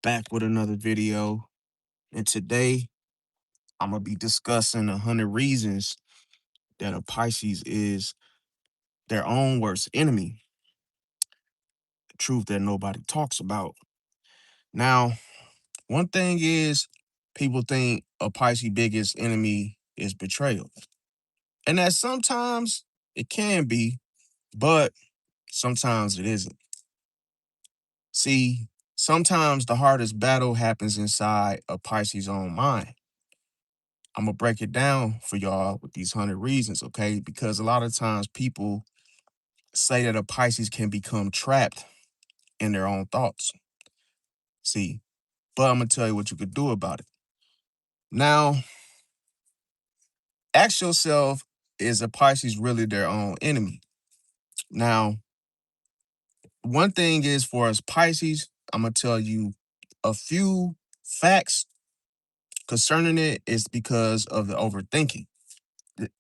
back with another video. And today I'm gonna be discussing 100 reasons that a Pisces is their own worst enemy. The truth that nobody talks about. Now, one thing is people think a Pisces biggest enemy is betrayal. And that sometimes it can be, but sometimes it isn't. See, sometimes the hardest battle happens inside a Pisces' own mind. I'm gonna break it down for y'all with these 100 reasons, okay? Because a lot of times people say that a Pisces can become trapped in their own thoughts. See, but I'm gonna tell you what you could do about it. Now, ask yourself, is a Pisces really their own enemy? Now, one thing is for us Pisces, I'm gonna tell you a few facts concerning it is because of the overthinking.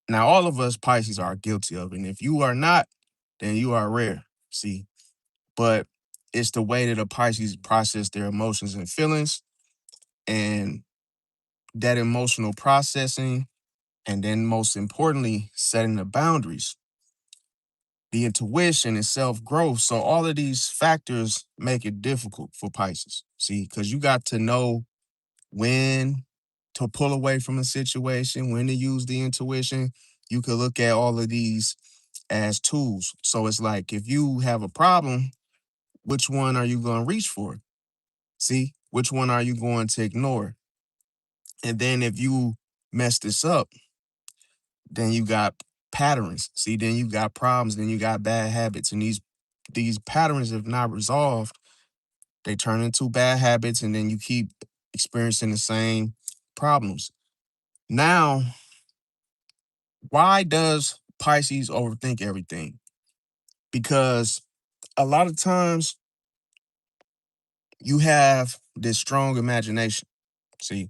Now, all of us Pisces are guilty of it. And if you are not, then you are rare. See, but it's the way that a Pisces process their emotions and feelings and that emotional processing, and then most importantly, setting the boundaries, the intuition and self-growth. So all of these factors make it difficult for Pisces. See, because you got to know when to pull away from a situation, when to use the intuition. You could look at all of these as tools. So it's like if you have a problem, which one are you going to reach for? See, which one are you going to ignore? And then if you mess this up, then you got patterns. See, then you got problems, then you got bad habits. And these patterns, if not resolved, they turn into bad habits, and then you keep experiencing the same problems. Now, why does Pisces overthink everything? Because a lot of times you have this strong imagination. See,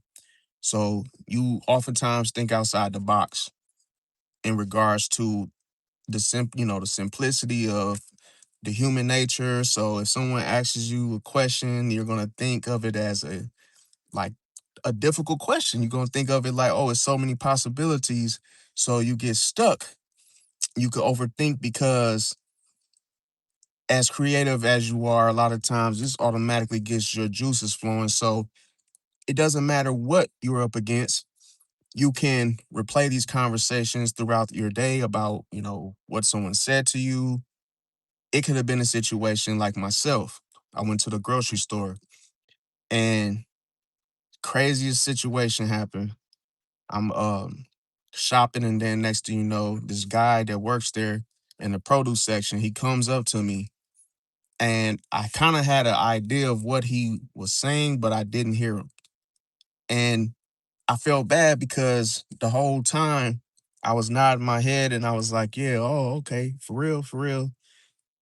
so you oftentimes think outside the box in regards to the simplicity of the human nature. So if someone asks you a question, you're gonna think of it as like a difficult question. You're gonna think of it like, oh, it's so many possibilities. So you get stuck. You could overthink because as creative as you are, a lot of times this automatically gets your juices flowing. So it doesn't matter what you're up against. You can replay these conversations throughout your day about, what someone said to you. It could have been a situation like myself. I went to the grocery store and craziest situation happened. I'm shopping, and then next thing you know, this guy that works there in the produce section, he comes up to me, and I kind of had an idea of what he was saying, but I didn't hear him. And I felt bad because the whole time I was nodding my head and I was like, yeah, oh, okay, for real, for real.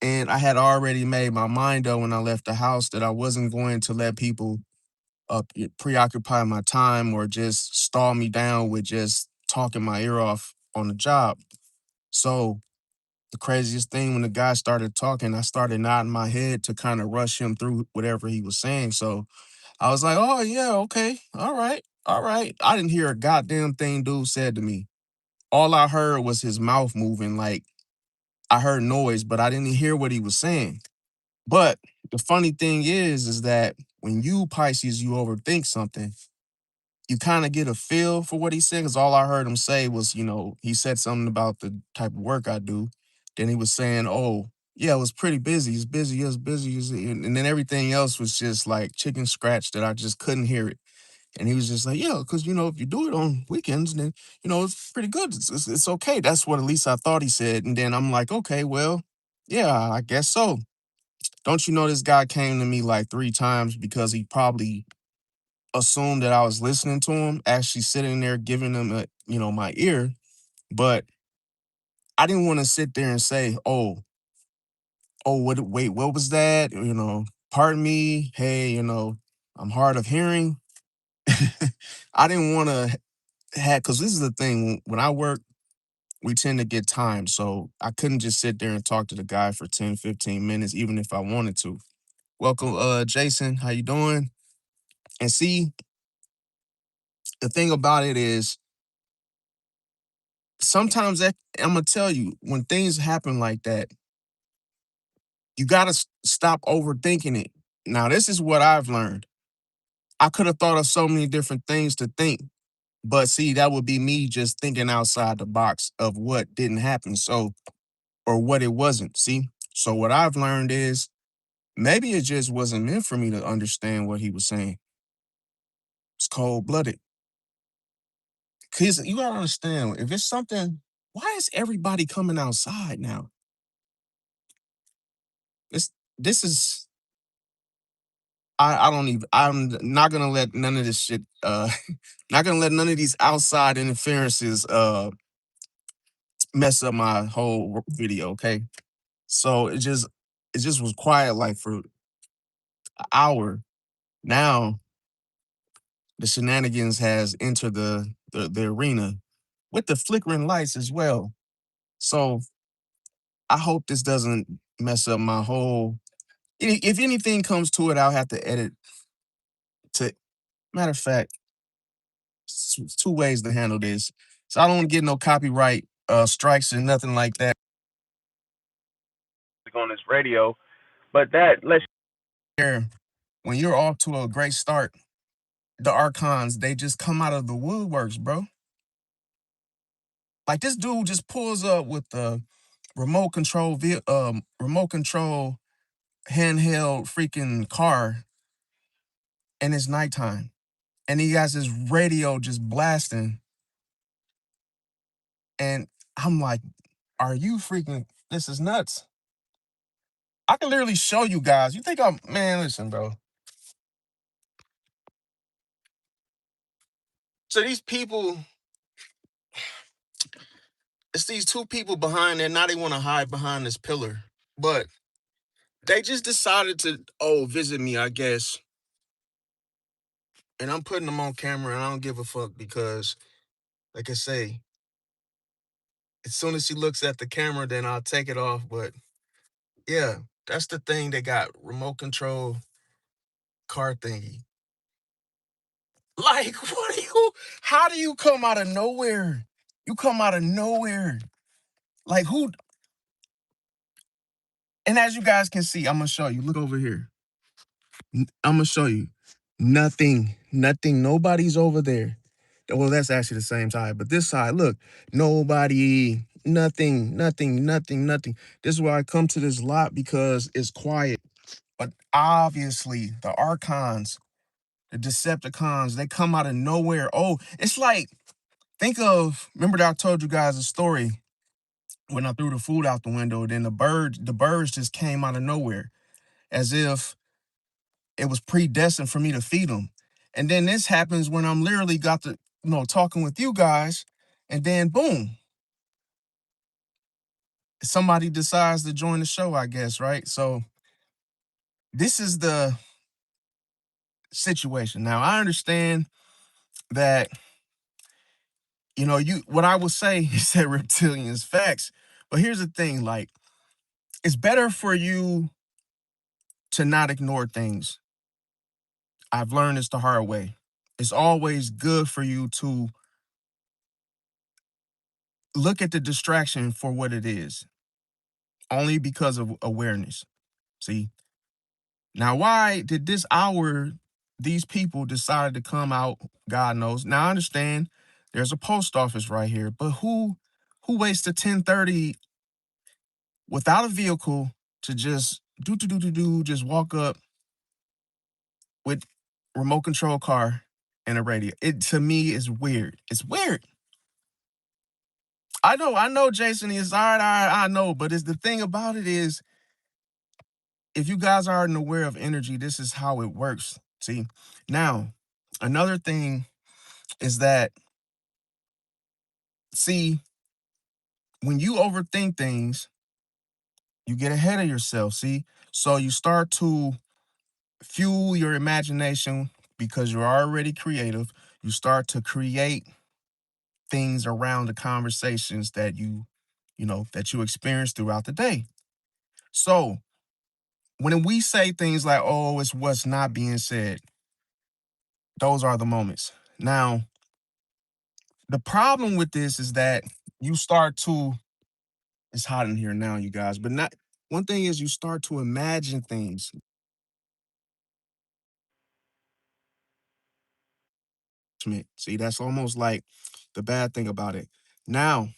And I had already made my mind up when I left the house that I wasn't going to let people preoccupy my time or just stall me down with just talking my ear off on the job. So the craziest thing, when the guy started talking, I started nodding my head to kind of rush him through whatever he was saying. So I was like, oh, yeah, okay, all right, all right. I didn't hear a goddamn thing dude said to me. All I heard was his mouth moving. Like I heard noise, but I didn't hear what he was saying. But the funny thing is that when you Pisces, you overthink something, you kind of get a feel for what he said. Because all I heard him say was, he said something about the type of work I do. Then he was saying, oh, yeah, it was pretty busy. It's busy, it's busy. And then everything else was just like chicken scratch that I just couldn't hear it. And he was just like, yeah, because, if you do it on weekends, then, it's pretty good. It's okay. That's what at least I thought he said. And then I'm like, okay, well, yeah, I guess so. Don't you know this guy came to me like 3 times because he probably assumed that I was listening to him, actually sitting there giving him my ear. But I didn't want to sit there and say, what was that? Pardon me. Hey, I'm hard of hearing. I didn't want to have, because this is the thing. When I work, we tend to get time. So I couldn't just sit there and talk to the guy for 10, 15 minutes, even if I wanted to. Welcome, Jason. How you doing? And see, the thing about it is sometimes that, I'm gonna tell you, when things happen like that, you gotta stop overthinking it. Now, this is what I've learned. I could have thought of so many different things to think, but see, that would be me just thinking outside the box of what didn't happen. So, or what it wasn't. See? So what I've learned is maybe it just wasn't meant for me to understand what he was saying. It's cold blooded. Cause you gotta understand, if it's something, why is everybody coming outside now? This this is I don't even, I'm not gonna let none of this shit not gonna let none of these outside interferences mess up my whole video, okay? So it just was quiet like for an hour. Now the shenanigans has entered the arena with the flickering lights as well. So I hope this doesn't mess up my whole. If anything comes to it, I'll have to edit. To matter of fact, two ways to handle this. So I don't get no copyright strikes and nothing like that on this radio. But that lets you hear when you're off to a great start, the archons, they just come out of the woodworks, bro. Like this dude just pulls up with the remote control handheld freaking car, and it's nighttime. And he has his radio just blasting. And I'm like, are you freaking, this is nuts. I can literally show you guys. You think I'm, man, listen, bro. So these people, it's these two people behind there. Now they want to hide behind this pillar. But they just decided to, visit me, I guess. And I'm putting them on camera and I don't give a fuck because, like I say, as soon as she looks at the camera, then I'll take it off. But yeah, that's the thing they got, remote control car thingy. Like, what do you, how do you come out of nowhere? You come out of nowhere. Like, who? And as you guys can see, I'm going to show you. Look over here. I'm going to show you. Nothing. Nobody's over there. Well, that's actually the same side. But this side, look, nobody, nothing. This is why I come to this lot because it's quiet. But obviously, the Archons, the Decepticons, they come out of nowhere. Oh, it's like, think of, remember that I told you guys a story when I threw the food out the window, then the birds just came out of nowhere as if it was predestined for me to feed them. And then this happens when I'm literally got to, talking with you guys, and then boom, somebody decides to join the show, I guess, right? So this is the situation. Now I understand that, you what I would say is that reptilians facts. But here's the thing, like, it's better for you to not ignore things. I've learned this the hard way. It's always good for you to look at the distraction for what it is, only because of awareness. See? Now, why did this hour, these people decided to come out? God knows. Now I understand there's a post office right here, but who waits to 10:30 without a vehicle to just just walk up with remote control car and a radio? It to me is weird. It's weird. I know, Jason is all right, I know, but it's the thing about it is, if you guys aren't aware of energy, this is how it works. See, now another thing is that, see, when you overthink things, you get ahead of yourself. See, so you start to fuel your imagination because you're already creative. You start to create things around the conversations that you experience throughout the day. So when we say things like, "Oh, it's what's not being said," those are the moments. Now, the problem with this is that you start to, it's hot in here now, you guys, but not, one thing is you start to imagine things. See, that's almost like the bad thing about it. Now,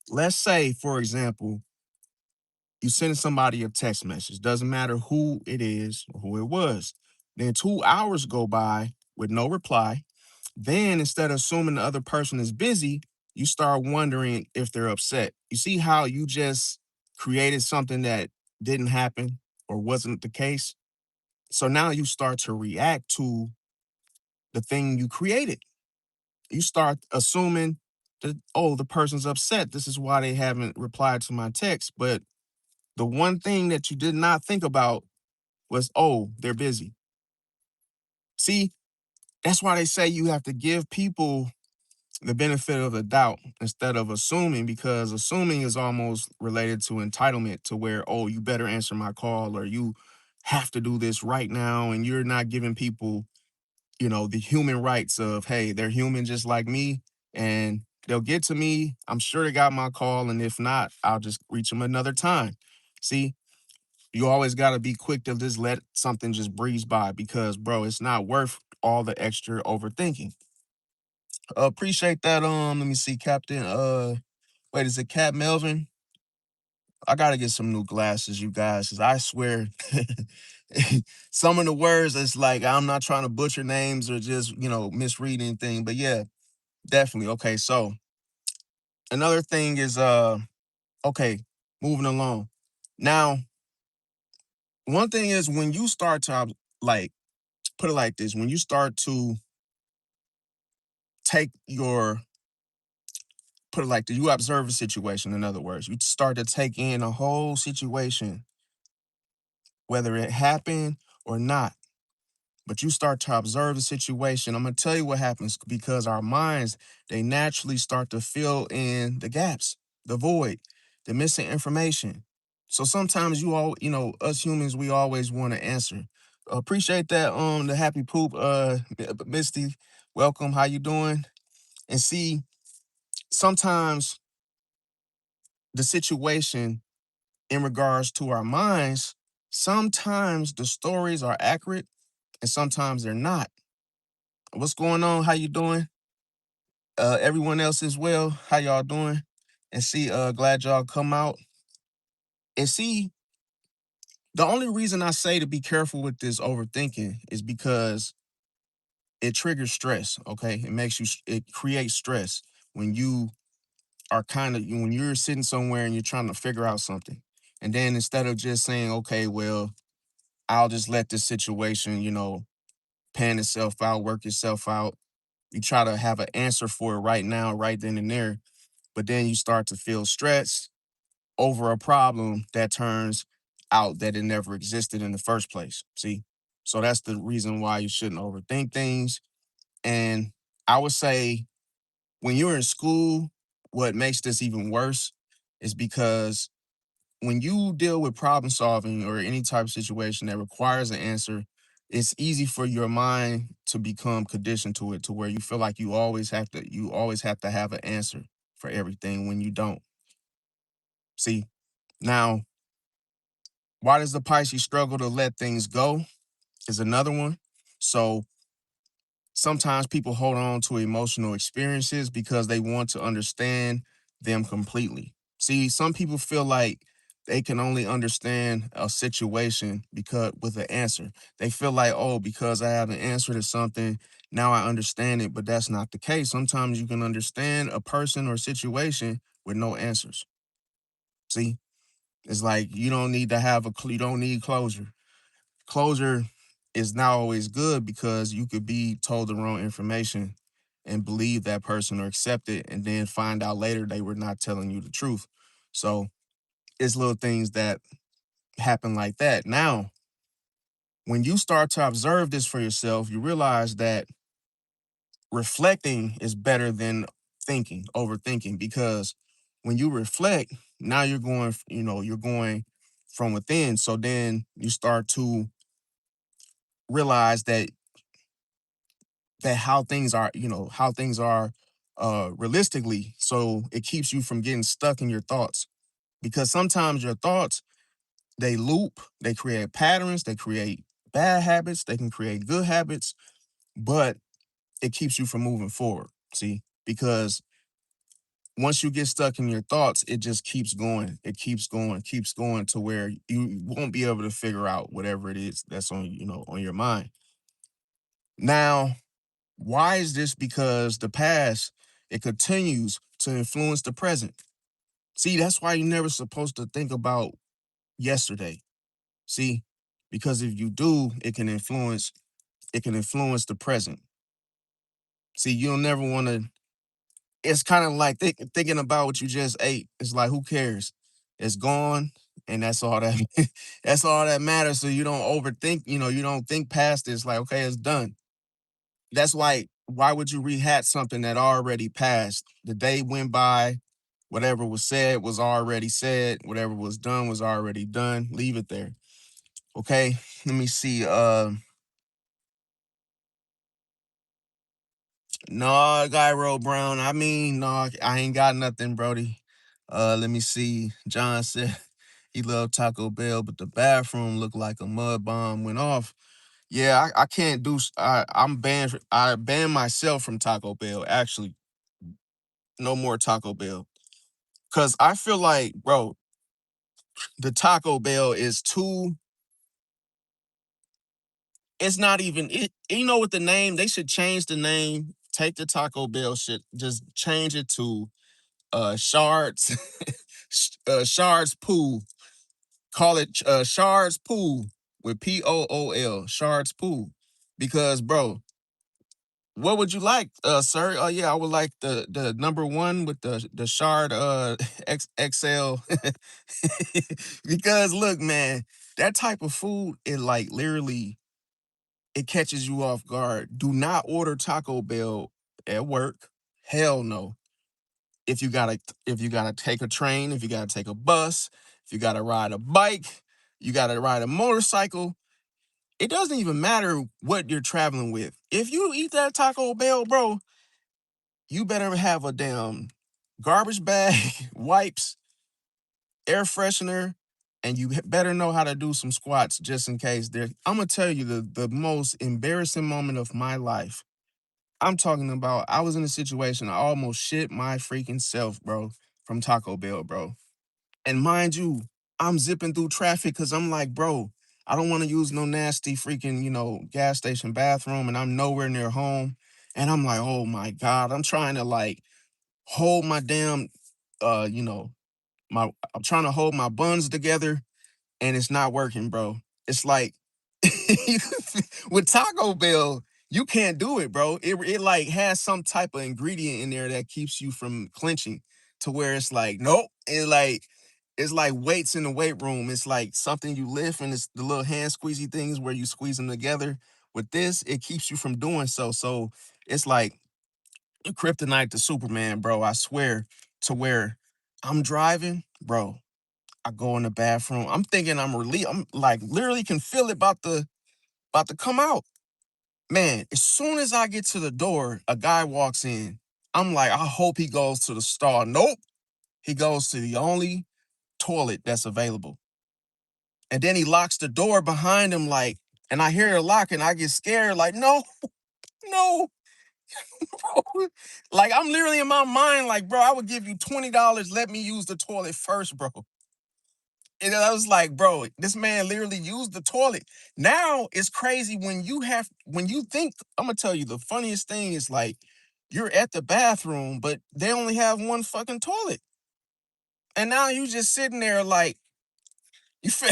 let's say, for example, you send somebody a text message, doesn't matter who it is or who it was. Then 2 hours go by with no reply. Then instead of assuming the other person is busy, you start wondering if they're upset. You see how you just created something that didn't happen or wasn't the case? So now you start to react to the thing you created. You start assuming that, oh, the person's upset. This is why they haven't replied to my text. But the one thing that you did not think about was, oh, they're busy. See, that's why they say you have to give people the benefit of the doubt instead of assuming, because assuming is almost related to entitlement, to where, oh, you better answer my call or you have to do this right now. And you're not giving people, the human rights of, hey, they're human just like me and they'll get to me. I'm sure they got my call. And if not, I'll just reach them another time. See, you always got to be quick to just let something just breeze by because, bro, it's not worth all the extra overthinking. Appreciate that. Let me see, Captain. Wait, is it Cap Melvin? I gotta get some new glasses, you guys, because I swear some of the words, it's like I'm not trying to butcher names or just, misread anything. But yeah, definitely. Okay, so another thing is okay, moving along. Now, one thing is when you start to like put it like this, when you start to take your put it like this, you observe a situation, in other words, you start to take in a whole situation, whether it happened or not. But you start to observe the situation. I'm gonna tell you what happens because our minds, they naturally start to fill in the gaps, the void, the missing information. So sometimes us humans, we always want to answer. Appreciate that. The happy poop, Misty. Welcome. How you doing? And see, sometimes the situation in regards to our minds, sometimes the stories are accurate and sometimes they're not. What's going on? How you doing? Everyone else as well. How y'all doing? And see, glad y'all come out. And see, the only reason I say to be careful with this overthinking is because it triggers stress. Okay, it creates stress when you are when you're sitting somewhere and you're trying to figure out something, and then instead of just saying, okay, well, I'll just let this situation, pan itself out, work itself out. You try to have an answer for it right now, right then and there. But then you start to feel stressed over a problem that turns out that it never existed in the first place. See? So that's the reason why you shouldn't overthink things. And I would say when you're in school, what makes this even worse is because when you deal with problem solving or any type of situation that requires an answer, it's easy for your mind to become conditioned to it, to where you feel like you always have to have an answer for everything when you don't. See, now, why does the Pisces struggle to let things go is another one. So sometimes people hold on to emotional experiences because they want to understand them completely. See, some people feel like they can only understand a situation because with an answer. They feel like, oh, because I have an answer to something, now I understand it, but that's not the case. Sometimes you can understand a person or situation with no answers. See, it's like you don't need to you don't need closure. Closure is not always good because you could be told the wrong information and believe that person or accept it and then find out later they were not telling you the truth. So it's little things that happen like that. Now, when you start to observe this for yourself, you realize that reflecting is better than overthinking, because when you reflect, now you're going from within. So then you start to realize that that how things are, how things are realistically. So it keeps you from getting stuck in your thoughts. Because sometimes your thoughts, they loop, they create patterns, they create bad habits, they can create good habits, but it keeps you from moving forward. See? Because once you get stuck in your thoughts, it just keeps going. It keeps going to where you won't be able to figure out whatever it is that's on, on your mind. Now, why is this? Because the past, it continues to influence the present. See, that's why you're never supposed to think about yesterday. See, because if you do, it can influence the present. See, you'll never want to. It's kind of like thinking about what you just ate. It's like, who cares? It's gone, and that's all that that's all that matters. So you don't overthink. You don't think past it. It's like, okay, it's done. That's why would you rehash something that already passed? The day went by, whatever was said was already said, whatever was done was already done. Leave it there. Okay. Let me see. No, Gyro Brown. I mean, no, I ain't got nothing, Brody. Let me see. John said he loved Taco Bell, but the bathroom looked like a mud bomb went off. Yeah, I can't do. I'm banned. I banned myself from Taco Bell. Actually, no more Taco Bell. Cause I feel like, bro, the Taco Bell is too. It's not even it. You know, with the name, they should change the name. Take the Taco Bell shit, just change it to Shards, Shards Pool. Call it Shards Pool with Pool. Shards Pool, because bro, what would you like, sir? Oh yeah, I would like the number one with the shard XL. Because look, man, that type of food, it like literally it catches you off guard. Do not order Taco Bell at work. Hell no. If you gotta take a train, if you gotta take a bus, if you gotta ride a bike, you gotta ride a motorcycle. It doesn't even matter what you're traveling with. If you eat that Taco Bell, bro, you better have a damn garbage bag, wipes, air freshener, and you better know how to do some squats just in case. I'm gonna tell you the most embarrassing moment of my life. I'm talking about I was in a situation I almost shit my freaking self, bro, from Taco Bell, bro. And mind you, I'm zipping through traffic because I'm like, bro, I don't want to use no nasty freaking, gas station bathroom, and I'm nowhere near home. And I'm like, oh my God, I'm trying to like hold my damn, uh, you know, I'm trying to hold my buns together, and it's not working, bro. It's like with Taco Bell, you can't do it, bro. It like has some type of ingredient in there that keeps you from clenching, to where it's like, nope. It's like weights in the weight room. It's like something you lift, and it's the little hand squeezy things where you squeeze them together. With this, it keeps you from doing so. So it's like kryptonite to Superman, bro. I swear, to where I'm driving, bro. I go in the bathroom. I'm thinking I'm relieved. I'm like literally can feel it about to come out. Man, as soon as I get to the door, a guy walks in. I'm like, I hope he goes to the stall. Nope. He goes to the only toilet that's available. And then he locks the door behind him, like, and I hear it lock and I get scared, like, no, no, bro. Like, I'm literally in my mind, like, bro, I would give you $20. Let me use the toilet first, bro. And I was like, bro, this man literally used the toilet. Now it's crazy when you think, I'm gonna tell you the funniest thing is like you're at the bathroom, but they only have one fucking toilet. And now you just sitting there like you feel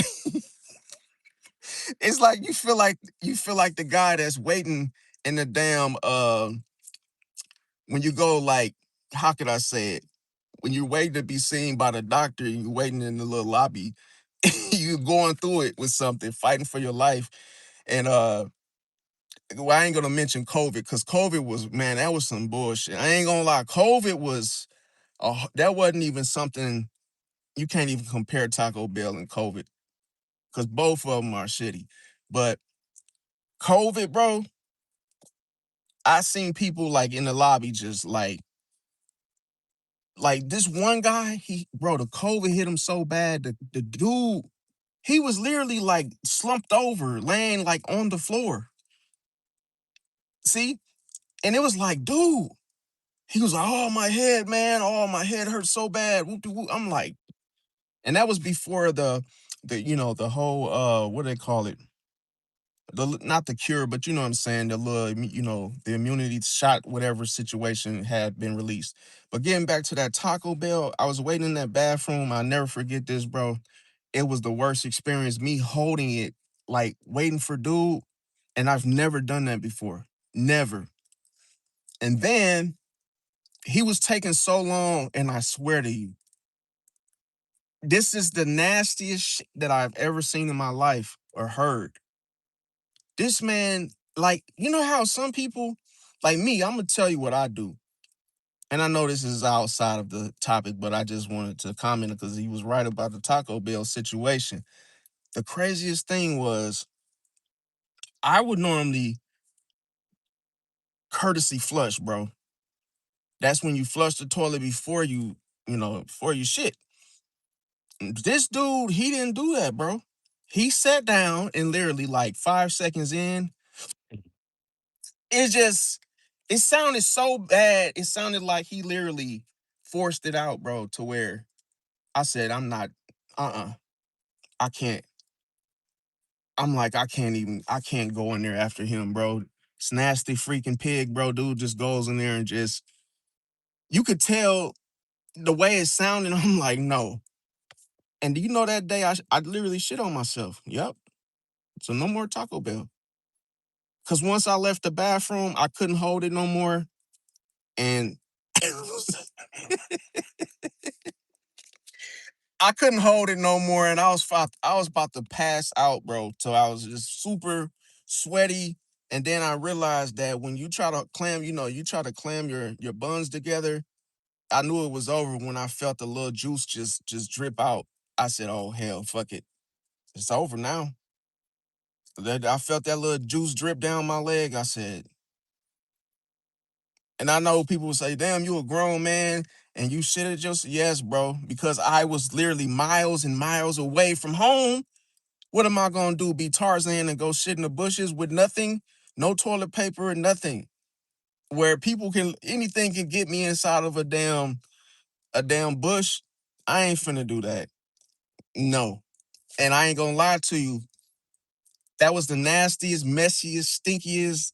it's like you feel like the guy that's waiting in the damn when you go like, how could I say it? When you're waiting to be seen by the doctor, you waiting in the little lobby, you going through it with something, fighting for your life. And well, I ain't gonna mention COVID because COVID was, man, that was some bullshit. I ain't gonna lie, COVID was that wasn't even something. You can't even compare Taco Bell and COVID because both of them are shitty. But COVID, bro, I seen people like in the lobby just like this one guy, bro, the COVID hit him so bad. The dude, he was literally like slumped over, laying like on the floor. See? And it was like, dude, he was like, oh, my head, man. Oh, my head hurts so bad. Whoop, whoop. I'm like, and that was before the whole what do they call it? Not the cure, but you know what I'm saying, the little, the immunity shot, whatever situation had been released. But getting back to that Taco Bell, I was waiting in that bathroom. I'll never forget this, bro. It was the worst experience, me holding it, like waiting for dude. And I've never done that before. Never. And then he was taking so long, and I swear to you, this is the nastiest shit that I've ever seen in my life or heard. This man, like, you know how some people, like me, I'm gonna tell you what I do. And I know this is outside of the topic, but I just wanted to comment because he was right about the Taco Bell situation. The craziest thing was I would normally courtesy flush, bro. That's when you flush the toilet before you shit. This dude, he didn't do that, bro. He sat down and literally like 5 seconds in, it just it sounded so bad. It sounded like he literally forced it out, bro, to where I said, I'm not, I can't. I'm like, I can't go in there after him, bro. It's nasty freaking pig, bro. Dude just goes in there and just, you could tell the way it sounded. I'm like, no. And do you know that day I literally shit on myself? Yep. So no more Taco Bell. Cause once I left the bathroom, I couldn't hold it no more. And I couldn't hold it no more, and I was about to pass out, bro. So I was just super sweaty, and then I realized that when you try to clam, you try to clam your buns together. I knew it was over when I felt the little juice just drip out. I said, "Oh hell, fuck it, it's over now." I felt that little juice drip down my leg. I said, and I know people will say, "Damn, you a grown man." And you shit at just yes, bro, because I was literally miles and miles away from home. What am I gonna do? Be Tarzan and go shit in the bushes with nothing, no toilet paper, and nothing. Where anything can get me inside of a damn bush. I ain't finna do that. No. And I ain't gonna lie to you. That was the nastiest, messiest, stinkiest,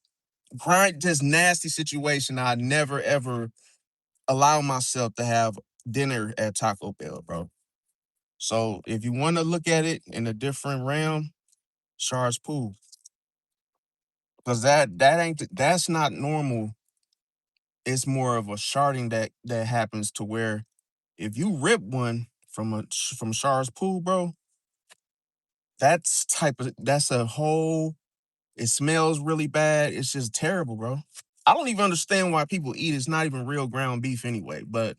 just nasty situation. I never ever allow myself to have dinner at Taco Bell, bro. So if you want to look at it in a different realm, Shar's Pool. Because that's not normal. It's more of a sharding that happens to where if you rip one from Shar's Pool, bro, that's a whole. It smells really bad. It's just terrible, bro. I don't even understand why people eat. It's not even real ground beef anyway. But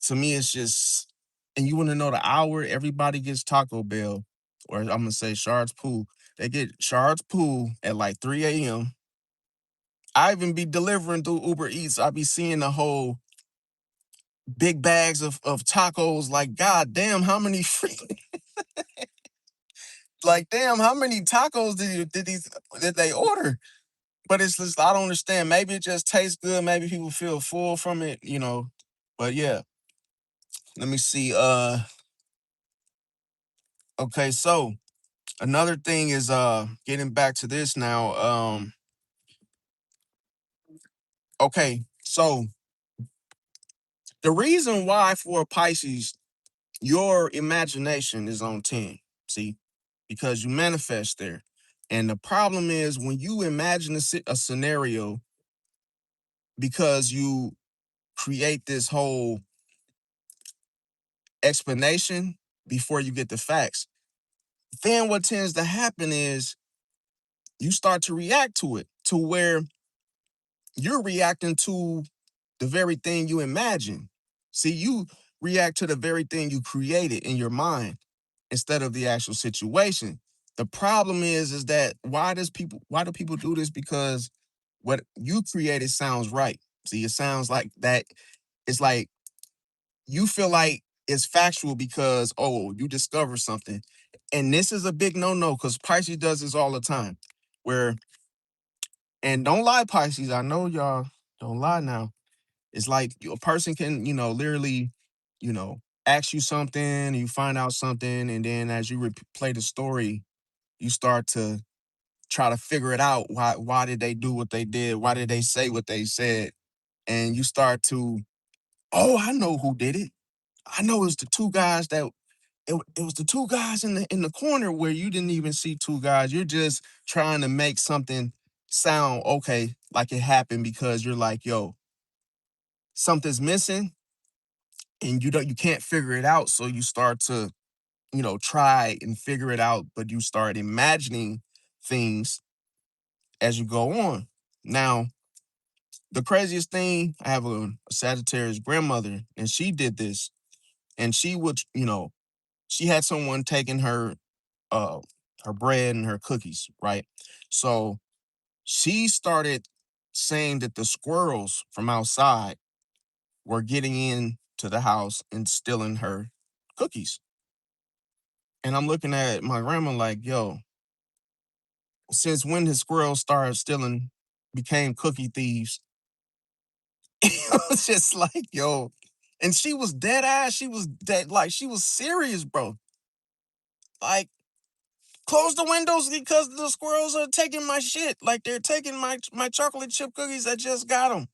to me, it's just. And you want to know the hour everybody gets Taco Bell, or I'm gonna say Shards Pool. They get Shards Pool at like 3 a.m. I even be delivering through Uber Eats. I be seeing the whole big bags of tacos. Like, god damn, how many like damn, how many tacos did they order? But it's just I don't understand. Maybe it just tastes good. Maybe people feel full from it. But yeah, let me see. Okay, so another thing is getting back to this now. Okay, so the reason why for Pisces your imagination is on 10. See, because you manifest there. And the problem is when you imagine a scenario because you create this whole explanation before you get the facts, then what tends to happen is you start to react to it to where you're reacting to the very thing you imagine. See, you react to the very thing you created in your mind instead of the actual situation. The problem is that why do people do this? Because what you created sounds right. See, it sounds like that. It's like you feel like it's factual because, oh, you discover something. And this is a big no-no because Pisces does this all the time. Where, and don't lie, Pisces. I know y'all don't lie now. It's like a person can, literally, ask you something, you find out something, and then as you play the story, you start to try to figure it out. Why did they do what they did? Why did they say what they said? And you start to, oh, I know who did it. I know it's the two guys that it was the two guys in the corner where you didn't even see two guys. You're just trying to make something sound okay, like it happened because you're like, yo, something's missing and you can't figure it out. So you start to, try and figure it out, but you start imagining things as you go on. Now, the craziest thing, I have a Sagittarius grandmother, and she did this, and she would, she had someone taking uh her bread and her cookies, right? So she started saying that the squirrels from outside were getting in to the house and stealing her cookies. And I'm looking at my grandma like, yo, since when his squirrels started stealing, became cookie thieves? It was just like, yo. And she was dead ass. She was dead, like she was serious, bro. Like, close the windows because the squirrels are taking my shit. Like they're taking my chocolate chip cookies. I just got them,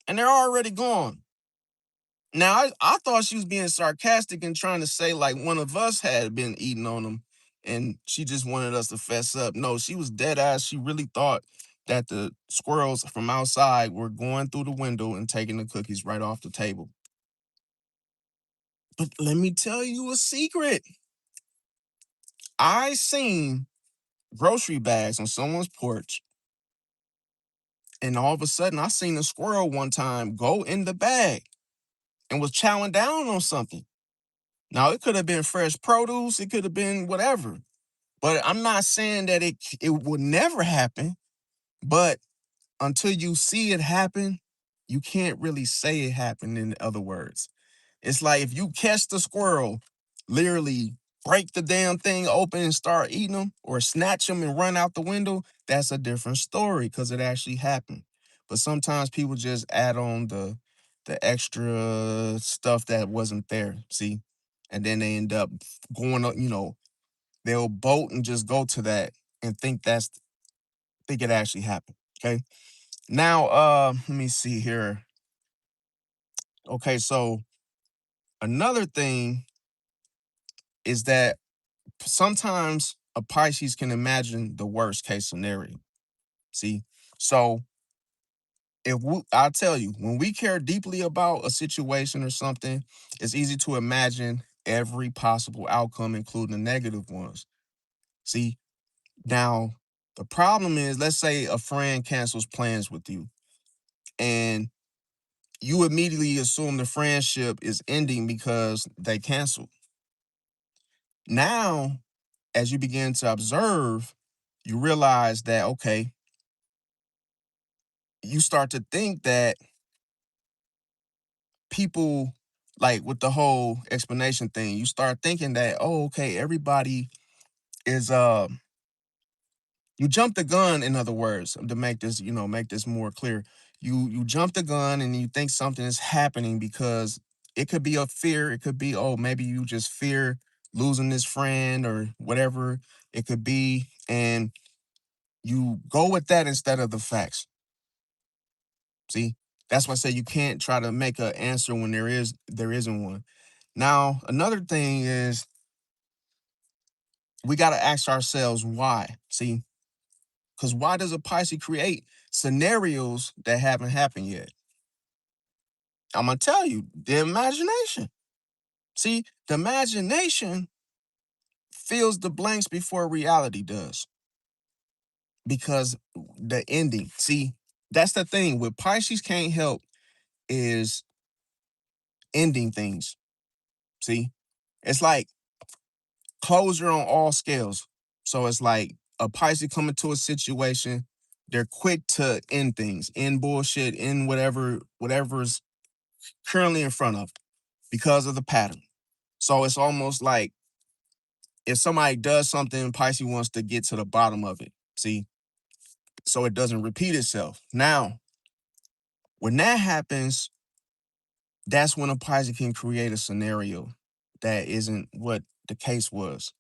and they're already gone. Now I thought she was being sarcastic and trying to say like one of us had been eating on them, and she just wanted us to fess up. No, she was dead ass. She really thought that the squirrels from outside were going through the window and taking the cookies right off the table. But let me tell you a secret. I seen grocery bags on someone's porch, and all of a sudden I seen a squirrel one time go in the bag and was chowing down on something. Now it could have been fresh produce, it could have been whatever. But I'm not saying that it would never happen, but until you see it happen, you can't really say it happened, in other words. It's like if you catch the squirrel, literally break the damn thing open and start eating them or snatch them and run out the window, that's a different story because it actually happened. But sometimes people just add on the extra stuff that wasn't there, see? And then they end up going up, they'll bolt and just go to that and think it actually happened. Okay. Now let me see here. Okay, so another thing is that sometimes a Pisces can imagine the worst case scenario. See, so I'll tell you, when we care deeply about a situation or something, it's easy to imagine every possible outcome, including the negative ones. See, now the problem is, let's say a friend cancels plans with you, and you immediately assume the friendship is ending because they canceled. Now, as you begin to observe, you realize that, okay, you start to think that people, like with the whole explanation thing, you start thinking that, oh, okay, everybody is you jump the gun, in other words, to make this more clear. You jump the gun and you think something is happening because it could be a fear, it could be, oh, maybe you just fear losing this friend or whatever it could be, and you go with that instead of the facts. See, that's why I say you can't try to make an answer when there isn't one. Now, another thing is we got to ask ourselves why. See, because why does a Pisces create scenarios that haven't happened yet? I'm gonna tell you, the imagination. See, the imagination fills the blanks before reality does. Because the ending. See, that's the thing. What Pisces can't help is ending things. See, it's like closure on all scales. So it's like a Pisces coming to a situation. They're quick to end things, end bullshit, end whatever's currently in front of them because of the pattern. So it's almost like if somebody does something, Pisces wants to get to the bottom of it. See, so it doesn't repeat itself. Now, when that happens, that's when a Pisces can create a scenario that isn't what the case was.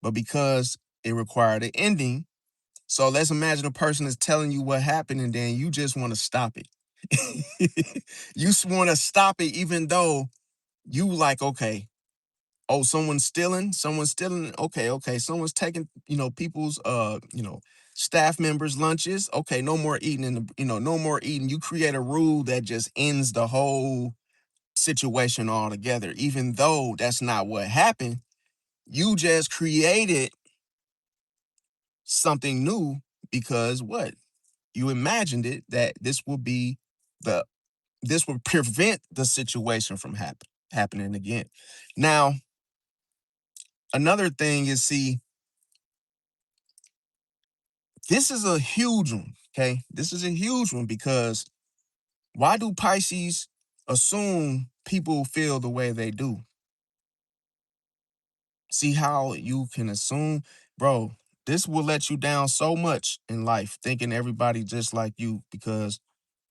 But because it required an ending, so let's imagine a person is telling you what happened and then you just want to stop it. You want to stop it even though you like, okay, oh, someone's stealing. Okay, someone's taking, people's staff members' lunches. Okay, no more eating no more eating. You create a rule that just ends the whole situation altogether. Even though that's not what happened, you just created something new because what? You imagined it that the this will prevent the situation from happening again. Now, another thing is, see, this is a huge one, okay? This is a huge one because why do Pisces assume people feel the way they do? See how you can assume, bro, this will let you down so much in life, thinking everybody just like you because,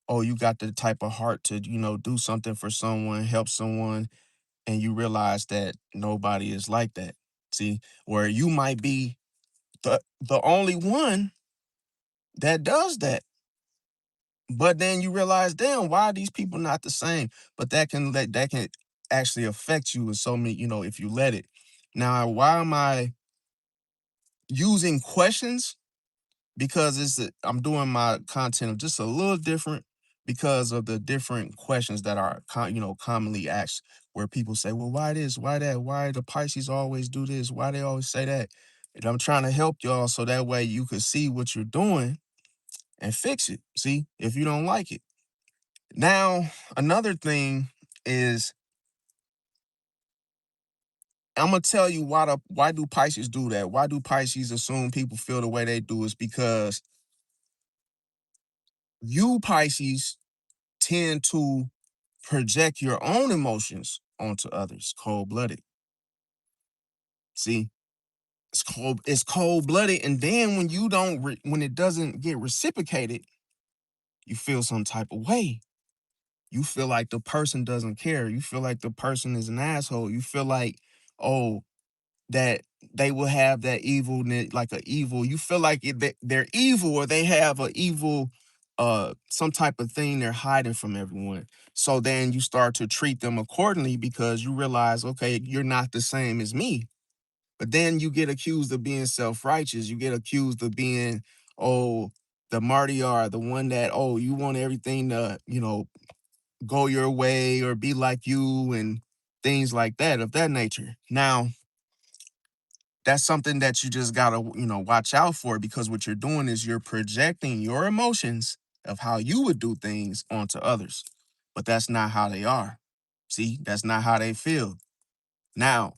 oh, you got the type of heart to, do something for someone, help someone, and you realize that nobody is like that. See, where you might be the only one that does that. But then you realize, damn, why are these people not the same? But that can actually affect you in so many, if you let it. Now, why am I using questions? Because I'm doing my content just a little different because of the different questions that are commonly asked, where people say, well, why this, why that, why the Pisces always do this, why they always say that. And I'm trying to help y'all so that way you can see what you're doing and fix it. See, if you don't like it. Now, another thing is, I'm gonna tell you why do Pisces do that? Why do Pisces assume people feel the way they do? Is because you Pisces tend to project your own emotions onto others, cold-blooded. See, it's cold-blooded, and then when you don't when it doesn't get reciprocated, you feel some type of way. You feel like the person doesn't care. You feel like the person is an asshole. You feel like, oh, that they will have that evil, like a evil. You feel like they're evil, or they have a evil, some type of thing they're hiding from everyone. So then you start to treat them accordingly because you realize, okay, you're not the same as me. But then you get accused of being self-righteous. You get accused of being, oh, the martyr, the one that, oh, you want everything to, go your way or be like you and things like that of that nature. Now, that's something that you just gotta, watch out for, because what you're doing is you're projecting your emotions of how you would do things onto others. But that's not how they are. See, that's not how they feel. Now,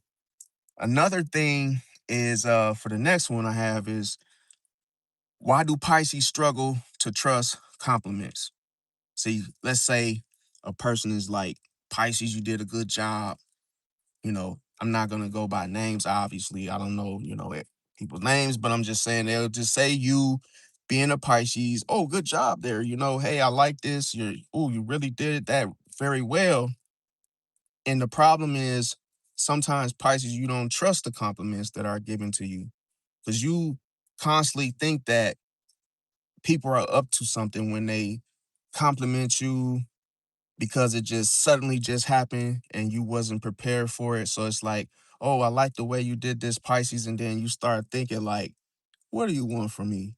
another thing is for the next one I have is, why do Pisces struggle to trust compliments? See, let's say a person is like, Pisces, you did a good job. I'm not gonna go by names, obviously. I don't know, people's names, but I'm just saying they'll just say you being a Pisces, oh, good job there. Hey, I like this. You really did that very well. And the problem is sometimes Pisces, you don't trust the compliments that are given to you because you constantly think that people are up to something when they compliment you, because it just suddenly just happened and you wasn't prepared for it. So it's like, oh, I like the way you did this, Pisces. And then you start thinking like, what do you want from me?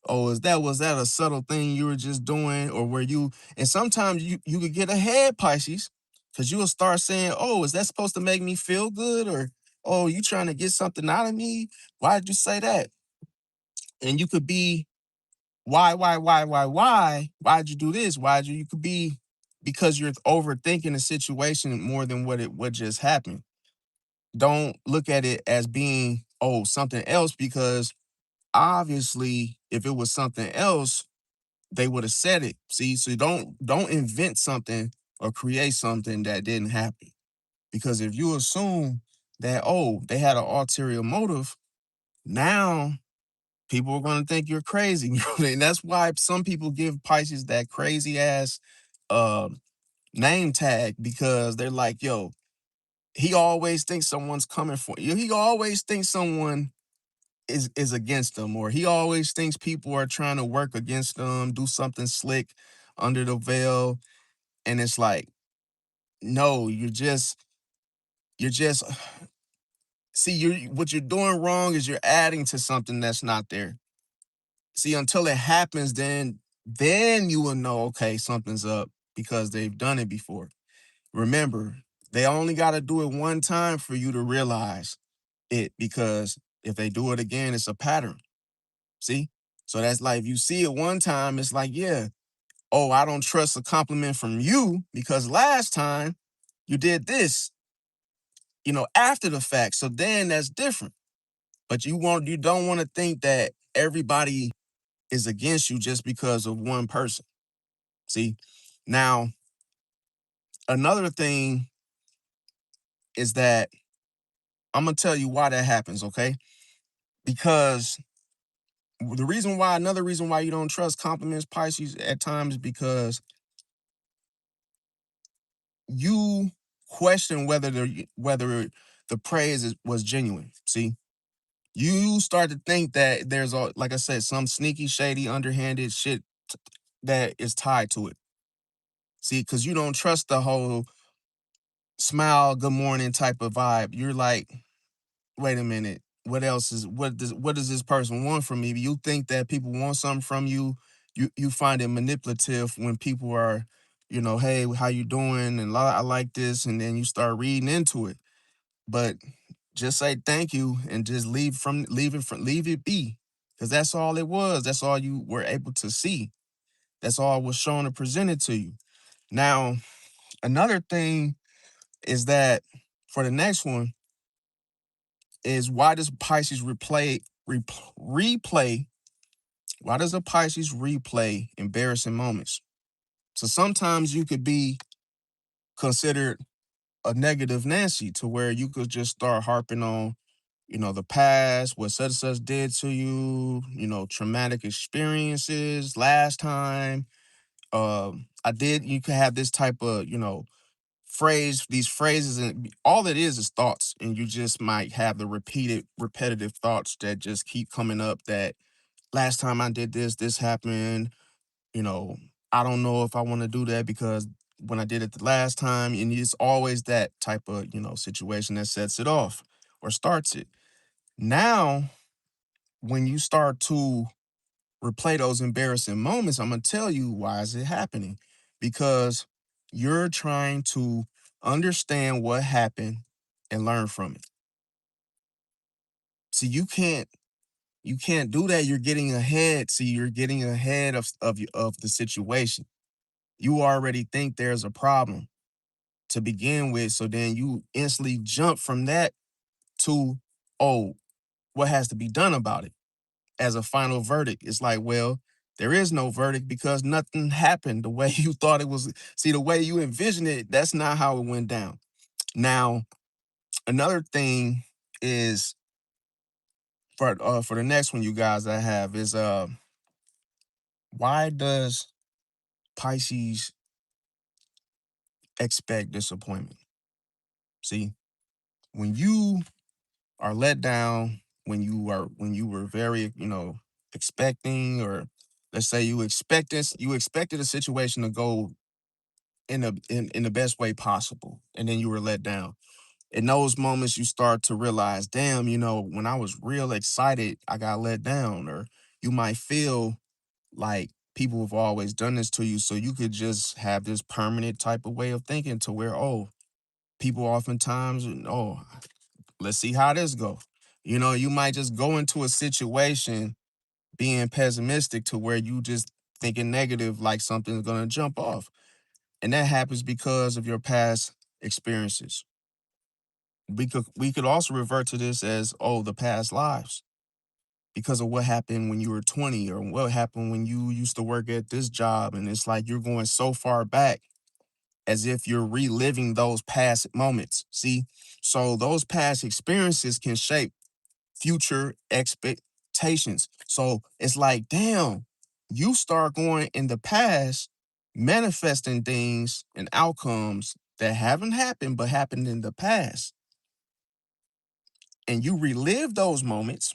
Oh, was that a subtle thing you were just doing? Or were you, and sometimes you could get ahead, Pisces, because you will start saying, oh, is that supposed to make me feel good? Or, oh, you trying to get something out of me? Why did you say that? And you could be, why? Why'd you do this? You could be, because you're overthinking the situation more than what just happened. Don't look at it as being, oh, something else, because Obviously, if it was something else, they would have said it. See, so don't invent something or create something that didn't happen. Because if you assume that, oh, they had an ulterior motive, now people are going to think you're crazy. And that's why some people give Pisces that crazy ass uh, name tag, because they're like, yo, he always thinks someone's coming for you. He always thinks someone is against them, or he always thinks people are trying to work against them, do something slick under the veil. And it's like, no, you're just see, you're what you're doing wrong is you're adding to something that's not there. See, until it happens, then you will know, okay, something's up, because they've done it before. Remember, they only got to do it one time for you to realize it, because if they do it again, it's a pattern. See? So that's like, if you see it one time, it's like, yeah, oh, I don't trust a compliment from you because last time you did this, after the fact. So then that's different. But you don't want to think that everybody is against you just because of one person. See? Now, another thing is that I'm gonna tell you why that happens, okay? Because another reason why you don't trust compliments, Pisces, at times, because you question whether the praise was genuine. See, you start to think that there's, like I said, some sneaky, shady, underhanded shit that is tied to it. See, because you don't trust the whole smile, good morning type of vibe. You're like, wait a minute, what does this person want from me? You think that people want something from you. You find it manipulative when people are, hey, how you doing? And I like this, and then you start reading into it. But just say thank you and just leave it be. Because that's all it was. That's all you were able to see. That's all was shown and presented to you. Now, another thing is that for the next one is, why does Pisces replay? Why does a Pisces replay embarrassing moments? So sometimes you could be considered a negative Nancy, to where you could just start harping on, the past, what such and such did to you, traumatic experiences last time. You could have this type of, these phrases, and all it is thoughts. And you just might have the repetitive thoughts that just keep coming up, that last time I did this, this happened, you know, I don't know if I want to do that because when I did it the last time, and it's always that type of, situation that sets it off or starts it. Now, when you start to replay those embarrassing moments, I'm gonna tell you why is it happening. Because you're trying to understand what happened and learn from it. See, you can't do that. You're getting ahead. See, you're getting ahead of the situation. You already think there's a problem to begin with. So then you instantly jump from that to, oh, what has to be done about it as a final verdict. It's like, well, there is no verdict because nothing happened the way you thought it was. See, the way you envisioned it, that's not how it went down. Now, another thing is, for the next one, you guys, I have is, why does Pisces expect disappointment? See, when you are let down, when you were very, expecting, or let's say you expected a situation to go in the best way possible, and then you were let down. In those moments, you start to realize, damn, when I was real excited, I got let down. Or you might feel like people have always done this to you, so you could just have this permanent type of way of thinking, to where, oh, people oftentimes, oh, let's see how this go. You might just go into a situation being pessimistic, to where you just thinking negative, like something's gonna jump off. And that happens because of your past experiences. We could also revert to this as, oh, the past lives. because of what happened when you were 20 or what happened when you used to work at this job. And it's like you're going so far back as if you're reliving those past moments. See, so those past experiences can shape future expectations. So it's like, damn, you start going in the past, manifesting things and outcomes that haven't happened but happened in the past. And you relive those moments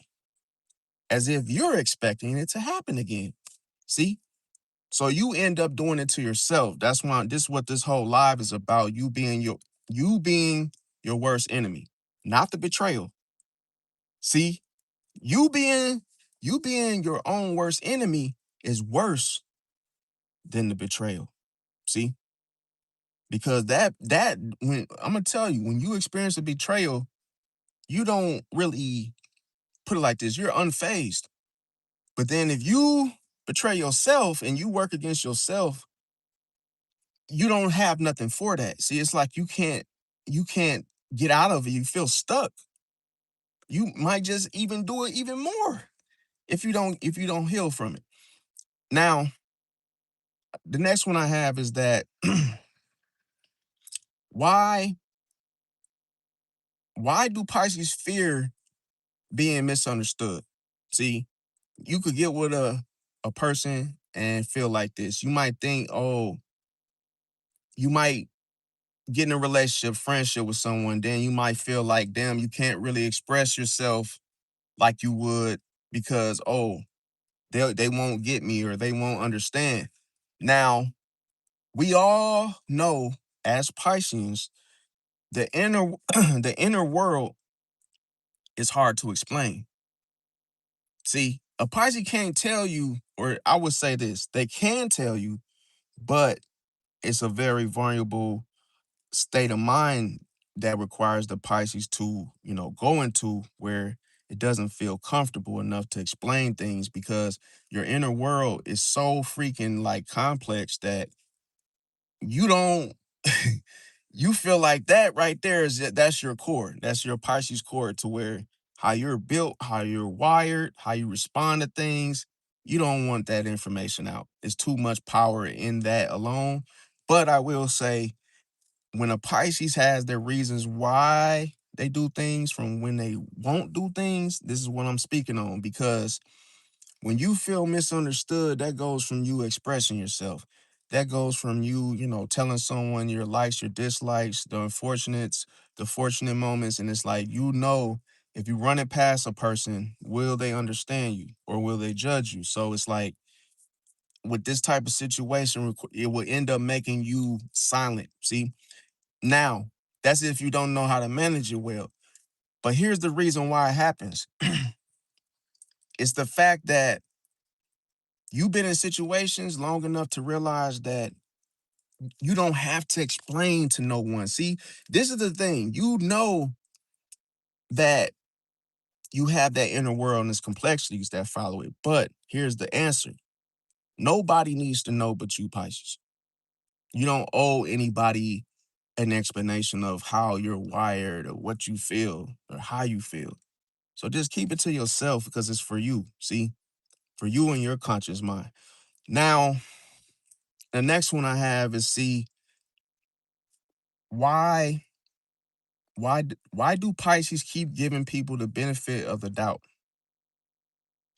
as if you're expecting it to happen again. See? So you end up doing it to yourself. That's why this is what this whole live is about. You being your worst enemy, not the betrayal. See, you being you being your own worst enemy is worse than the betrayal. See? Because that when I'm gonna tell you, when you experience a betrayal, you don't really put it like this, you're unfazed. But then if you betray yourself and you work against yourself, you don't have nothing for that. See, it's like you can't get out of it. You feel stuck. You might just even do it even more if you don't heal from it. Now, the next one I have is that why why do Pisces fear being misunderstood? See, you could get with a person and feel like this. You might think, oh, you might get in a relationship, friendship with someone, then you might feel like, damn, you can't really express yourself like you would because, oh, they won't get me or they won't understand. Now, we all know as Pisceans, the inner the inner world is hard to explain. See, a Pisces can't tell you, or I would say this, they can tell you, but it's a very vulnerable state of mind that requires the Pisces to, go into where it doesn't feel comfortable enough to explain things because your inner world is so freaking like complex that you don't you feel like that right there that's your core. That's your Pisces core to where how you're built, how you're wired, how you respond to things. You don't want that information out. It's too much power in that alone. But I will say when a Pisces has their reasons why they do things from when they won't do things, this is what I'm speaking on. Because when you feel misunderstood, that goes from you expressing yourself. That goes from you, telling someone your likes, your dislikes, the unfortunates, the fortunate moments. And it's like, if you run it past a person, will they understand you or will they judge you? So it's like, with this type of situation, it will end up making you silent. See, now, that's if you don't know how to manage it well. But here's the reason why it happens. It's the fact that you've been in situations long enough to realize that you don't have to explain to no one. See, this is the thing. You know that you have that inner world and its complexities that follow it. But here's the answer. Nobody needs to know but you, Pisces. You don't owe anybody an explanation of how you're wired or what you feel or how you feel. So just keep it to yourself because it's for you. See, for you and your conscious mind. Now, the next one I have is see why why do Pisces keep giving people the benefit of the doubt?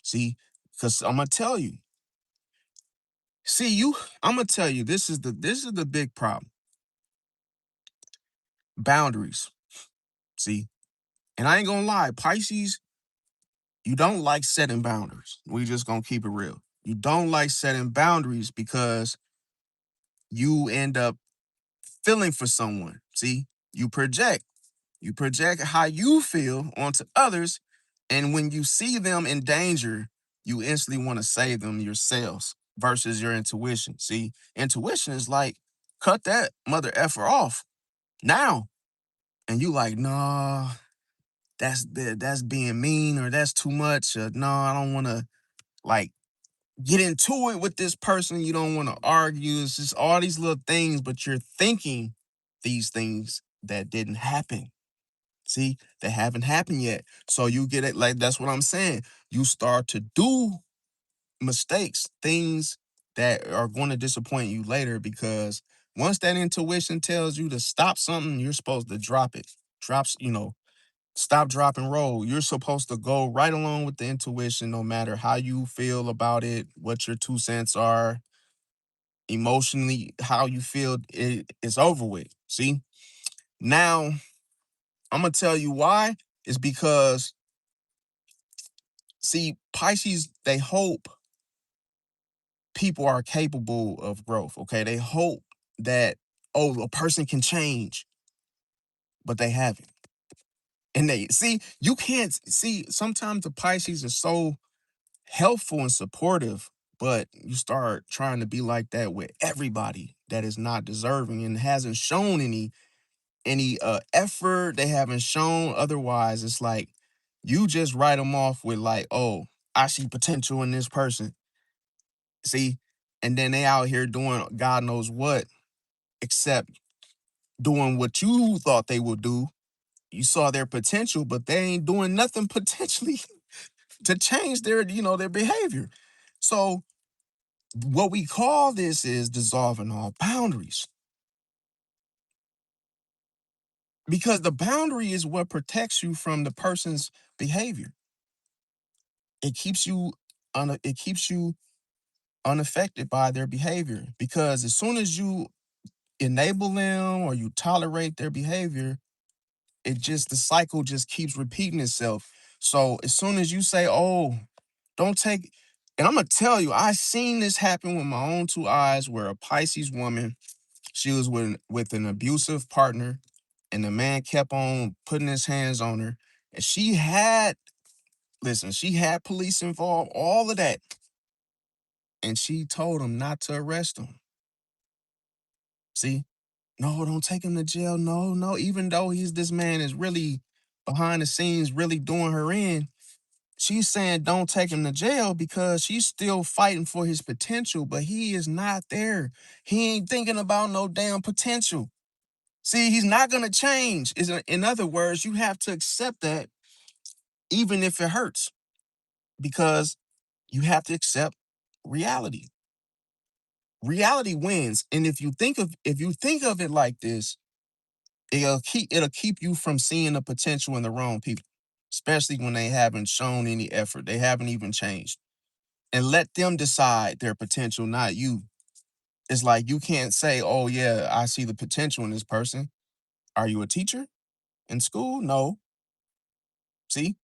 See, because I'm gonna tell you. See, I'm gonna tell you this is the big problem. Boundaries. See, and I ain't gonna lie, Pisces, you don't like setting boundaries. We just gonna keep it real. You don't like setting boundaries because you end up feeling for someone. See, you project. You project how you feel onto others. And when you see them in danger, you instantly want to save them yourselves versus your intuition. See, intuition is like, cut that mother effer off now. And you like, nah, that's being mean or that's too much. No, I don't want to like get into it with this person. You don't want to argue. It's just all these little things, but you're thinking these things that didn't happen. See, they haven't happened yet. So you get it, like that's what I'm saying. You start to do mistakes, things that are going to disappoint you later because once that intuition tells you to stop something, you're supposed to drop it. Drops, stop, drop, and roll. You're supposed to go right along with the intuition, no matter how you feel about it, what your 2 cents are, emotionally, how you feel. It's over with. See, now I'm gonna tell you why. It's because, see, Pisces, they hope people are capable of growth. Okay, they hope that, oh, a person can change, but they haven't. And they see, you can't see. Sometimes the Pisces are so helpful and supportive, but you start trying to be like that with everybody that is not deserving and hasn't shown any effort. They haven't shown otherwise. It's like you just write them off with like, oh, I see potential in this person. See, and then they out here doing God knows what, except doing what you thought they would do. You saw their potential, but they ain't doing nothing potentially to change their behavior. So what we call this is dissolving all boundaries, because the boundary is what protects you from the person's behavior. It keeps you it keeps you unaffected by their behavior, because as soon as you enable them or you tolerate their behavior, the cycle just keeps repeating itself. So as soon as you say, oh, don't take, and I'm gonna tell you, I seen this happen with my own 2 eyes, where a Pisces woman, she was with an abusive partner, and the man kept on putting his hands on her. And she had police involved, all of that. And she told him not to arrest him. See? No, don't take him to jail. No, no. Even though this man is really behind the scenes, really doing her in, she's saying don't take him to jail because she's still fighting for his potential, but he is not there. He ain't thinking about no damn potential. See, he's not going to change. In other words, you have to accept that even if it hurts, because you have to accept reality. Reality wins. And if you think of it like this, it'll keep you from seeing the potential in the wrong people, especially when they haven't shown any effort. They haven't even changed. And let them decide their potential, not you. It's like you can't say, "Oh yeah, I see the potential in this person." Are you a teacher in school? No. See,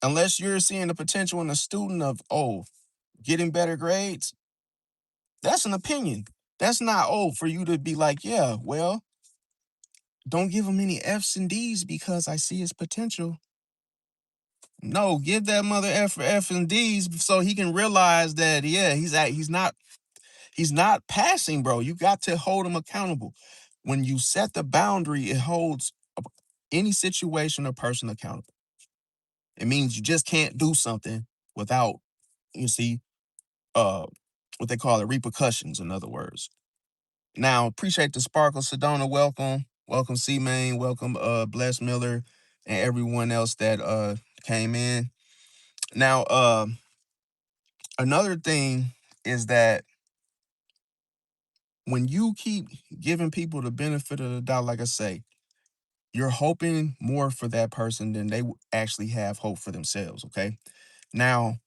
unless you're seeing the potential in a student of, oh, getting better grades, that's an opinion. That's not, oh, for you to be like, yeah, well, don't give him any F's and D's because I see his potential. No, give that mother F and D's so he can realize that, yeah, he's not passing, bro. You got to hold him accountable. When you set the boundary, it holds any situation or person accountable. It means you just can't do something without, you see, uh, what they call it, repercussions, in other words. Now, appreciate the sparkle, Sedona. Welcome, C Main. Welcome, Bless Miller, and everyone else that came in. Now, another thing is that when you keep giving people the benefit of the doubt, like I say, you're hoping more for that person than they actually have hope for themselves. Okay. Now,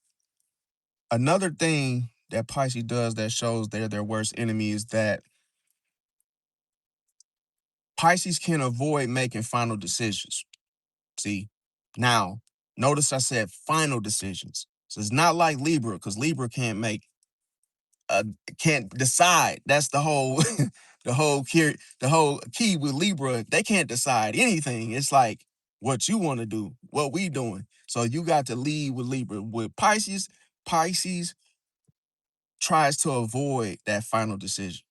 another thing that Pisces does that shows they're their worst enemy is that Pisces can avoid making final decisions. See, now, notice I said final decisions. So it's not like Libra, because Libra uh, can't decide. That's the whole the whole key with Libra. They can't decide anything. It's like what you want to do, what we doing. So you got to lead with Libra. With Pisces tries to avoid that final decision.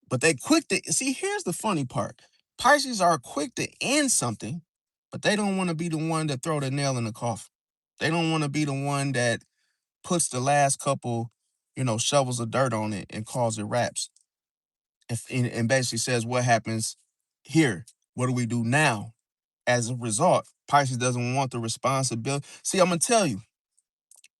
But they quick to see. Here's the funny part: Pisces are quick to end something, but they don't want to be the one that throw the nail in the coffin. They don't want to be the one that puts the last couple, shovels of dirt on it and calls it wraps. And basically says, what happens here? What do we do now? as a result, Pisces doesn't want the responsibility. See, I'm gonna tell you,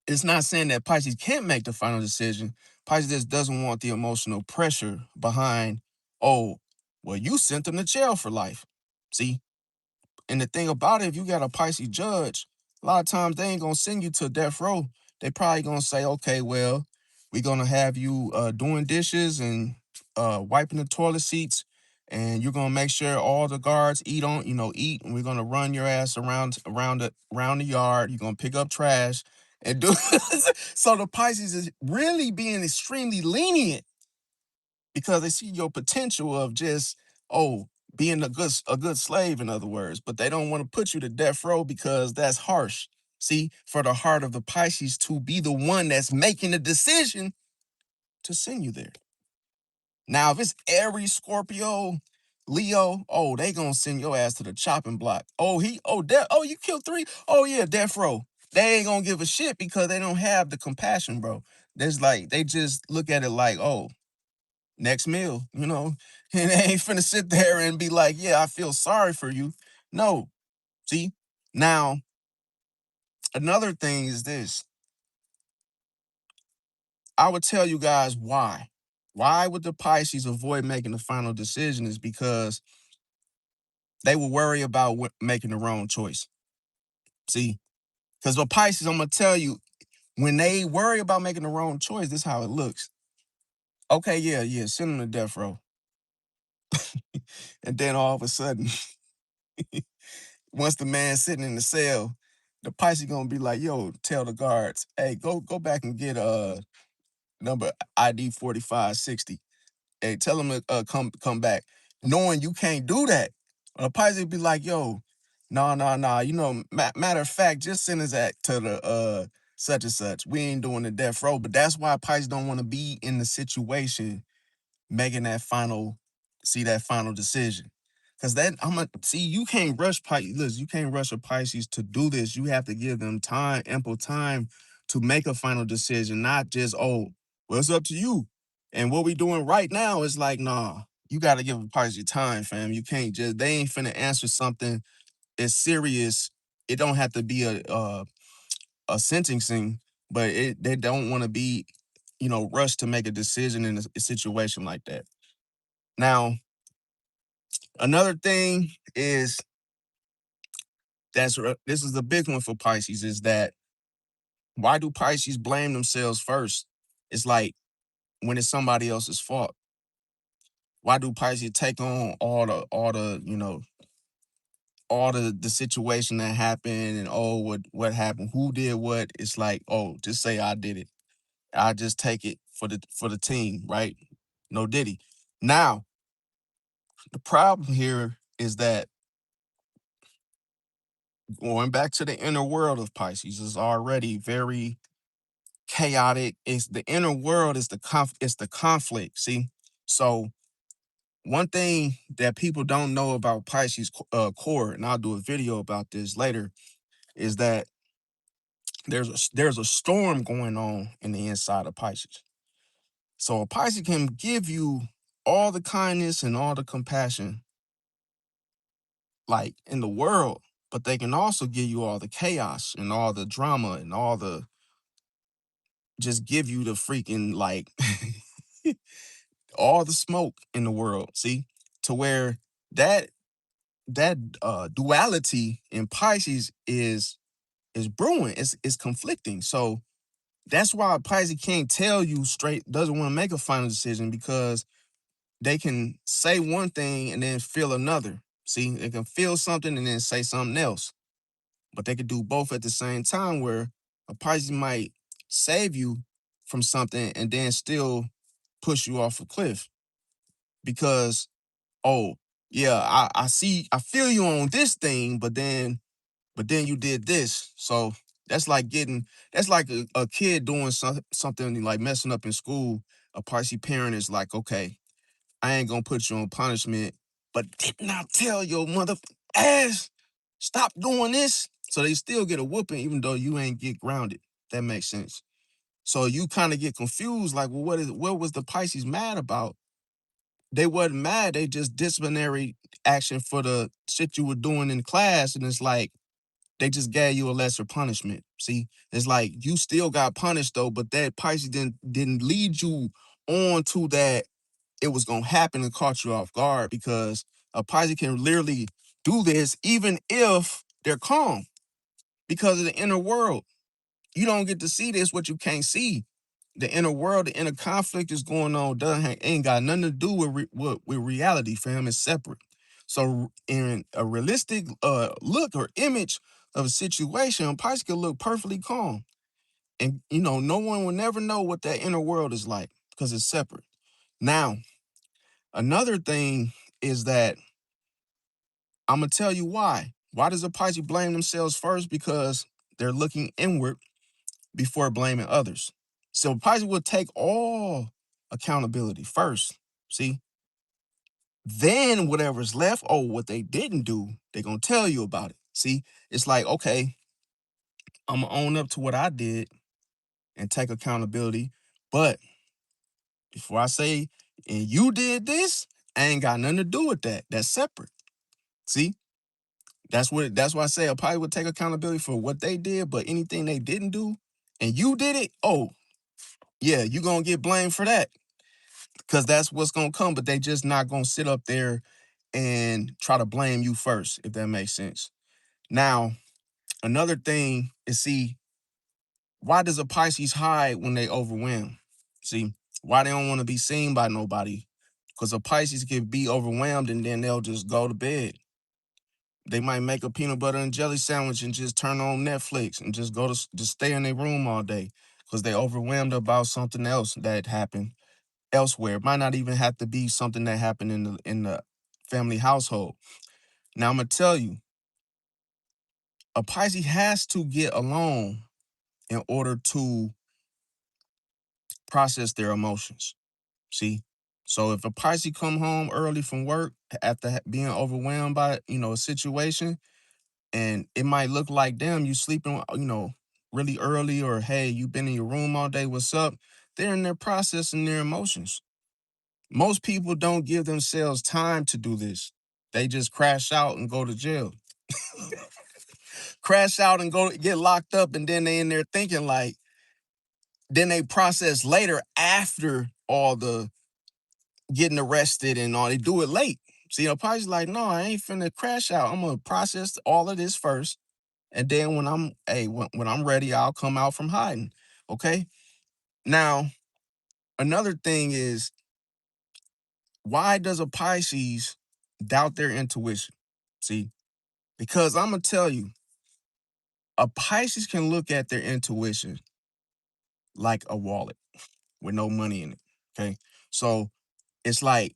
it's not saying that Pisces can't make the final decision. Pisces just doesn't want the emotional pressure behind, oh, well, you sent them to jail for life. See, and the thing about it, if you got a Pisces judge, a lot of times they ain't gonna send you to death row. They probably gonna say, okay, well, we're gonna have you doing dishes and wiping the toilet seats, and you're gonna make sure all the guards eat, and we're gonna run your ass around the yard. You're gonna pick up trash and do. So the Pisces is really being extremely lenient because they see your potential of just, oh, being a good slave, in other words, but they don't want to put you to death row because that's harsh. See, for the heart of the Pisces to be the one that's making the decision to send you there. Now, if it's Aries, Scorpio, Leo, oh, they gonna send your ass to the chopping block. You killed three. Oh yeah, death row. They ain't gonna give a shit because they don't have the compassion, bro. There's like they just look at it like, oh, next meal. And they ain't finna sit there and be like, yeah, I feel sorry for you. No. See? Now, another thing is this. I would tell you guys why. Why would the Pisces avoid making the final decision is because they will worry about making the wrong choice. See? Because the Pisces, I'm going to tell you, when they worry about making the wrong choice, this is how it looks. Okay, yeah, send them to death row. And then all of a sudden, once the man's sitting in the cell, the Pisces gonna be like, yo, tell the guards, hey, go back and get number ID 4560. Hey, tell them to come back. Knowing you can't do that. The Pisces be like, yo, nah. Matter of fact, just send us that to the such and such. We ain't doing the death row. But that's why Pisces don't want to be in the situation making that final decision. Cause you can't rush Pisces. Listen, you can't rush a Pisces to do this. You have to give them time, ample time to make a final decision, not just, oh, well, it's up to you. And what we doing right now is like, nah, you gotta give a Pisces time, fam. You can't they ain't finna answer something as serious. It don't have to be a sentencing, but they don't want to be, rushed to make a decision in a situation like that. Now, another thing is this is a big one for Pisces is that why do Pisces blame themselves first? It's like when it's somebody else's fault. Why do Pisces take on all the situation that happened and oh what happened, who did what? It's like, oh, just say I did it. I just take it for the team, right? No diddy. Now, the problem here is that going back to the inner world of Pisces is already very chaotic. It's the inner world is it's the conflict. See, so one thing that people don't know about Pisces core, and I'll do a video about this later, is that there's a storm going on in the inside of Pisces. So a Pisces can give you all the kindness and all the compassion, like in the world, but they can also give you all the chaos and all the drama and all the just give you the freaking like all the smoke in the world. See, to where that duality in Pisces is brewing. It's conflicting. So that's why Pisces can't tell you straight. Doesn't want to make a final decision because they can say one thing and then feel another. See, they can feel something and then say something else. But they could do both at the same time where a Pisces might save you from something and then still push you off a cliff because, oh, yeah, I feel you on this thing, but then you did this. So that's like a kid doing something like messing up in school. A Pisces parent is like, okay, I ain't gonna put you on punishment, but didn't I tell your mother ass stop doing this? So they still get a whooping even though you ain't get grounded. That makes sense. So you kind of get confused, like, well, what was the Pisces mad about? They wasn't mad. They just disciplinary action for the shit you were doing in class. And it's like, they just gave you a lesser punishment. See, it's like you still got punished though, but that Pisces didn't lead you on to that it was gonna happen and caught you off guard, because a Pisces can literally do this even if they're calm because of the inner world. You don't get to see this, what you can't see. The inner world, the inner conflict is going on. Ain't got nothing to do with reality, fam. It's separate. So in a realistic look or image of a situation, Pisces can look perfectly calm, and no one will never know what that inner world is like because it's separate. Now, another thing is that I'm gonna tell you why. Why does a Pisces blame themselves first? Because they're looking inward before blaming others. So Pisces will take all accountability first. See, then whatever's left, oh, what they didn't do, they're gonna tell you about it. See, it's like, okay, I'm gonna own up to what I did and take accountability. But before I say, and you did this, I ain't got nothing to do with that. That's separate. See, that's why I say a Pisces would take accountability for what they did, but anything they didn't do, and you did it, oh, yeah, you're gonna get blamed for that. Because that's what's gonna come, but they just not gonna sit up there and try to blame you first, if that makes sense. Now, another thing is, see, why does a Pisces hide when they overwhelm? See, why they don't want to be seen by nobody? Because a Pisces can be overwhelmed and then they'll just go to bed. They might make a peanut butter and jelly sandwich and just turn on Netflix and just just stay in their room all day because they overwhelmed about something else that happened elsewhere. It might not even have to be something that happened in the family household. Now I'm gonna tell you, a Pisces has to get alone in order to process their emotions. See, so if a Pisces come home early from work after being overwhelmed by a situation, and it might look like, damn, you sleeping really early, or hey, you've been in your room all day. What's up? They're in there processing their emotions. Most people don't give themselves time to do this. They just crash out and go to jail. Crash out and go get locked up, and then they in there thinking like, then they process later after all the getting arrested and all. They do it late. See, Pisces like, no, I ain't finna crash out. I'm gonna process all of this first, and then when I'm ready, I'll come out from hiding. Okay. Now, another thing is, why does a Pisces doubt their intuition? See, because I'm gonna tell you, a Pisces can look at their intuition like a wallet with no money in it. Okay. So it's like,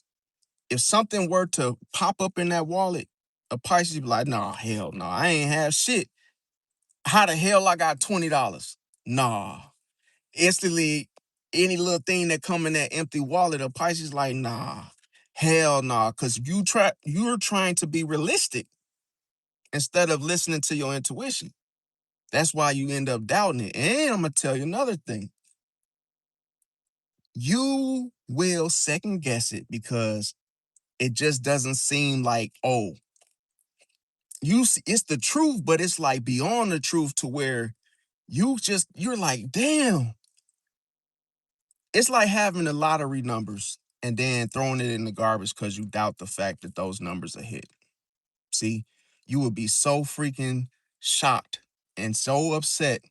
if something were to pop up in that wallet, a Pisces be like, nah, hell no, I ain't have shit. How the hell I got $20? Nah. Instantly, any little thing that come in that empty wallet, a Pisces like, nah, hell nah. Cause you're trying to be realistic instead of listening to your intuition. That's why you end up doubting it. And I'm gonna tell you another thing. You will second guess it because it just doesn't seem like, oh, it's the truth, but it's like beyond the truth, to where you're like, damn. It's like having the lottery numbers and then throwing it in the garbage because you doubt the fact that those numbers are hit. See, you would be so freaking shocked and so upset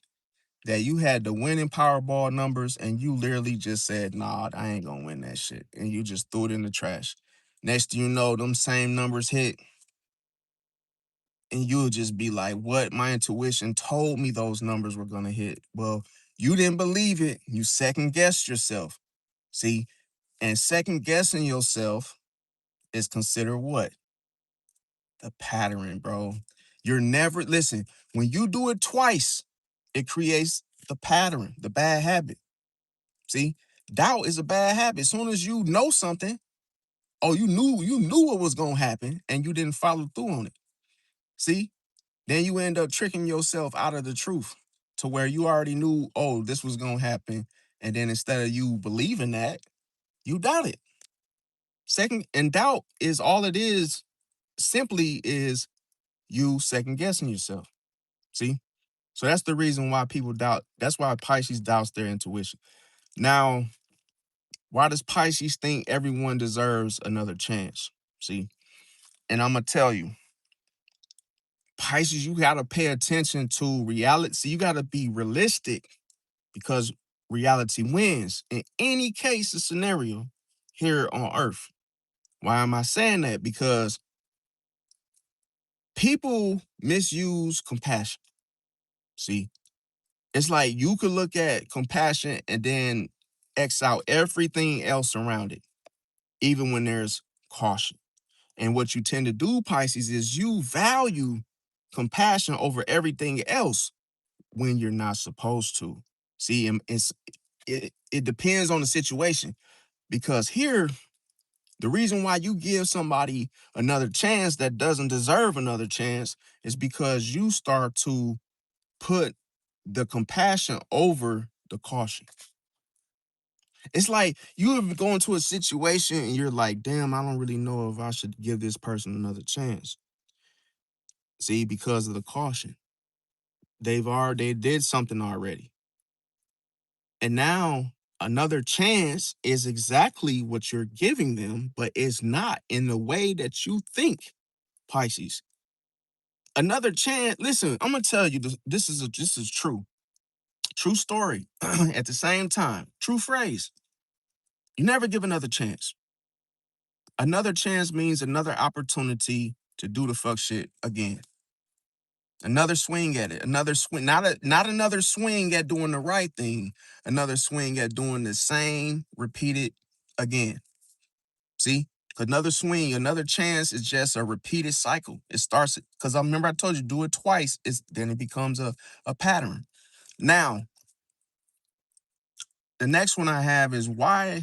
that you had the winning Powerball numbers and you literally just said, nah, I ain't gonna win that shit. And you just threw it in the trash. Next thing you know, them same numbers hit, and you'll just be like, what? My intuition told me those numbers were gonna hit. Well, you didn't believe it. You second guessed yourself. See, and second guessing yourself is considered what? The pattern, bro. You're never, listen, when you do it twice, it creates the pattern, the bad habit. See, doubt is a bad habit. As soon as you know something, oh, you knew what was gonna happen and you didn't follow through on it. See, then you end up tricking yourself out of the truth to where you already knew, oh, this was gonna happen. And then instead of you believing that, you doubt it. Second, and doubt is all it is, simply is you second guessing yourself. See? So that's the reason why people doubt. That's why Pisces doubts their intuition. Now, why does Pisces think everyone deserves another chance? See? And I'm going to tell you, Pisces, you got to pay attention to reality. See, you got to be realistic because reality wins in any case or scenario here on Earth. Why am I saying that? Because people misuse compassion. See, it's like you could look at compassion and then X out everything else around it, even when there's caution. And what you tend to do, Pisces, is you value compassion over everything else when you're not supposed to. See, it depends on the situation because here, the reason why you give somebody another chance that doesn't deserve another chance is because you start to put the compassion over the caution. It's like you ever go into a situation and you're like, damn, I don't really know if I should give this person another chance. See, because of the caution. They did something already. And now another chance is exactly what you're giving them, but it's not in the way that you think, Pisces. Another chance, listen, I'm gonna tell you this is true. True story. At the same time, true phrase. You never give another chance. Another chance means another opportunity to do the fuck shit again. Another swing at it. Another swing, not another swing at doing the right thing. Another swing at doing the same repeated again. See? Another swing, another chance is just a repeated cycle. It starts because I remember I told you do it twice, then it becomes a pattern. Now, the next one I have is why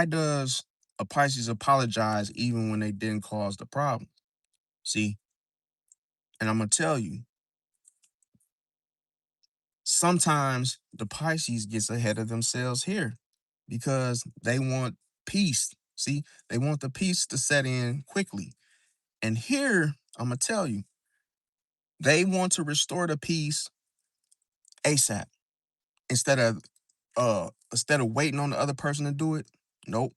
does a Pisces apologize even when they didn't cause the problem? See, and I'm gonna tell you, sometimes the Pisces gets ahead of themselves here because they want peace. See, they want the peace to set in quickly. And here, I'm gonna tell you, they want to restore the peace ASAP instead of waiting on the other person to do it. Nope.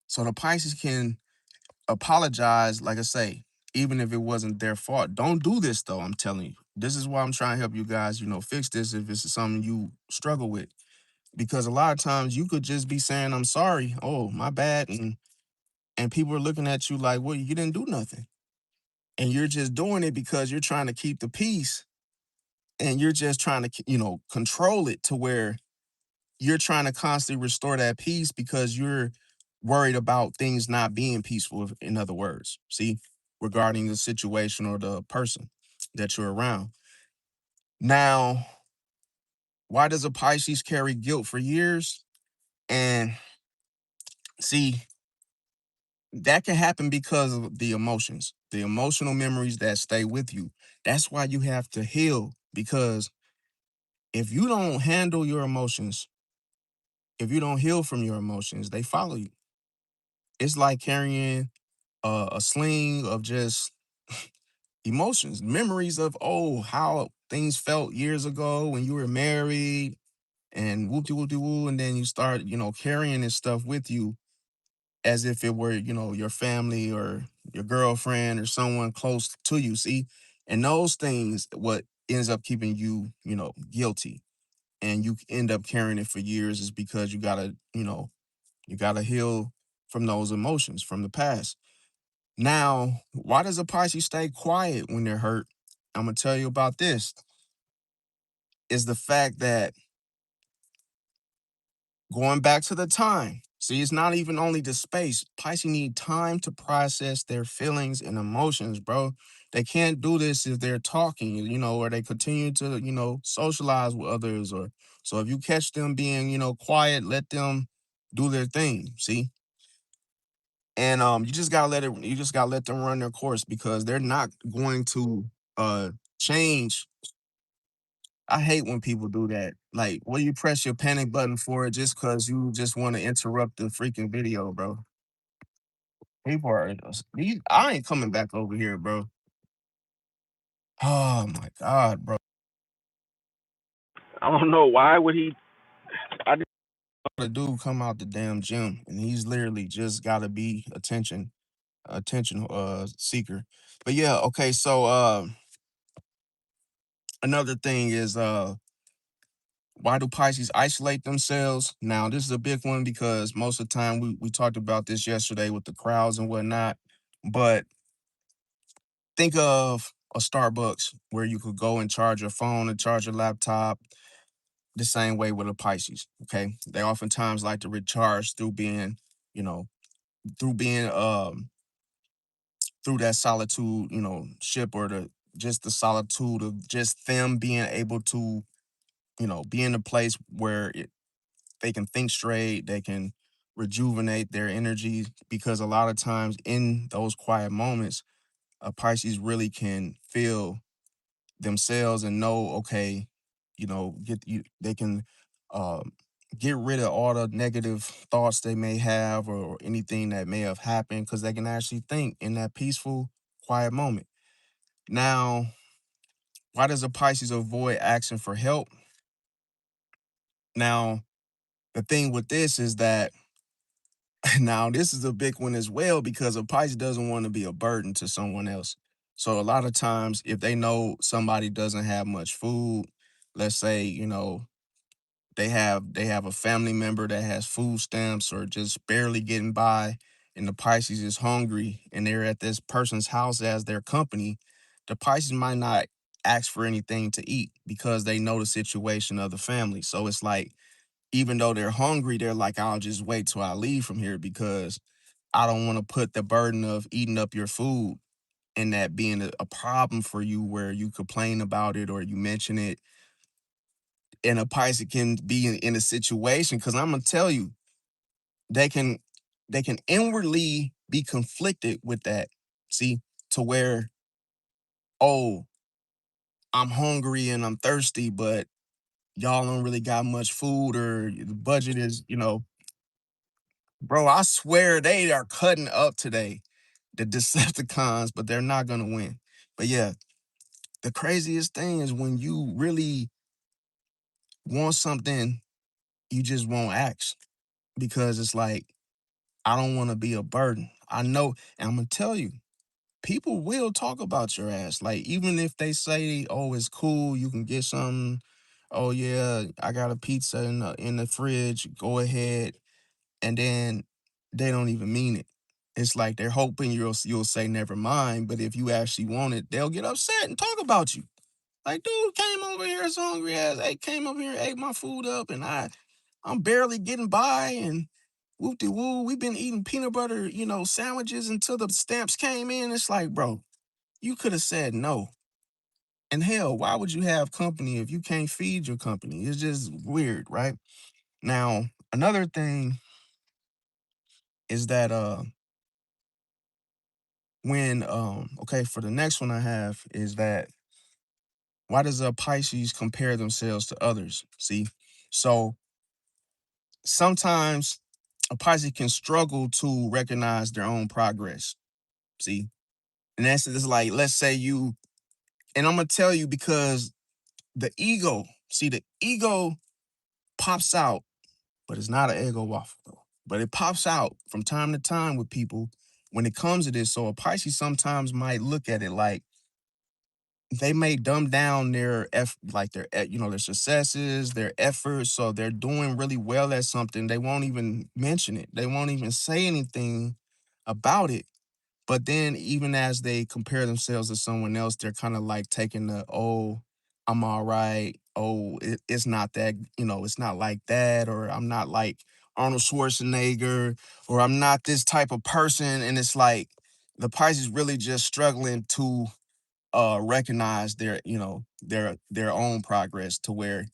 So the Pisces can apologize, like I say, even if it wasn't their fault. Don't do this though, I'm telling you. This is why I'm trying to help you guys, fix this if it's something you struggle with. Because a lot of times you could just be saying, I'm sorry, oh, my bad. And people are looking at you like, well, you didn't do nothing. And you're just doing it because you're trying to keep the peace and you're just trying to, control it to where you're trying to constantly restore that peace because you're worried about things not being peaceful, in other words, see, regarding the situation or the person that you're around. Now, why does a Pisces carry guilt for years? And see, that can happen because of the emotions, the emotional memories that stay with you. That's why you have to heal because if you don't handle your emotions, if you don't heal from your emotions, they follow you. It's like carrying a sling of just emotions, memories of, oh, how things felt years ago when you were married and whoop de whoop de woo. And then you start, carrying this stuff with you as if it were, your family or your girlfriend or someone close to you. See, and those things, what ends up keeping you, guilty, and you end up carrying it for years is because you gotta heal from those emotions from the past. Now, why does a Pisces stay quiet when they're hurt? I'm gonna tell you about this. Is the fact that going back to the time. See, it's not even only the space. Pisces need time to process their feelings and emotions, bro. They can't do this if they're talking, or they continue to, socialize with others. Or so if you catch them being, quiet, let them do their thing. See, and you just gotta let them run their course because they're not going to change. I hate when people do that. Like, what do you press your panic button for just because you just want to interrupt the freaking video, bro? People are I ain't coming back over here, bro. Oh my god, bro. I don't know why would he. I just, The dude come out the damn gym and he's literally just gotta be attention seeker. But yeah, okay, so another thing is why do Pisces isolate themselves? Now, this is a big one because most of the time we talked about this yesterday with the crowds and whatnot. But think of a Starbucks where you could go and charge your phone and charge your laptop the same way with a Pisces. Okay. They oftentimes like to recharge through being, you know, through being through that solitude, ship or the solitude of just them being able to, be in a place where they can think straight, they can rejuvenate their energy because a lot of times in those quiet moments, a Pisces really can feel themselves and know, okay, they can um, get rid of all the negative thoughts they may have or anything that may have happened because they can actually think in that peaceful, quiet moment. Now, why does a Pisces avoid asking for help? Now, the thing with this is that now this is a big one as well because a Pisces doesn't want to be a burden to someone else. So a lot of times if they know somebody doesn't have much food, let's say, they have a family member that has food stamps or just barely getting by and the Pisces is hungry and they're at this person's house as their company, the Pisces might not ask for anything to eat because they know the situation of the family. So it's like even though they're hungry, they're like, I'll just wait till I leave from here because I don't want to put the burden of eating up your food and that being a problem for you where you complain about it or you mention it. And a Pisces can be in a situation because I'm gonna tell you, they can they can inwardly be conflicted with that. See, to where, oh, I'm hungry and I'm thirsty, but y'all don't really got much food or the budget is, bro, I swear they are cutting up today, the Decepticons, but they're not gonna win. But yeah, the craziest thing is when you really want something, you just won't ask because it's like, I don't want to be a burden. I know, and I'm gonna tell you, people will talk about your ass. Like, even if they say, oh, it's cool, you can get something. Oh yeah, I got a pizza in the fridge. Go ahead. And then they don't even mean it. It's like they're hoping you'll say never mind, but if you actually want it, they'll get upset and talk about you. Like, dude came over here as hungry as they came over here, ate my food up, and I'm barely getting by and whoop de woo. We've been eating peanut butter, sandwiches until the stamps came in. It's like, bro, you could have said no. And hell, why would you have company if you can't feed your company? It's just weird, right? Now, another thing is that when okay, for the next one I have is that why does a Pisces compare themselves to others? See, so sometimes a Pisces can struggle to recognize their own progress. See, and that's it's like let's say you, and I'm gonna tell you because the ego, see, the ego pops out, but it's not an ego waffle though. But it pops out from time to time with people when it comes to this. So a Pisces sometimes might look at it like they may dumb down their successes, their efforts. So they're doing really well at something. They won't even mention it. They won't even say anything about it. But then even as they compare themselves to someone else, they're kind of like taking the, oh, I'm all right. Oh, it's not that, it's not like that, or I'm not like Arnold Schwarzenegger, or I'm not this type of person. And it's like the Pisces really just struggling to recognize their own progress to where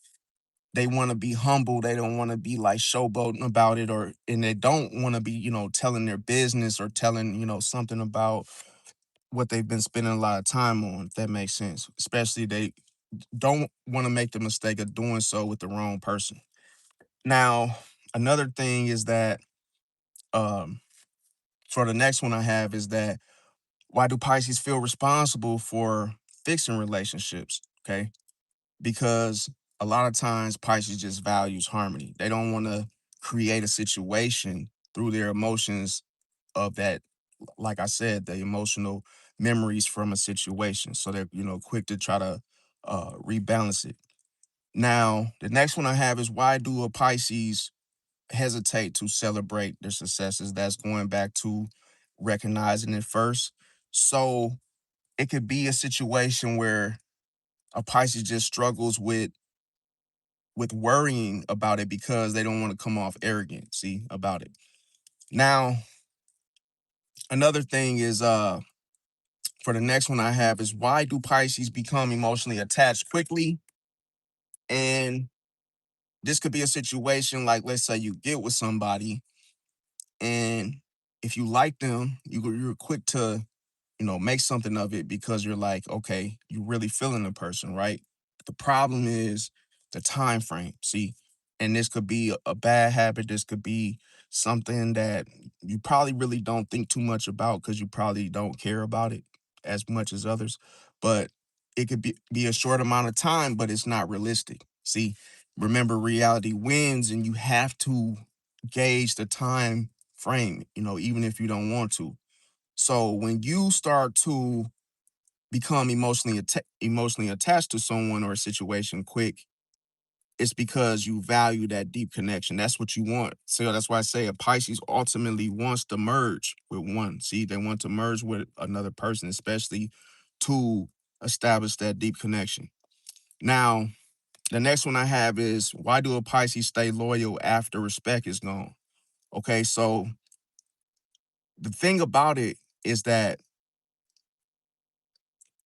they want to be humble. They don't want to be like showboating about it, and they don't want to be, telling their business or telling, something about what they've been spending a lot of time on, if that makes sense. Especially they don't want to make the mistake of doing so with the wrong person. Now, another thing is that um For the next one I have is that why do Pisces feel responsible for fixing relationships? Okay. Because a lot of times Pisces just values harmony. They don't want to create a situation through their emotions of that, like I said, the emotional memories from a situation. So they're, quick to try to rebalance it. Now, the next one I have is why do a Pisces hesitate to celebrate their successes? That's going back to recognizing it first. So it could be a situation where a Pisces just struggles with worrying about it because they don't want to come off arrogant, see, about it. Now, another thing is for the next one I have is why do Pisces become emotionally attached quickly? And this could be a situation like, let's say you get with somebody, and if you like them, you're quick to, make something of it because you're like, okay, you really feeling the person, right? The problem is the time frame. See, and this could be a bad habit. This could be something that you probably really don't think too much about because you probably don't care about it as much as others. But it could be a short amount of time, but it's not realistic. See, remember reality wins, and you have to gauge the time frame, even if you don't want to. So when you start to become emotionally attached to someone or a situation quick, it's because you value that deep connection. That's what you want. So that's why I say a Pisces ultimately wants to merge with one. See, they want to merge with another person, especially to establish that deep connection. Now, the next one I have is why do a Pisces stay loyal after respect is gone? Okay, so the thing about it is that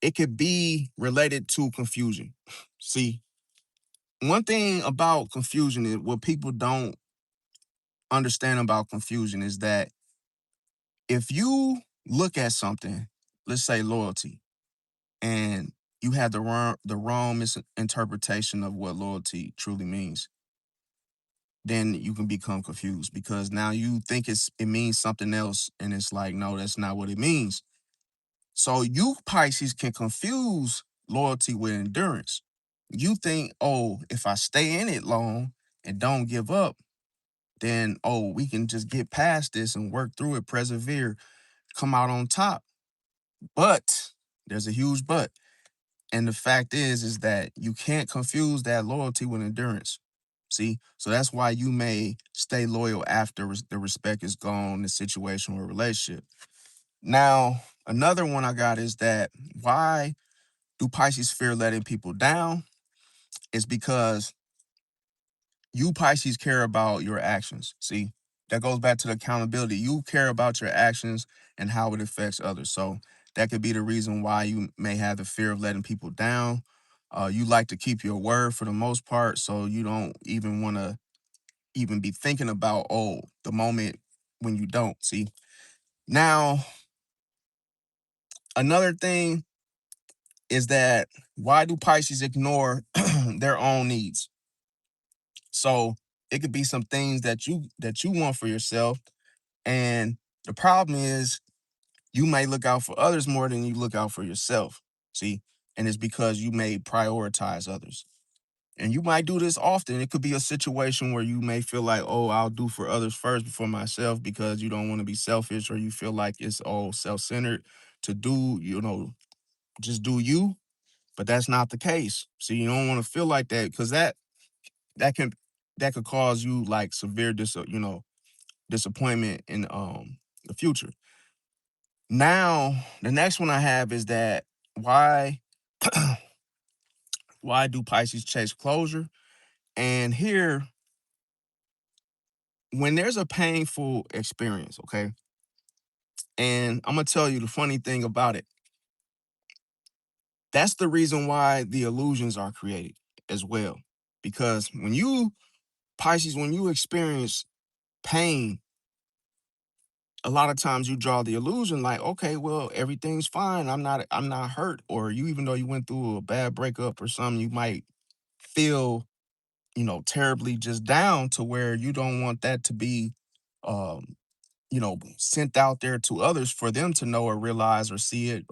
it could be related to confusion. See, one thing about confusion is what people don't understand about confusion is that if you look at something, let's say loyalty, and you have the wrong misinterpretation of what loyalty truly means, then you can become confused because now you think it means something else, and it's like, no, that's not what it means. So you Pisces can confuse loyalty with endurance. You think, oh, if I stay in it long and don't give up, then we can just get past this and work through it, persevere, come out on top. But there's a huge but. And the fact is that you can't confuse that loyalty with endurance. See? So that's why you may stay loyal after the respect is gone, the situation or relationship. Now, another one I got is that why do Pisces fear letting people down? It's because you Pisces care about your actions. See, that goes back to the accountability. You care about your actions and how it affects others. So that could be the reason why you may have the fear of letting people down. You like to keep your word for the most part, so you don't even want to even be thinking about the moment when you don't. See, now another thing is that why do Pisces ignore their own needs? So it could be some things that you want for yourself, and the problem is you may look out for others more than you look out for yourself. See, and it's because you may prioritize others. And you might do this often. It could be a situation where you may feel like, oh, I'll do for others first before myself because you don't want to be selfish or you feel like it's all self-centered to do, just do you. But that's not the case. So you don't want to feel like that because that can that could cause you like severe disappointment in the future. Now, the next one I have is that why why do Pisces chase closure? And here, when there's a painful experience, okay, and I'm gonna tell you the funny thing about it. That's the reason why the illusions are created as well. Because when you Pisces, when you experience pain, a lot of times you draw the illusion like, okay, well, everything's fine. I'm not hurt. Or you, even though you went through a bad breakup or something, you might feel, terribly just down to where you don't want that to be um sent out there to others for them to know or realize or see it.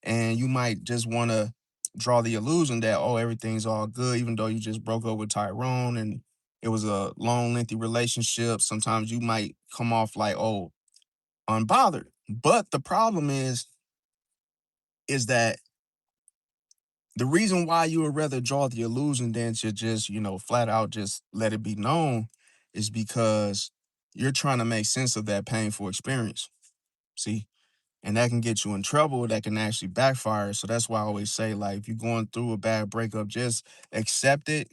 And you might just want to draw the illusion that, oh, everything's all good, even though you just broke up with Tyrone and it was a long, lengthy relationship. Sometimes you might come off like, oh, unbothered. But the problem is that the reason why you would rather draw the illusion than to just, flat out just let it be known is because you're trying to make sense of that painful experience. See? And that can get you in trouble. That can actually backfire. So that's why I always say, like, if you're going through a bad breakup, just accept it,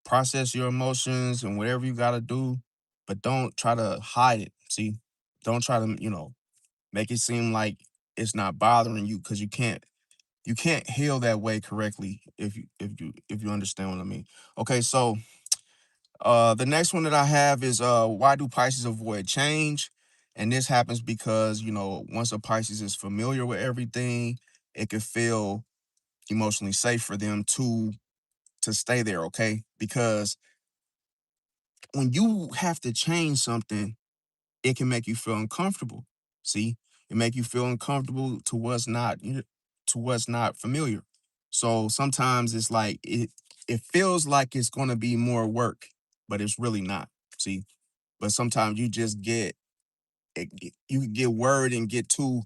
process your emotions and whatever you got to do, but don't try to hide it. See? Don't try to, make it seem like it's not bothering you because you can't heal that way correctly if you understand what I mean. Okay, so the next one that I have is why do Pisces avoid change? And this happens because, once a Pisces is familiar with everything, it can feel emotionally safe for them to stay there, okay? Because when you have to change something, it can make you feel uncomfortable. See, it make you feel uncomfortable to what's not familiar. So sometimes it's like it feels like it's going to be more work, but it's really not. See, but sometimes you just you can get worried and get too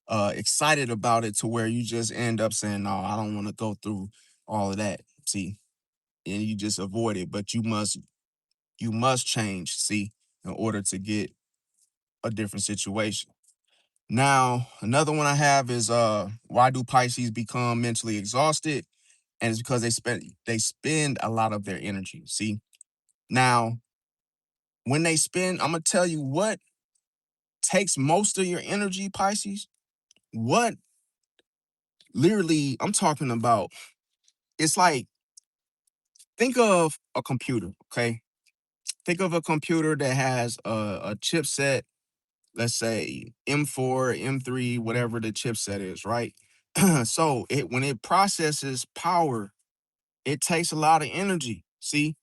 excited about it to where you just end up saying, no, I don't want to go through all of that. See, and you just avoid it, but you must change. See, in order to get a different situation. Now, another one I have is why do Pisces become mentally exhausted? And it's because they spend a lot of their energy. See, now when they spend, I'm gonna tell you what takes most of your energy, Pisces. What literally I'm talking about, it's like, think of a computer, okay? Think of a computer that has a chipset, let's say M4, M3, whatever the chipset is, right? So when it processes power, it takes a lot of energy. See?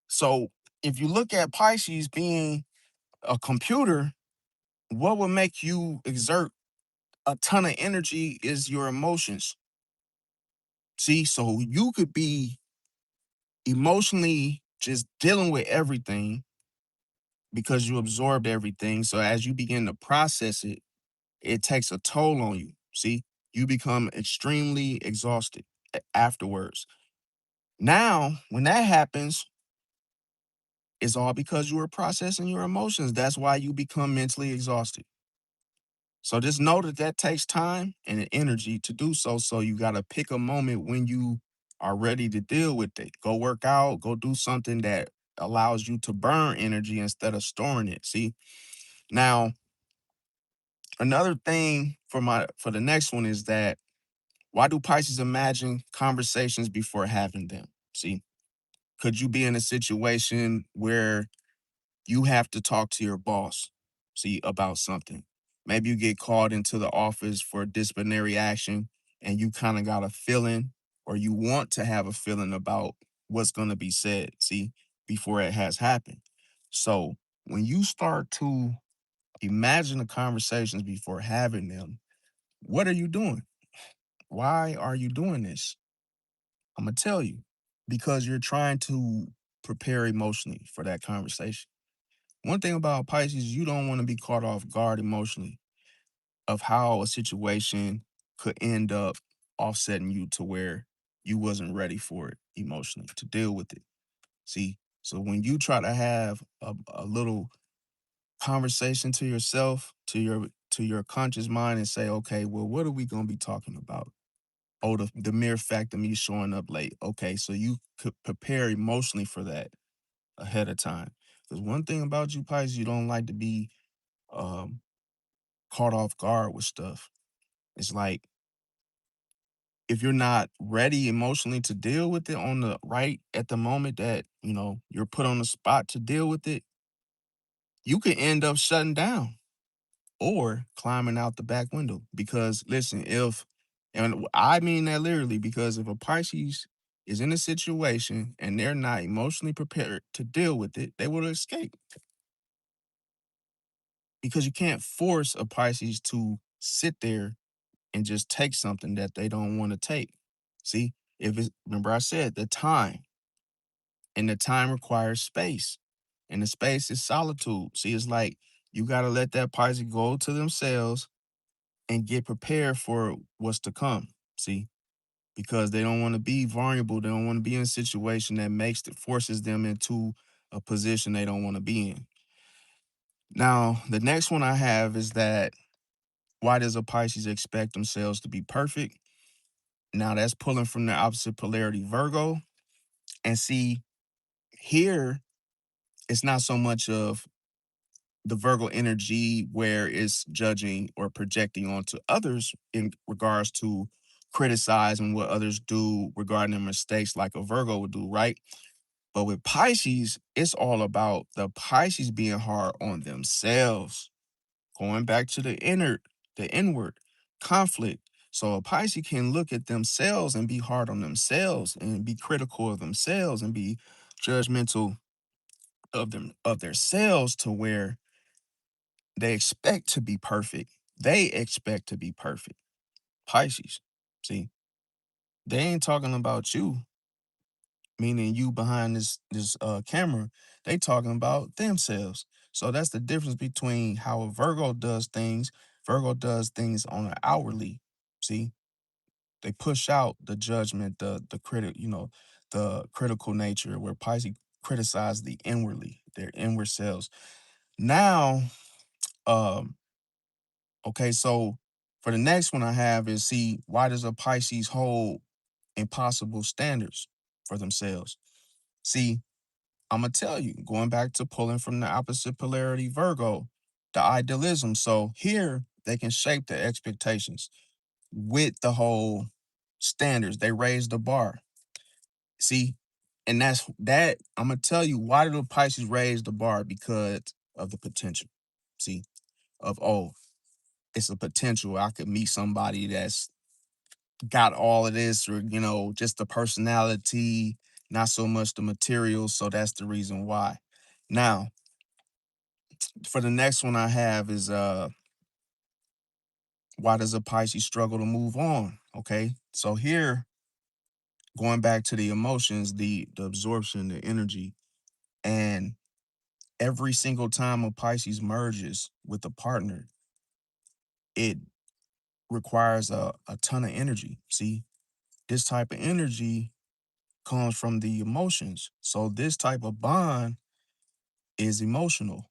So if you look at Pisces being a computer, what will make you exert a ton of energy is your emotions. See, so you could be emotionally just dealing with everything because you absorbed everything. So as you begin to process it, it takes a toll on you. See, you become extremely exhausted afterwards. Now, when that happens, it's all because you were processing your emotions. That's why you become mentally exhausted. So just know that that takes time and energy to do so. So you got to pick a moment when you are ready to deal with it. Go work out, go do something that allows you to burn energy instead of storing it. See, now another thing for the next one is that why do Pisces imagine conversations before having them? See, could you be in a situation where you have to talk to your boss, see, about something? Maybe you get called into the office for disciplinary action and you kind of got a feeling or you want to have a feeling about what's going to be said, see, before it has happened. So when you start to imagine the conversations before having them, what are you doing? Why are you doing this? I'm going to tell you, because you're trying to prepare emotionally for that conversation. One thing about Pisces, you don't want to be caught off guard emotionally of how a situation could end up offsetting you to where you wasn't ready for it emotionally to deal with it. See, so when you try to have a little conversation to yourself, to your conscious mind and say, okay, well, what are we gonna be talking about? Oh, the mere fact of me showing up late. Okay, so you could prepare emotionally for that ahead of time. Because one thing about you, Pisces, you don't like to be um, caught off guard with stuff. It's like if you're not ready emotionally to deal with it on the right at the moment that you're put on the spot to deal with it, you could end up shutting down or climbing out the back window. Because listen, if and I mean that literally, because if a Pisces is in a situation and they're not emotionally prepared to deal with it, they will escape. because you can't force a Pisces to sit there and just take something that they don't want to take. See, if it's, remember I said the time, and the time requires space, and the space is solitude. See, it's like you got to let that Pisces go to themselves and get prepared for what's to come. See, because they don't want to be vulnerable. They don't want to be in a situation that forces them into a position they don't want to be in. Now, the next one I have is that why does a Pisces expect themselves to be perfect? Now, that's pulling from the opposite polarity, Virgo. And see, here, it's not so much of the Virgo energy where it's judging or projecting onto others in regards to criticizing what others do regarding their mistakes, like a Virgo would do, right? But with Pisces, it's all about the Pisces being hard on themselves, going back to the inward conflict. So a Pisces can look at themselves and be hard on themselves and be critical of themselves and be judgmental of their selves to where they expect to be perfect. They expect to be perfect. Pisces. See, they ain't talking about you, meaning you behind this camera. They talking about themselves. So that's the difference between how a Virgo does things. Virgo does things on an outwardly. See, they push out the judgment, the critic, the critical nature, where Pisces criticize the inwardly, their inward selves. Now, um, okay, so for the next one I have is, see, why does a Pisces hold impossible standards for themselves? See, I'm gonna tell you, going back to pulling from the opposite polarity, Virgo, the idealism. So here they can shape the expectations with the whole standards. They raise the bar. See, and that's that. I'm gonna tell you why do the Pisces raise the bar? Because of the potential. See, of it's a potential. I could meet somebody that's got all of this, or just the personality, not so much the material. So that's the reason why. Now, for the next one I have is why does a Pisces struggle to move on? Okay. So here, going back to the emotions, the absorption, the energy, and every single time a Pisces merges with a partner, it requires a ton of energy. See, this type of energy comes from the emotions. So this type of bond is emotional.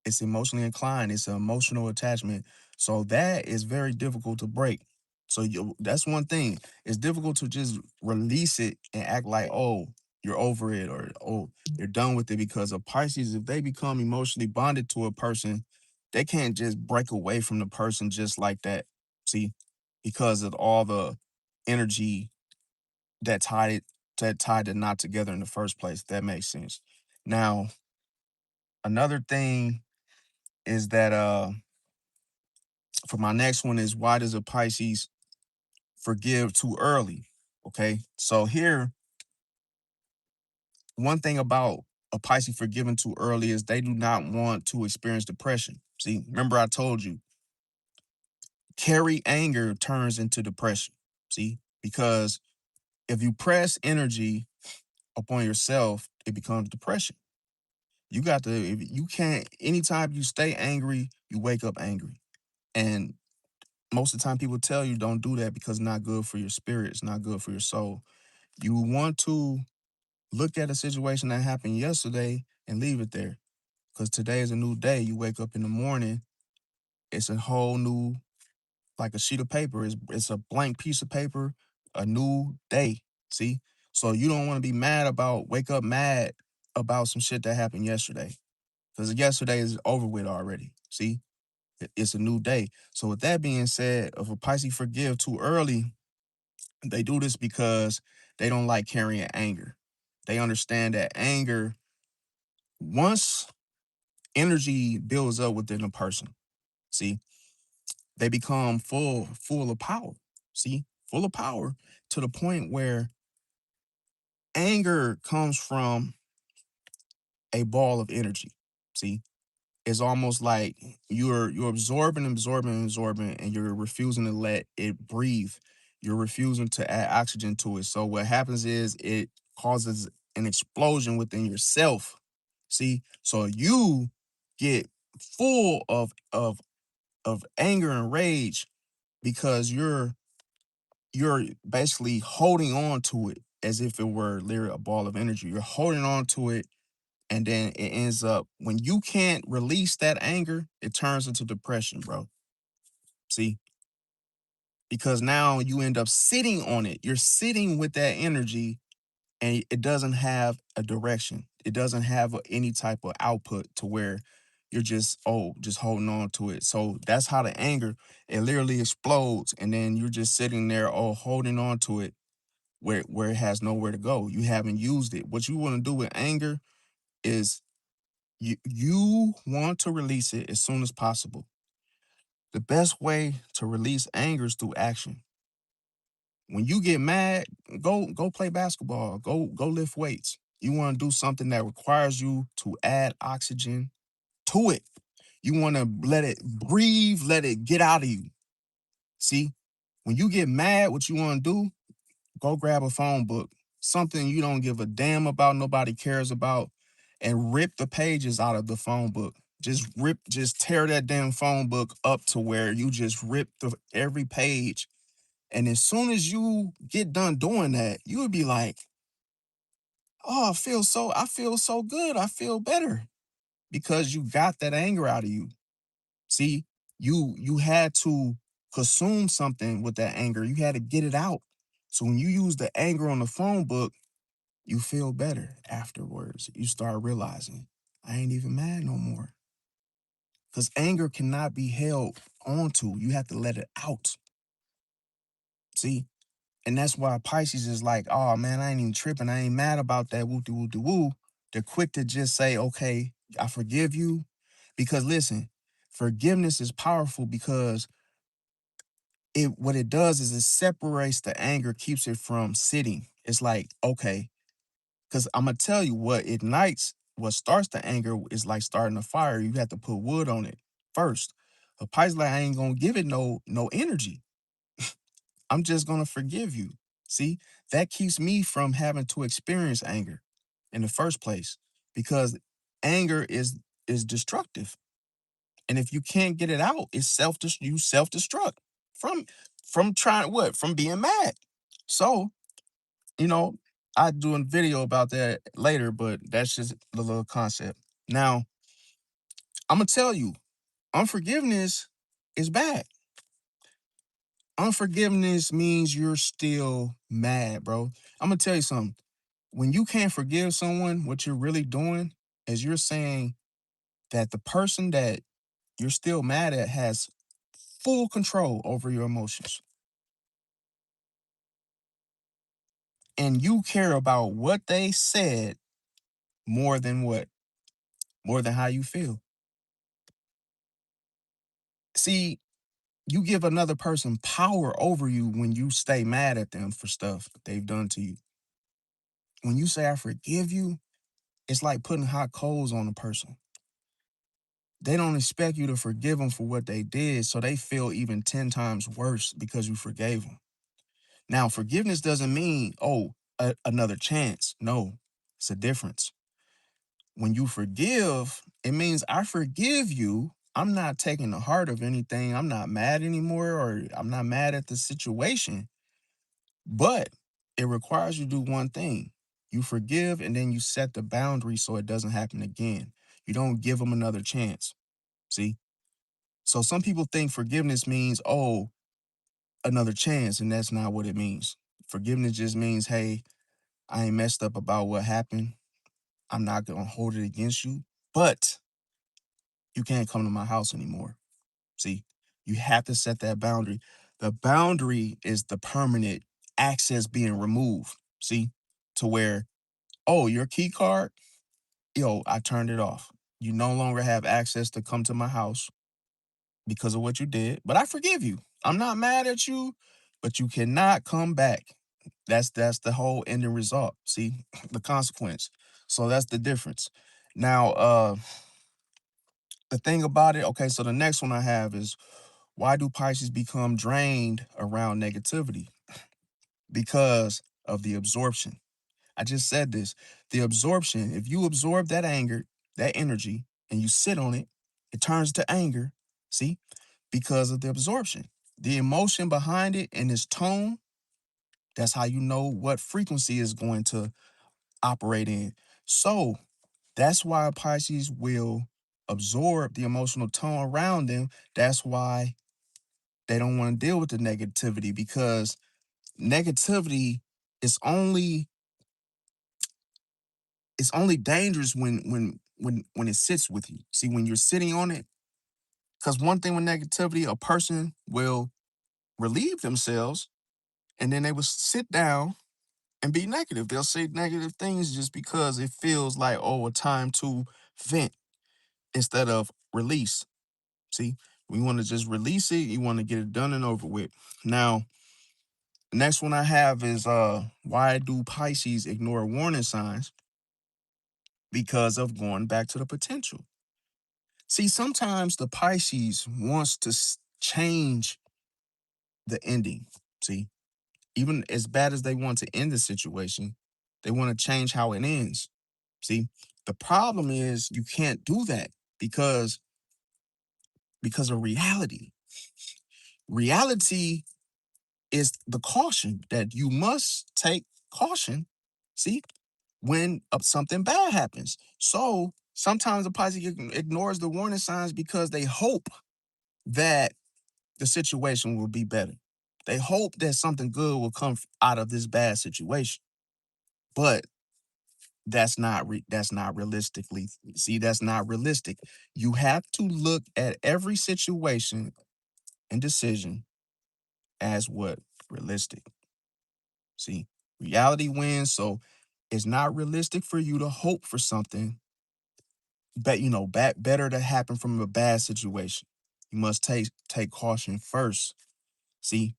It's emotionally inclined. It's an emotional attachment. So that is very difficult to break. So that's one thing. It's difficult to just release it and act like, oh, you're over it, or oh, you're done with it, because of Pisces, if they become emotionally bonded to a person, they can't just break away from the person just like that. See, because of all the energy that tied the knot together in the first place. That makes sense. Now, another thing is that for my next one is, why does a Pisces forgive too early? Okay. So here, one thing about a Pisces forgiving too early is they do not want to experience depression. See, remember I told you, carry anger turns into depression. See, because if you press energy upon yourself, it becomes depression. You got to, if you can't, anytime you stay angry, you wake up angry. And most of the time people tell you don't do that because it's not good for your spirit, it's not good for your soul. You want to look at a situation that happened yesterday and leave it there. Because today is a new day. You wake up in the morning, it's a whole new, like a sheet of paper. It's a blank piece of paper, a new day. See? So you don't want to be mad about, wake up mad about some shit that happened yesterday. Because yesterday is over with already. See? It's a new day. So with that being said, if a Pisces forgive too early, they do this because they don't like carrying anger. They understand that anger, once energy builds up within a person, see, they become full of power. See, full of power to the point where anger comes from a ball of energy. See, It's almost like you're absorbing, absorbing, absorbing, and you're refusing to let it breathe. You're refusing to add oxygen to it. So what happens is it causes an explosion within yourself. See, so you get full of anger and rage because you're basically holding on to it as if it were literally a ball of energy. You're holding on to it, and then it ends up when you can't release that anger, it turns into depression, bro. See, because now you end up sitting on it. You're sitting with that energy, and it doesn't have a direction. It doesn't have any type of output to where you're just holding on to it. So that's how the anger, it literally explodes, and then you're just sitting there, holding on to it where it has nowhere to go. You haven't used it. What you want to do with anger is you want to release it as soon as possible. The best way to release anger is through action. When you get mad, go play basketball, go lift weights. You want to do something that requires you to add oxygen to it. You want to let it breathe, let it get out of you. See, when you get mad, what you want to do, go grab a phone book, something you don't give a damn about, nobody cares about, and rip the pages out of the phone book. Just tear that damn phone book up to where you just rip every page. And as soon as you get done doing that, you would be like, oh, I feel so good. I feel better because you got that anger out of you. See, you had to consume something with that anger. You had to get it out. So when you use the anger on the phone book, you feel better afterwards. You start realizing, I ain't even mad no more. Because anger cannot be held onto. You have to let it out. See? And that's why Pisces is like, oh man, I ain't even tripping. I ain't mad about that. Woo de woo de woo. They're quick to just say, okay, I forgive you. Because listen, forgiveness is powerful because what it does is it separates the anger, keeps it from sitting. It's like, okay, because I'm gonna tell you what starts the anger is like starting a fire. You have to put wood on it first. A Pisces like, I ain't gonna give it no energy. I'm just gonna forgive you. See, that keeps me from having to experience anger in the first place because anger is destructive. And if you can't get it out, it's you self-destruct from trying what? From being mad. So, you know, I do a video about that later, but that's just the little concept. Now, I'm gonna tell you, unforgiveness is bad. Unforgiveness means you're still mad, bro. I'm gonna tell you something. When you can't forgive someone, what you're really doing is you're saying that the person that you're still mad at has full control over your emotions. And you care about what they said more than what? More than how you feel. See, you give another person power over you when you stay mad at them for stuff they've done to you. When you say, I forgive you, it's like putting hot coals on a person. They don't expect you to forgive them for what they did, so they feel even 10 times worse because you forgave them. Now, forgiveness doesn't mean, another chance. No, it's a difference. When you forgive, it means I forgive you. I'm not taking the heart of anything. I'm not mad anymore, or I'm not mad at the situation. But it requires you to do one thing. You forgive and then you set the boundary so it doesn't happen again. You don't give them another chance. See? So some people think forgiveness means, another chance, and that's not what it means. Forgiveness just means, hey, I ain't messed up about what happened. I'm not gonna hold it against you, but you can't come to my house anymore. See, you have to set that boundary. The boundary is the permanent access being removed. See, to where, your key card, I turned it off. You no longer have access to come to my house because of what you did, but I forgive you. I'm not mad at you, but you cannot come back. That's the whole ending result. See, the consequence. So that's the difference. Now, the thing about it, okay, so the next one I have is, why do Pisces become drained around negativity? Because of the absorption. I just said this. The absorption, if you absorb that anger, that energy, and you sit on it, it turns to anger. See? Because of the absorption. The emotion behind it and its tone, that's how you know what frequency is going to operate in. So that's why Pisces will absorb the emotional tone around them. That's why they don't want to deal with the negativity, because negativity is only, it's only dangerous when it sits with you. See, when you're sitting on it, because one thing with negativity, a person will relieve themselves and then they will sit down and be negative. They'll say negative things just because it feels like, oh, a time to vent instead of release. See, we want to just release it. You want to get it done and over with. Now, the next one I have is, why do Pisces ignore warning signs? Because of going back to the potential. See, sometimes the Pisces wants to change the ending. See, even as bad as they want to end the situation, they want to change how it ends. See, the problem is you can't do that because of reality. Reality is the caution that you must take caution. See, when something bad happens. So sometimes the Pisces ignores the warning signs because they hope that the situation will be better. They hope that something good will come out of this bad situation. But that's not realistically. See, that's not realistic. You have to look at every situation and decision as what? Realistic. See, reality wins. So it's not realistic for you to hope for something better to happen from a bad situation. You must take caution first. See,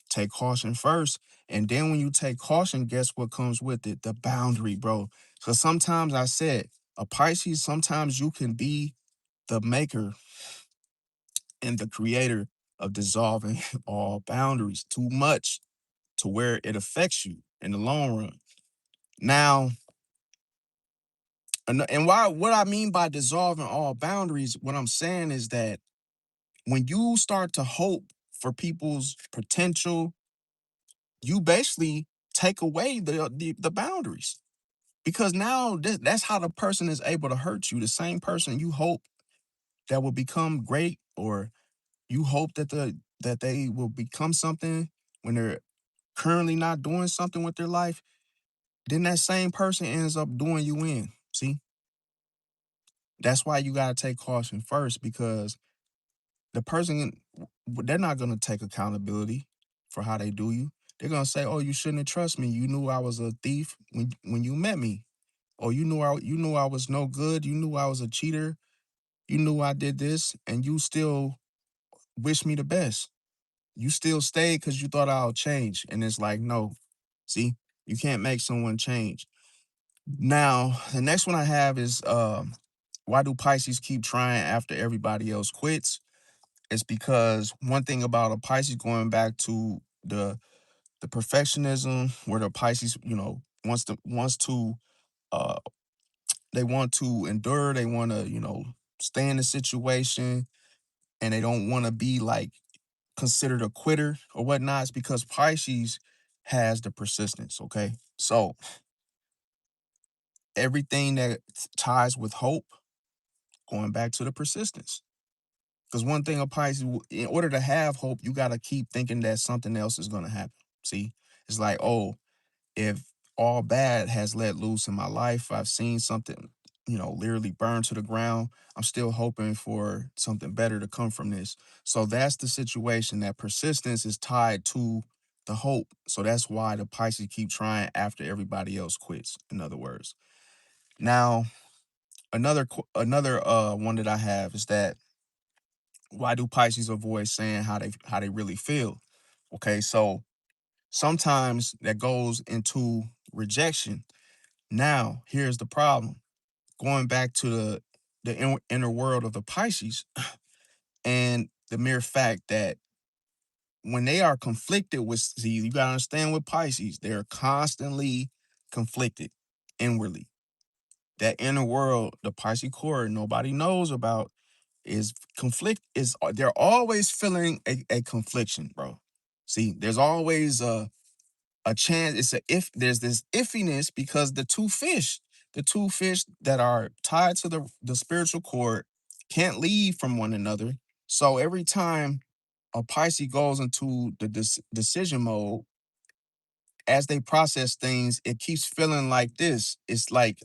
take caution first. And then when you take caution, guess what comes with it? The boundary, bro. So sometimes I said, a Pisces, sometimes you can be the maker and the creator of dissolving all boundaries too much to where it affects you in the long run. Now, and why, what I mean by dissolving all boundaries, what I'm saying is that when you start to hope for people's potential, you basically take away the boundaries, because now that's how the person is able to hurt you. The same person you hope that will become great, or you hope that they will become something when they're currently not doing something with their life, then that same person ends up doing you in. See, that's why you got to take caution first, because the person, they're not going to take accountability for how they do you. They're going to say, oh, you shouldn't have trusted me. You knew I was a thief when you met me. Or you knew I was no good. You knew I was a cheater. You knew I did this, and you still wish me the best. You still stayed because you thought I'll change. And it's like, no. See, you can't make someone change. Now, the next one I have is, why do Pisces keep trying after everybody else quits? It's because one thing about a Pisces, going back to the perfectionism, where the Pisces, wants to uh they want to endure, they want to, stay in the situation, and they don't want to be like considered a quitter or whatnot. It's because Pisces has the persistence. Okay. So everything that ties with hope, going back to the persistence. Because one thing of Pisces, in order to have hope, you got to keep thinking that something else is going to happen. See, it's like, oh, if all bad has let loose in my life, I've seen something, literally burn to the ground, I'm still hoping for something better to come from this. So that's the situation. That persistence is tied to the hope. So that's why the Pisces keep trying after everybody else quits, in other words. Now, another one that I have is that, why do Pisces avoid saying how they really feel? Okay, so sometimes that goes into rejection. Now, here's the problem. Going back to inner world of the Pisces, and the mere fact that when they are conflicted with, see, you gotta understand with Pisces, they're constantly conflicted inwardly. That inner world, the Pisces core, nobody knows about, is conflict. Is they're always feeling a confliction, bro. See, there's always a chance. It's a if there's this iffiness because the two fish that are tied to the spiritual cord can't leave from one another. So every time a Pisces goes into the decision mode, as they process things, it keeps feeling like this. It's like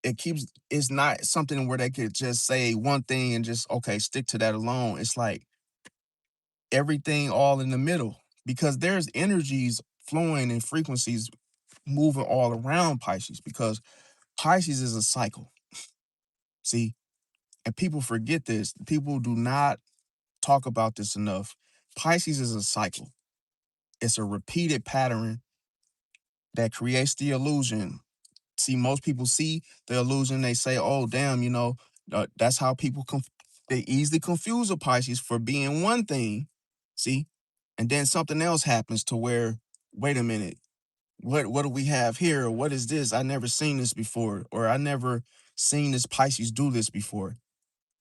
it's not something where they could just say one thing and just okay, stick to that alone. It's like everything all in the middle because there's energies flowing and frequencies moving all around Pisces because Pisces is a cycle. See, and people forget this. People do not talk about this enough. Pisces is a cycle. It's a repeated pattern that creates the illusion. See, most people see the illusion. They say, "Oh, damn, that's how people they easily confuse a Pisces for being one thing." See, and then something else happens to where, wait a minute, what do we have here? Or what is this? I never seen this before, or I never seen this Pisces do this before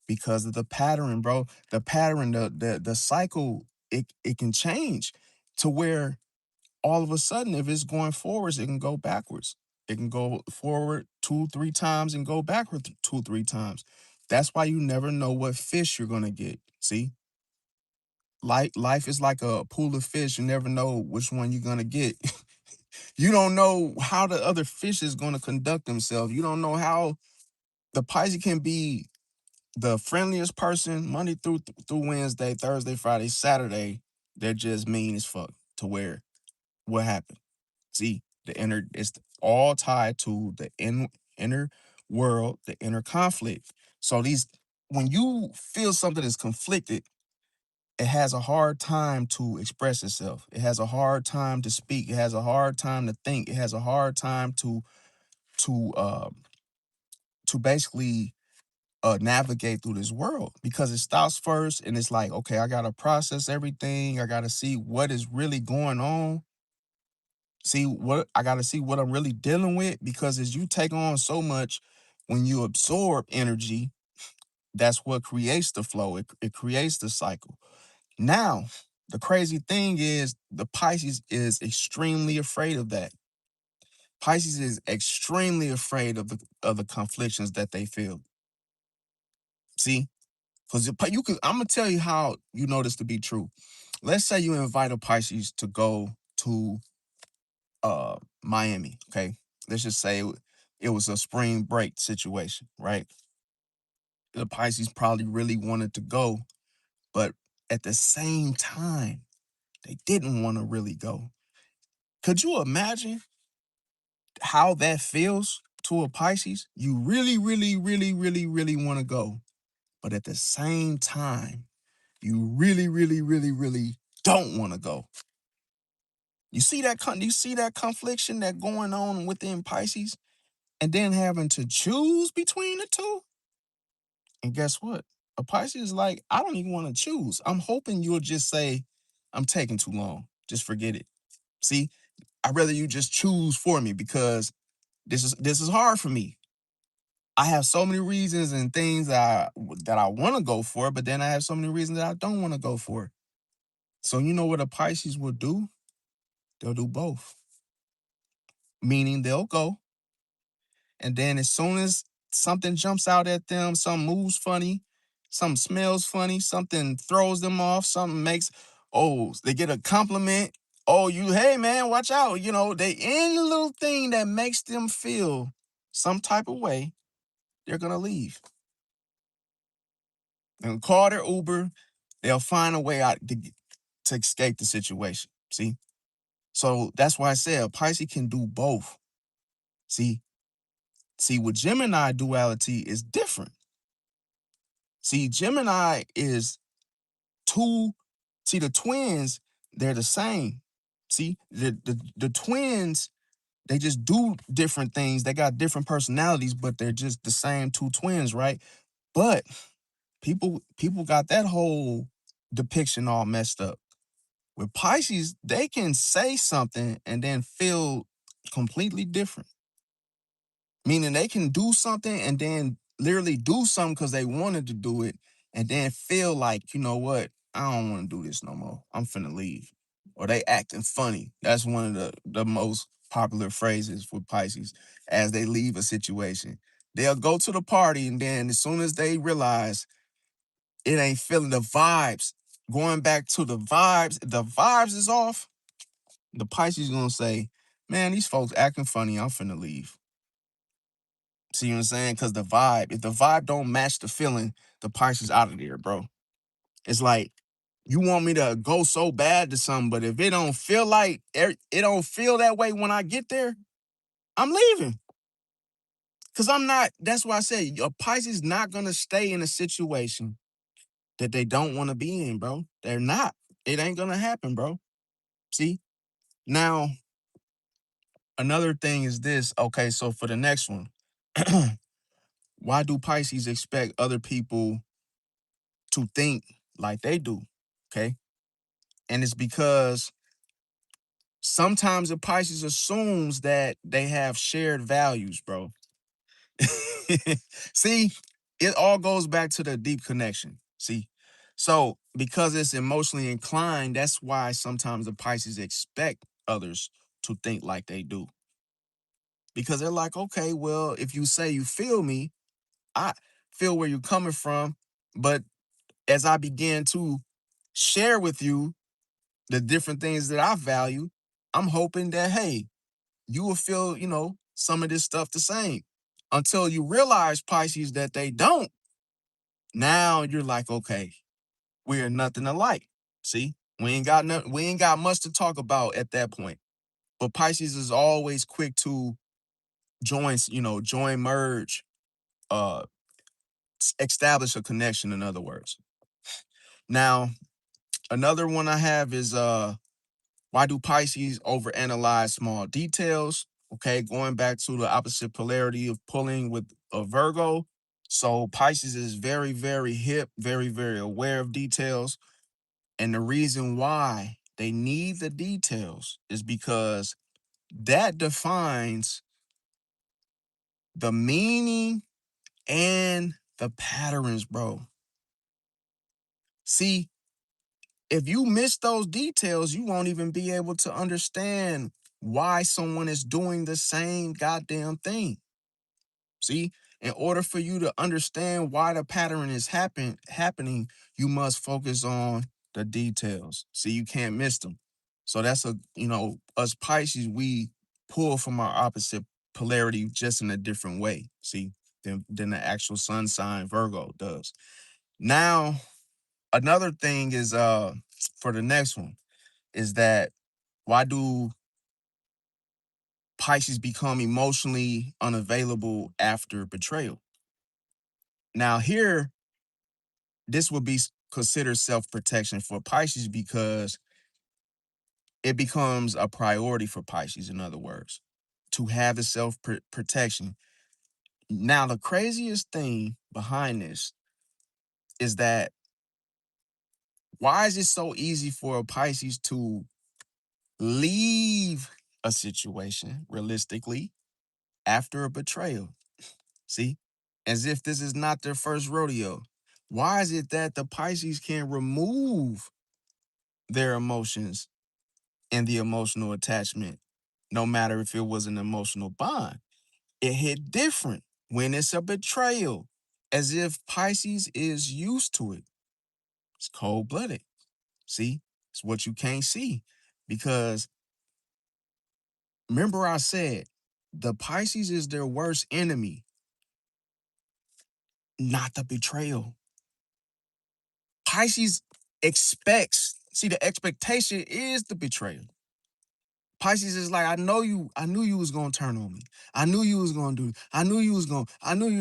because of the pattern, bro. The pattern, the cycle, it can change to where all of a sudden, if it's going forwards, it can go backwards. It can go forward 2, 3 times and go backward 2, 3 times. That's why you never know what fish you're gonna get. See, life is like a pool of fish. You never know which one you're gonna get. You don't know how the other fish is gonna conduct themselves. You don't know how the Pisces can be the friendliest person Monday through Wednesday, Thursday, Friday, Saturday. They're just mean as fuck. To where what happened? See, the inner it's all tied to the inner world, the inner conflict. So these when you feel something is conflicted, it has a hard time to express itself. It has a hard time to speak. It has a hard time to think. It has a hard time to uh to basically navigate through this world because it stops first and it's like, okay, I gotta process everything. I gotta see what is really going on. See what I gotta see what I'm really dealing with because as you take on so much, when you absorb energy, that's what creates the flow. It creates the cycle. Now, the crazy thing is the Pisces is extremely afraid of that. Pisces is extremely afraid of the conflictions that they feel. See, because you could, I'm gonna tell you how you know this to be true. Let's say you invite a Pisces to go to Miami. Okay, let's just say it was a spring break situation, right? The Pisces probably really wanted to go, but at the same time, they didn't want to really go. Could you imagine how that feels to a Pisces? You really, really, really, really, really want to go, but at the same time, you really, really, really, really don't want to go. You see that you see that confliction that going on within Pisces, and then having to choose between the two. And guess what? A Pisces is like, I don't even want to choose. I'm hoping you'll just say, I'm taking too long. Just forget it. See, I'd rather you just choose for me because this is hard for me. I have so many reasons and things that I want to go for, but then I have so many reasons that I don't want to go for. So you know what a Pisces will do? They'll do both. Meaning they'll go, and then as soon as something jumps out at them, something moves funny, something smells funny, something throws them off, something makes, oh, they get a compliment. Oh, hey man, watch out. They any little thing that makes them feel some type of way, they're gonna leave. And call their Uber, they'll find a way out to escape the situation. See? So that's why I said a Pisces can do both. See, with Gemini duality is different. See, Gemini is two. See, the twins, they're the same. See, the twins, They just do different things. They got different personalities, but they're just the same two twins, right? But people got that whole depiction all messed up. With Pisces, they can say something and then feel completely different. Meaning they can do something and then literally do something because they wanted to do it and then feel like, you know what, I don't want to do this no more. I'm finna leave. Or they acting funny. That's one of the most popular phrases with Pisces as they leave a situation. They'll go to the party and then as soon as they realize it ain't feeling the vibes, going back to the vibes is off, the Pisces gonna say, man, these folks acting funny, I'm finna leave. See what I'm saying? Because if the vibe don't match the feeling, the Pisces out of there, bro. It's like you want me to go so bad to something, but if it don't feel like it don't feel that way when I get there, I'm leaving. Cause I'm not. That's why I say a Pisces not gonna stay in a situation that they don't want to be in, bro. They're not. It ain't gonna happen, bro. See? Now, another thing is this. Okay, so for the next one, why do Pisces expect other people to think like they do? Okay. And it's because sometimes the Pisces assumes that they have shared values, bro. See, it all goes back to the deep connection. See, so because it's emotionally inclined, that's why sometimes the Pisces expect others to think like they do. Because they're like, okay, well, if you say you feel me, I feel where you're coming from. But as I begin to share with you the different things that I value, I'm hoping that, hey, you will feel, some of this stuff the same. Until you realize, Pisces, that they don't. Now you're like, okay, we are nothing alike. See, we ain't got much to talk about at that point. But Pisces is always quick to join, merge, uh, establish a connection, in other words. Now, another one I have is why do Pisces overanalyze small details? Okay, going back to the opposite polarity of pulling with a Virgo. So Pisces is very, very hip, very, very aware of details. And the reason why they need the details is because that defines the meaning and the patterns, bro. See, if you miss those details, you won't even be able to understand why someone is doing the same goddamn thing. See, in order for you to understand why the pattern is happening, you must focus on the details. See, you can't miss them. So that's us Pisces, we pull from our opposite polarity just in a different way. See, than the actual sun sign Virgo does. Now, another thing is for the next one is that why do Pisces become emotionally unavailable after betrayal? Now, here, this would be considered self-protection for Pisces because it becomes a priority for Pisces, in other words, to have the self-protection. Now, the craziest thing behind this is that why is it so easy for a Pisces to leave a situation realistically after a betrayal? See, as if this is not their first rodeo. Why is it that the Pisces can remove their emotions and the emotional attachment, no matter if it was an emotional bond? It hit different when it's a betrayal, as if Pisces is used to it. It's cold blooded. See, it's what you can't see because remember, I said the Pisces is their worst enemy, not the betrayal. Pisces see, the expectation is the betrayal. Pisces is like, I knew you was gonna turn on me. I knew you was gonna do, I knew you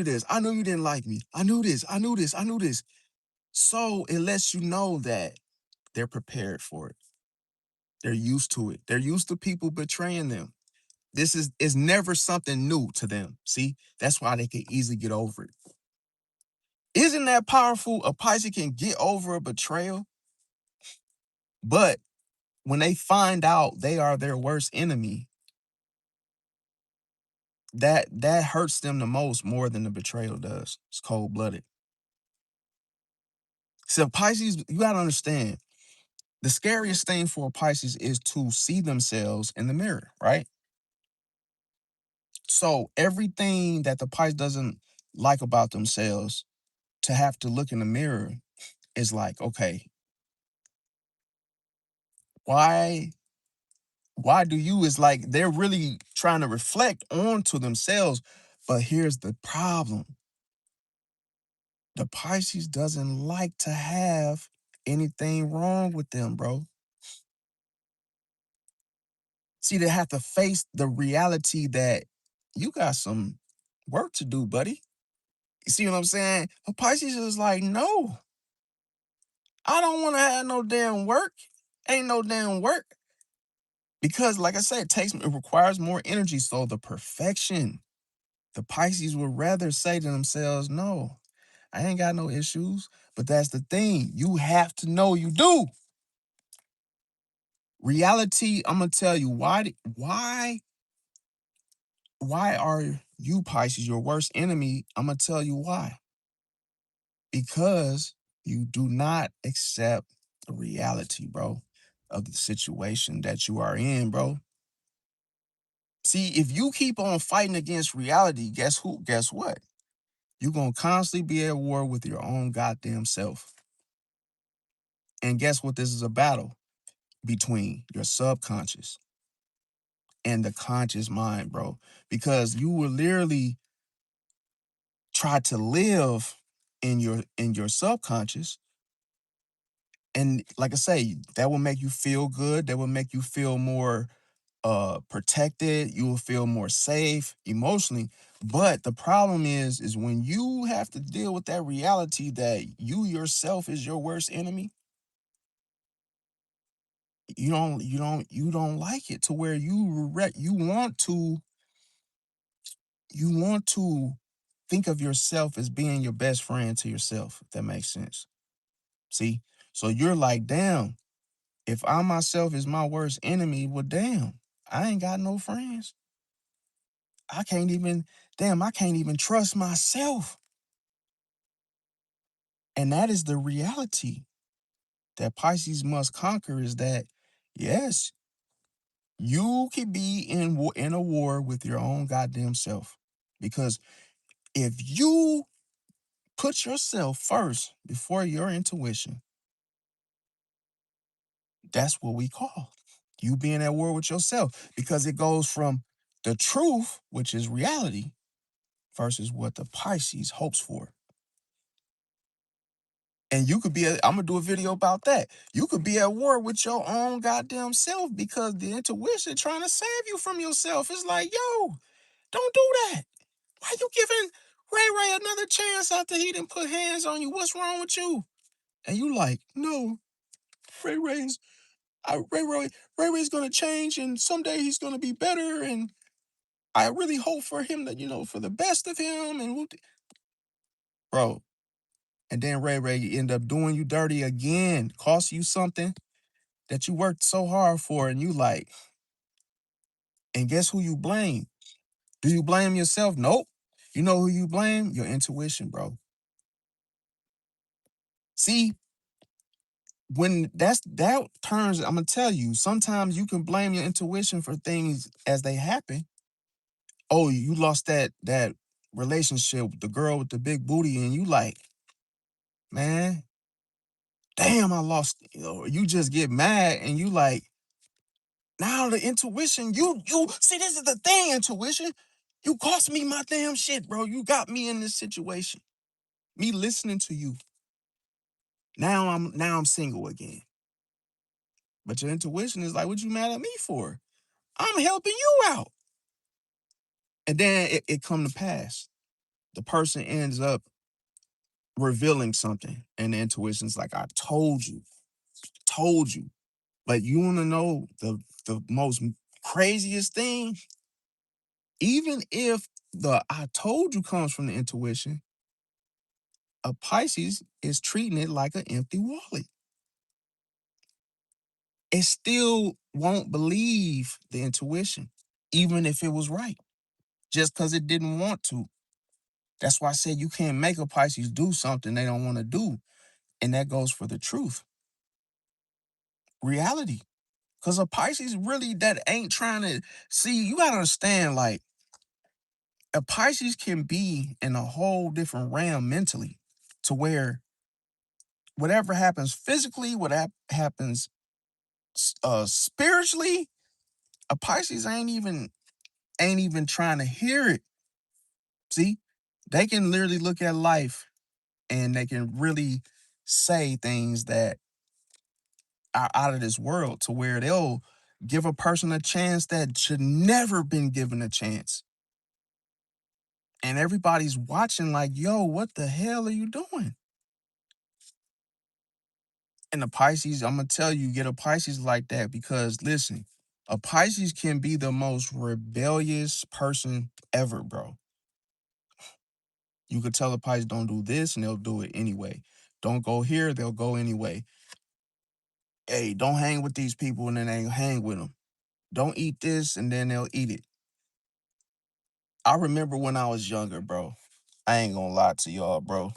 this, I knew you didn't like me. I knew this, I knew this, I knew this. So it lets you know that they're prepared for it. They're used to it. They're used to people betraying them. This is never something new to them. See, that's why they can easily get over it. Isn't that powerful? A Pisces can get over a betrayal, but when they find out they are their worst enemy, that hurts them the most more than the betrayal does. It's cold-blooded. So Pisces, you gotta understand, the scariest thing for a Pisces is to see themselves in the mirror, right? So everything that the Pisces doesn't like about themselves, to have to look in the mirror is like, okay, why do you, is like they're really trying to reflect onto themselves. But here's the problem. The Pisces doesn't like to have anything wrong with them, bro. See, they have to face the reality that you got some work to do, buddy. You see what I'm saying? A Pisces is like, no, I don't want to have no damn work. Ain't no damn work. Because, like I said, it requires more energy. So the perfection, the Pisces would rather say to themselves, no, I ain't got no issues. But that's the thing. You have to know you do. Reality, I'm gonna tell you why are you, Pisces, your worst enemy? I'm gonna tell you why. Because you do not accept the reality, bro, of the situation that you are in, bro. See, if you keep on fighting against reality, guess who? Guess what? You're gonna constantly be at war with your own goddamn self. And guess what? This is a battle between your subconscious and the conscious mind, bro. Because you will literally try to live in your subconscious. And like I say, that will make you feel good. That will make you feel more protected. You will feel more safe emotionally. But the problem is when you have to deal with that reality that you yourself is your worst enemy, you don't like it, to where you want to think of yourself as being your best friend to yourself, if that makes sense. See? So you're like, damn, if I myself is my worst enemy, well, damn, I ain't got no friends. I can't even, I can't even trust myself. And that is the reality that Pisces must conquer, is that, yes, you could be in a war with your own goddamn self. Because if you put yourself first before your intuition, that's what we call you being at war with yourself, because it goes from the truth, which is reality, versus what the Pisces hopes for. And you could be, I'm gonna do a video about that. You could be at war with your own goddamn self because the intuition trying to save you from yourself. It's like, yo, don't do that. Why you giving Ray Ray another chance after he didn't put hands on you? What's wrong with you? And you like, no, Ray Ray's, Ray Ray's gonna change, and someday he's gonna be better, and I really hope for him that, for the best of him. And bro, and then Ray Ray end up doing you dirty again, cost you something that you worked so hard for, and you like, and guess who you blame? Do you blame yourself? Nope. You know who you blame? Your intuition, bro. See, when that turns, I'm gonna tell you, sometimes you can blame your intuition for things as they happen. Oh, you lost that relationship with the girl with the big booty, and you like, man, damn, I lost. You just get mad, and you like, now the intuition, you see, this is the thing, intuition. You cost me my damn shit, bro. You got me in this situation. Me listening to you. Now I'm single again. But your intuition is like, what you mad at me for? I'm helping you out. And then it come to pass. The person ends up revealing something. And the intuition's like, I told you. But you want to know the most craziest thing? Even if the I told you comes from the intuition, a Pisces is treating it like an empty wallet. It still won't believe the intuition, even if it was right, just because it didn't want to. That's why I said you can't make a Pisces do something they don't want to do. And that goes for the truth, reality. Because a Pisces really that ain't trying to see, you got to understand, like, a Pisces can be in a whole different realm mentally to where whatever happens physically, happens spiritually, a Pisces ain't even trying to hear it. See, they can literally look at life and they can really say things that are out of this world to where they'll give a person a chance that should never been given a chance. And everybody's watching like, yo, what the hell are you doing? And the Pisces, I'm gonna tell you, get a Pisces like that because listen, a Pisces can be the most rebellious person ever, bro. You could tell a Pisces don't do this and they'll do it anyway. Don't go here, they'll go anyway. Hey, don't hang with these people and then they hang with them. Don't eat this and then they'll eat it. I remember when I was younger, bro. I ain't gonna lie to y'all, bro.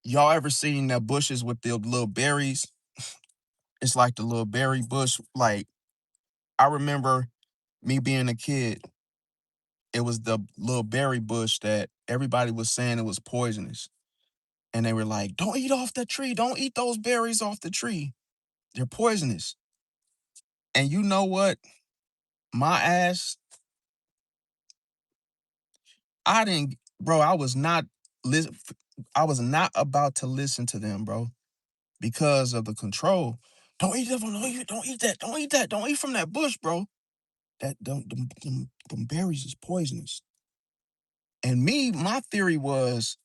Y'all ever seen that bushes with the little berries? It's like the little berry bush. Like, I remember me being a kid, it was the little berry bush that everybody was saying it was poisonous. And they were like, don't eat off the tree. Don't eat those berries off the tree. They're poisonous. And you know what? My ass, I didn't, bro, listen, I was not about to listen to them, bro, because of the control. Don't eat that, don't eat that, don't eat that, don't eat from that bush, bro. That them berries is poisonous. And my theory was,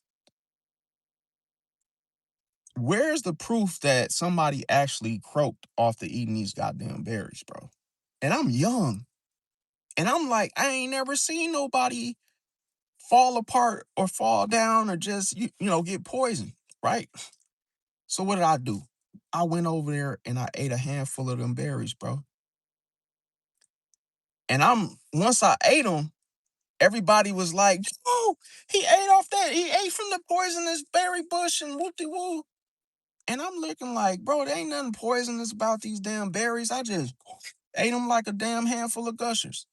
where's the proof that somebody actually croaked off the eating these goddamn berries, bro? And I'm young. And I'm like, I ain't never seen nobody fall apart or fall down or just, get poisoned, right? So what did I do? I went over there and I ate a handful of them berries, bro. And once I ate them, everybody was like, oh, he ate off that. He ate from the poisonous berry bush and whoop-de-woo. And I'm looking like, bro, there ain't nothing poisonous about these damn berries. I just ate them like a damn handful of gushers.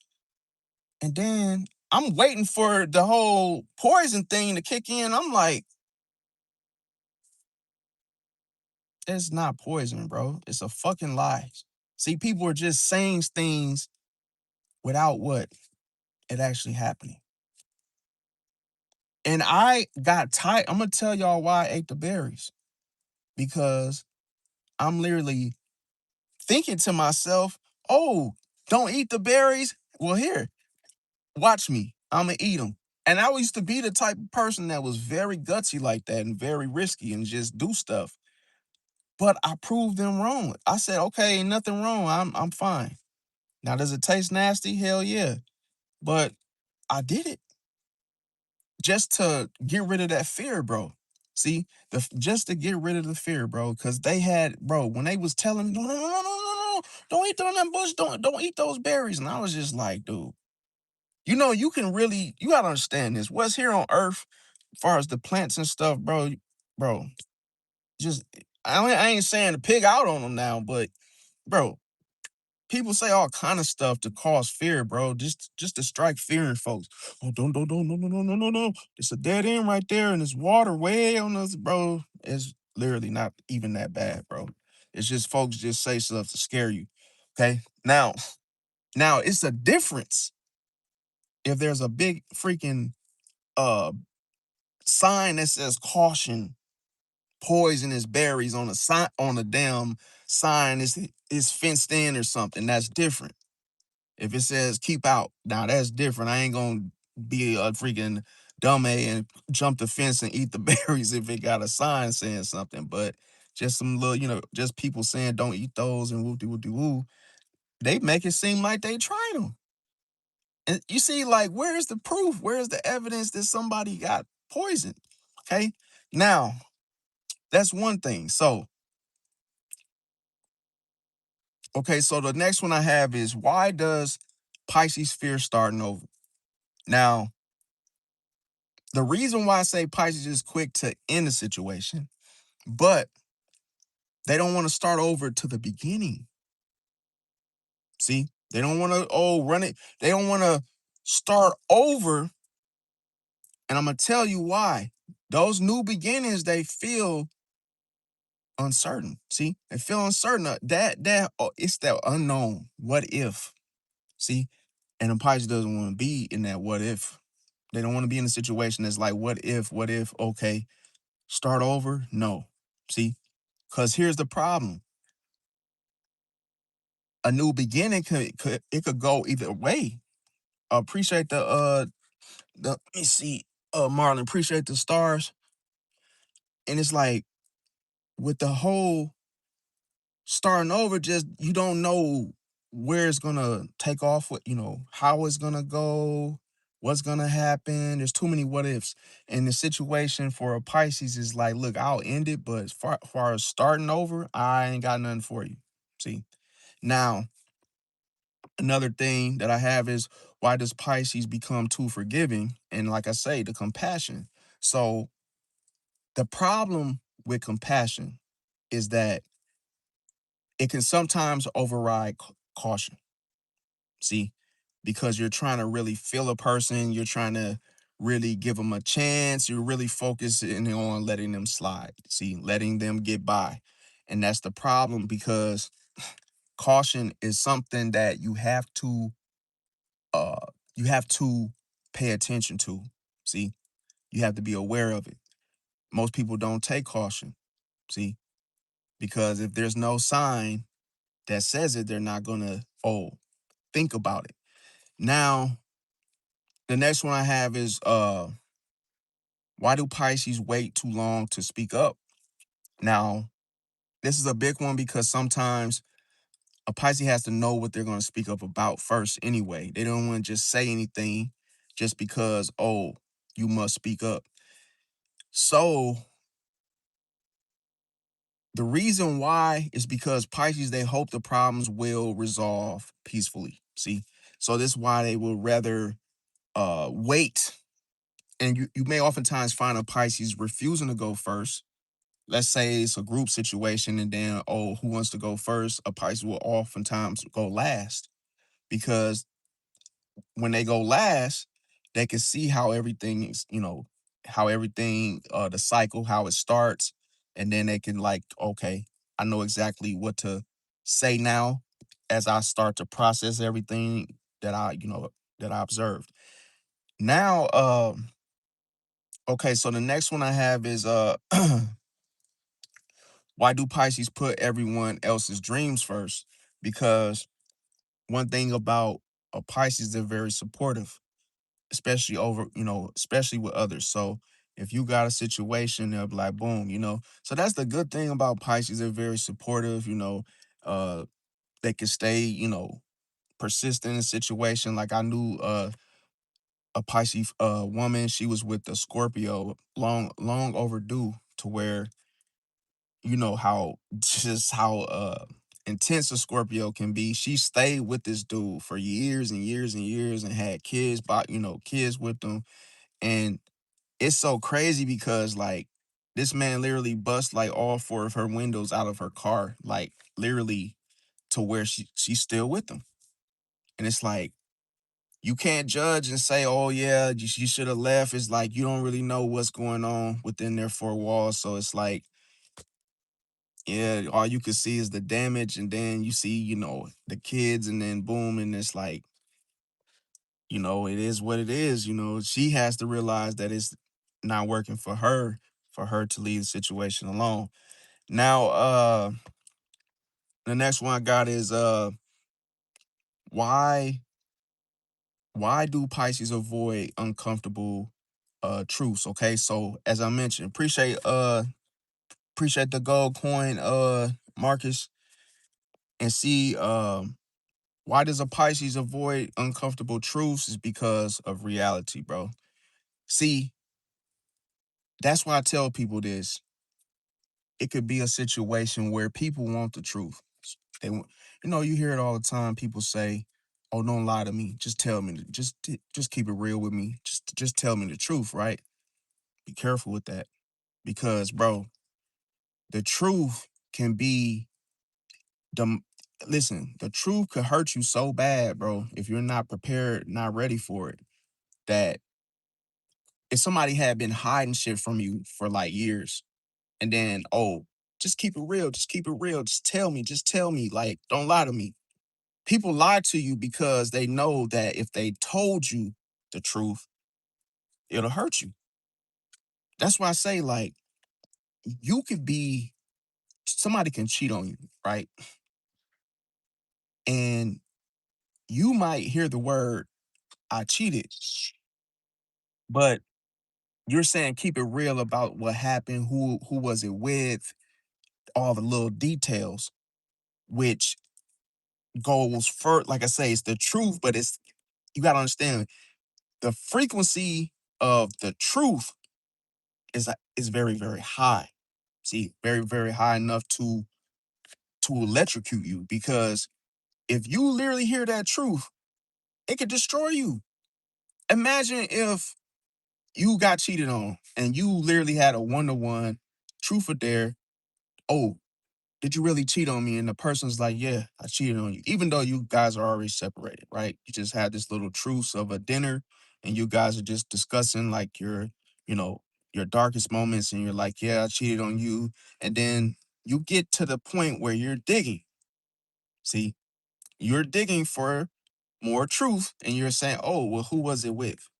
And then I'm waiting for the whole poison thing to kick in. I'm like, it's not poison, bro. It's a fucking lie. See, people are just saying things without what it actually happening. And I got tired. I'm gonna tell y'all why I ate the berries. Because I'm literally thinking to myself, oh, don't eat the berries. Well, here, watch me. I'm gonna eat them. And I used to be the type of person that was very gutsy like that and very risky and just do stuff. But I proved them wrong. I said, okay, ain't nothing wrong. I'm fine. Now, does it taste nasty? Hell yeah. But I did it just to get rid of that fear, bro. See, just to get rid of the fear, bro. Cause they had, bro, when they was telling me, no, no, no, no, no, no, no, don't eat that bush, don't eat those berries. And I was just like, dude, you gotta understand this. What's here on Earth, as far as the plants and stuff, bro, just I ain't saying to pig out on them now, but bro, people say all kind of stuff to cause fear, bro. Just to strike fear in folks. Oh, don't, no, no, no, no, no, no. It's a dead end right there, and it's water way on us, bro. It's literally not even that bad, bro. It's just folks just say stuff to scare you. Okay. Now it's a difference if there's a big freaking uh sign that says caution, poisonous berries on a sign on a damn sign is fenced in or something. That's different. If it says keep out, now that's different. I ain't gonna be a freaking dumbass and jump the fence and eat the berries if it got a sign saying something. But just some little, just people saying don't eat those and woo de woo de woo. They make it seem like they tried them. And you see, like, where's the proof? Where's the evidence that somebody got poisoned? Okay. Now, that's one thing. So, okay, so the next one I have is, why does Pisces fear starting over? Now, the reason why I say Pisces is quick to end a situation, but they don't want to start over to the beginning. See, they don't want to, run it. They don't want to start over. And I'm going to tell you why. Those new beginnings, they feel uncertain. See, they feel uncertain. It's that unknown. What if? See, and the Pisces doesn't want to be in that what if. They don't want to be in a situation that's like, what if, okay, start over? No. See, because here's the problem. A new beginning could go either way. Appreciate let me see, Marlon, appreciate the stars. And it's like, with the whole starting over, just you don't know where it's gonna take off, how it's gonna go, what's gonna happen. There's too many what ifs. And the situation for a Pisces is like, look, I'll end it, but as far as starting over, I ain't got nothing for you. See, now another thing that I have is, why does Pisces become too forgiving? And like I say, the compassion. So the problem with compassion is that it can sometimes override caution. See, because you're trying to really feel a person, you're trying to really give them a chance, you're really focusing on letting them slide. See, letting them get by. And that's the problem, because caution is something that uh you have to pay attention to. See, you have to be aware of it. Most people don't take caution. See, because if there's no sign that says it, they're not gonna think about it. Now, the next one I have is, why do Pisces wait too long to speak up? Now, this is a big one, because sometimes a Pisces has to know what they're going to speak up about first anyway. They don't want to just say anything just because, you must speak up. So the reason why is because Pisces, they hope the problems will resolve peacefully. See, so this is why they will rather wait. And you may oftentimes find a Pisces refusing to go first. Let's say it's a group situation, and then, who wants to go first? A Pisces will oftentimes go last, because when they go last, they can see how everything is, how everything, the cycle, how it starts. And then they can, like, okay, I know exactly what to say now as I start to process everything that I observed. Now, okay, so the next one I have is, why do Pisces put everyone else's dreams first? Because one thing about a Pisces, they're very supportive, especially with others. So if you got a situation, they'll be like, boom. So that's the good thing about Pisces. They're very supportive. Uh, they can stay, persistent in a situation. Like, I knew a Pisces woman. She was with a Scorpio, long overdue, to where how intense a Scorpio can be. She stayed with this dude for years and years and years, and had kids, kids with them. And it's so crazy because, like, this man literally bust like all four of her windows out of her car, like, literally, to where she's still with them. And it's like, you can't judge and say, oh yeah, you should have left. It's like, you don't really know what's going on within their four walls. So it's like, yeah, all you can see is the damage, and then you see, the kids, and then boom, and it's like, it is what it is. She has to realize that it's not working for her to leave the situation alone. Now, the next one I got is, why why do Pisces avoid uncomfortable truths? Okay, so as I mentioned, appreciate the gold coin, Marcus. And see, Why does a Pisces avoid uncomfortable truths? Is because of reality, bro. See, that's why I tell people this. It could be a situation where people want the truth. They want, you hear it all the time. People say, "Oh, don't lie to me. Just tell me. Just keep it real with me. Just tell me the truth." Right? Be careful with that because, bro, the truth can be the. Listen, the truth could hurt you so bad, bro, if you're not prepared, not ready for it. That if somebody had been hiding shit from you for like years, and then, oh, just keep it real, just keep it real, just tell me, like, don't lie to me. People lie to you because they know that if they told you the truth, it'll hurt you. That's why I say, like, you could be, somebody can cheat on you, right? And you might hear the word, I cheated, but you're saying keep it real about what happened, who was it with, all the little details, which goes for, like I say, it's the truth, but it's, you gotta understand the frequency of the truth is very, very high. See, very, very high enough to electrocute you because if you literally hear that truth, it could destroy you. Imagine if you got cheated on and you literally had a one-to-one truth or dare. Oh, did you really cheat on me? And the person's like, yeah, I cheated on you. Even though you guys are already separated, right? You just had this little truce of a dinner and you guys are just discussing like you know, your darkest moments. And you're like, yeah, I cheated on you. And then you get to the point where you're digging. See, you're digging for more truth and you're saying, oh, well, who was it with?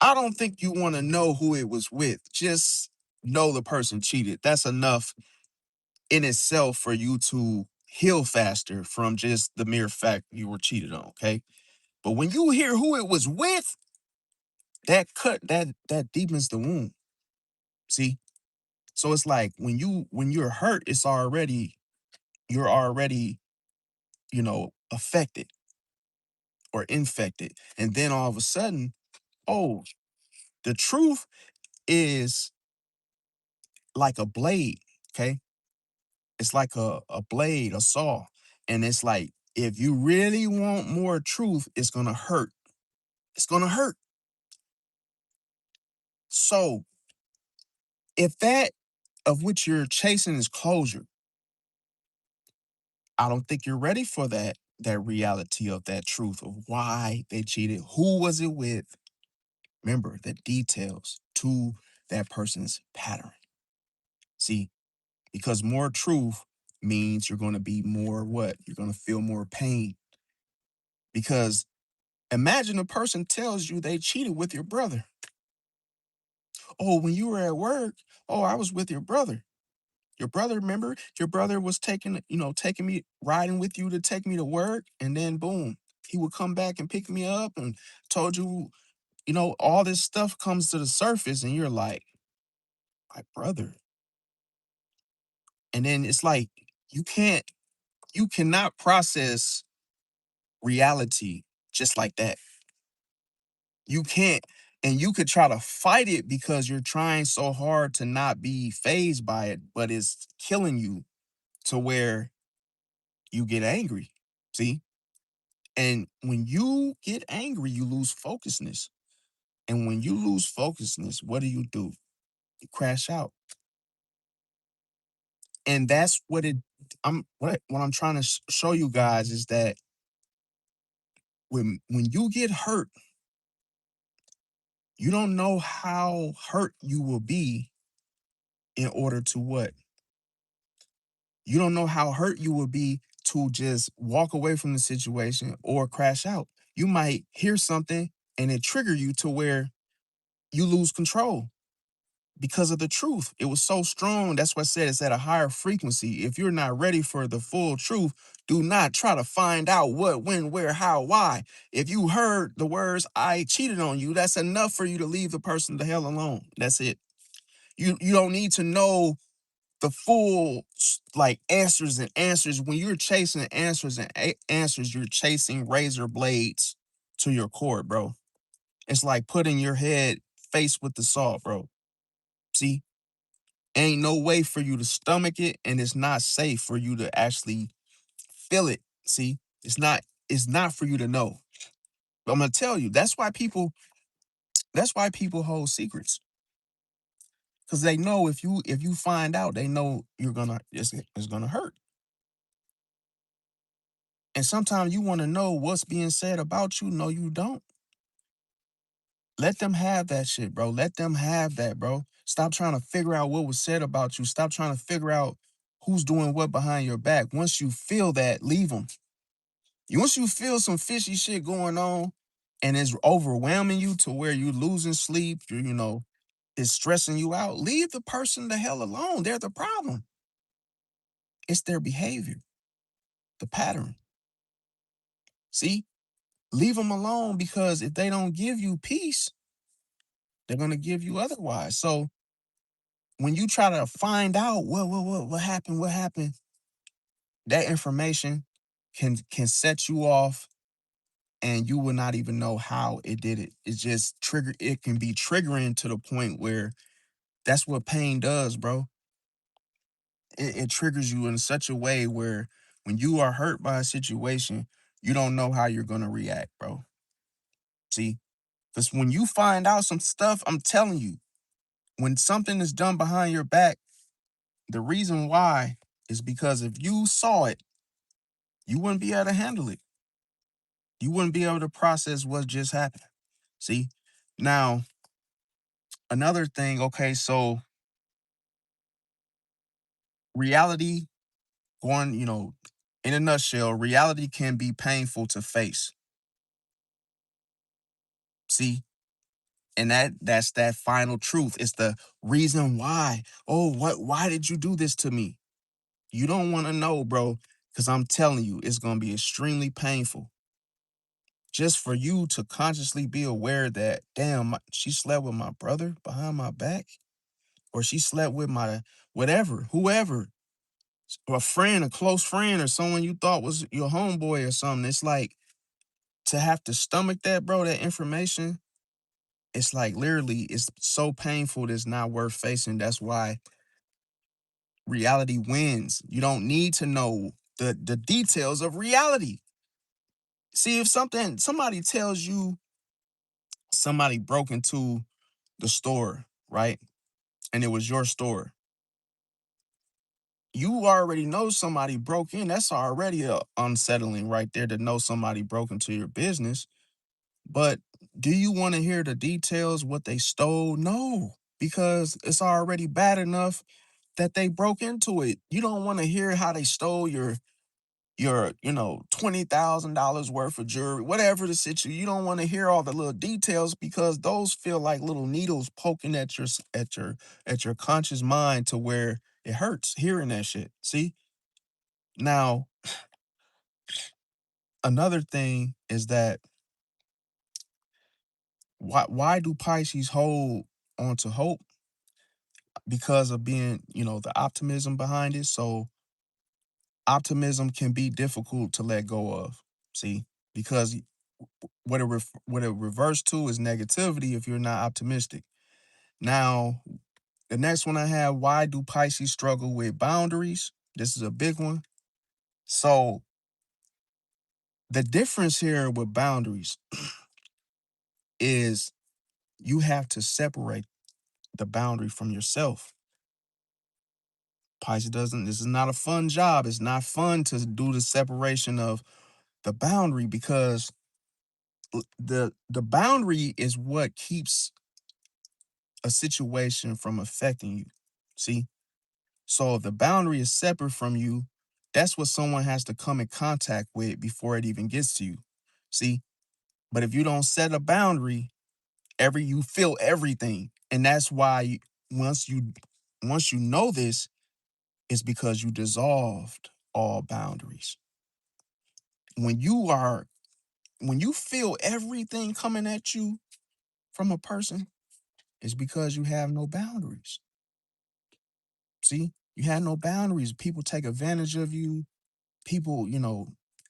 I don't think you want to know who it was with. Just know the person cheated. That's enough in itself for you to heal faster from just the mere fact you were cheated on, okay? But when you hear who it was with, that deepens the wound. See? So it's like when you're hurt, you're already, affected or infected. And then all of a sudden, oh, the truth is like a blade, okay? It's like a blade, a saw. And it's like, if you really want more truth, it's gonna hurt. It's gonna hurt. So if that of which you're chasing is closure, I don't think you're ready for that reality of that truth of why they cheated, who was it with. Remember the details to that person's pattern. See, because more truth means you're going to be more what? You're going to feel more pain. Because imagine a person tells you they cheated with your brother. Oh, when you were at work, oh, I was with your brother. Your brother, remember? Your brother was taking me, riding with you to take me to work, and then boom, he would come back and pick me up and told you, all this stuff comes to the surface, and you're like, my brother. And then it's like you cannot process reality just like that. You can't. And you could try to fight it because you're trying so hard to not be phased by it, but it's killing you to where you get angry. See? And when you get angry, you lose focusness. And when you lose focusness, what do? You crash out. And that's what I'm trying to show you guys is that when you get hurt, you don't know how hurt you will be in order to what? You don't know how hurt you will be to just walk away from the situation or crash out. You might hear something and it trigger you to where you lose control because of the truth. It was so strong. That's why I said it's at a higher frequency. If you're not ready for the full truth, do not try to find out what, when, where, how, why. If you heard the words, I cheated on you, that's enough for you to leave the person the hell alone. That's it. You don't need to know the full like answers and answers. When you're chasing answers and answers, you're chasing razor blades to your core, bro. It's like putting your head face with the saw, bro. See, ain't no way for you to stomach it, and it's not safe for you to actually feel it. See, it's not for you to know. But I'm gonna tell you, that's why people hold secrets. Because they know if you find out, they know it's gonna hurt. And sometimes you want to know what's being said about you. No, you don't. Let them have that shit, bro. Let them have that, bro. Stop trying to figure out what was said about you. Stop trying to figure out who's doing what behind your back. Once you feel that, leave them. Once you feel some fishy shit going on and it's overwhelming you to where you're losing sleep, it's stressing you out, leave the person the hell alone. They're the problem. It's their behavior, the pattern. See, leave them alone because if they don't give you peace, they're going to give you otherwise. So when you try to find out what happened, that information can set you off and you will not even know how it did it. It's just it can be triggering to the point where that's what pain does, bro. It triggers you in such a way where when you are hurt by a situation, you don't know how you're gonna react, bro. See? Because when you find out some stuff, I'm telling you, when something is done behind your back, the reason why is because if you saw it, you wouldn't be able to handle it. You wouldn't be able to process what just happened. See? Now, another thing, okay, so reality going, in a nutshell, reality can be painful to face. See? And that's that final truth. It's the reason why. Oh, why did you do this to me? You don't want to know, bro, because I'm telling you, it's going to be extremely painful. Just for you to consciously be aware that, damn, she slept with my brother behind my back, or she slept with my whatever, whoever, or a friend, a close friend, or someone you thought was your homeboy or something. It's like to have to stomach that, bro, that information. It's like literally, it's so painful. It's not worth facing. That's why reality wins. You don't need to know the details of reality. See, if somebody tells you somebody broke into the store, right? And it was your store. You already know somebody broke in. That's already unsettling right there to know somebody broke into your business. But do you want to hear the details, what they stole? No, because it's already bad enough that they broke into it. You don't want to hear how they stole your $20,000 worth of jewelry, whatever the situation. You don't want to hear all the little details because those feel like little needles poking at your conscious mind to where it hurts hearing that shit. See? Now, another thing is that why do Pisces hold on to hope? Because of being, the optimism behind it. So optimism can be difficult to let go of. See? Because what it reverts to is negativity if you're not optimistic. Now, the next one I have, why do Pisces struggle with boundaries? This is a big one. So the difference here with boundaries is you have to separate the boundary from yourself. Pisces doesn't, this is not a fun job. It's not fun to do the separation of the boundary because the boundary is what keeps a situation from affecting you. See? So if the boundary is separate from you, that's what someone has to come in contact with before it even gets to you. See? But if you don't set a boundary, you feel everything. And that's why once you know this, it's because you dissolved all boundaries. When you feel everything coming at you from a person, it's because you have no boundaries. See? You had no boundaries. People take advantage of you. People,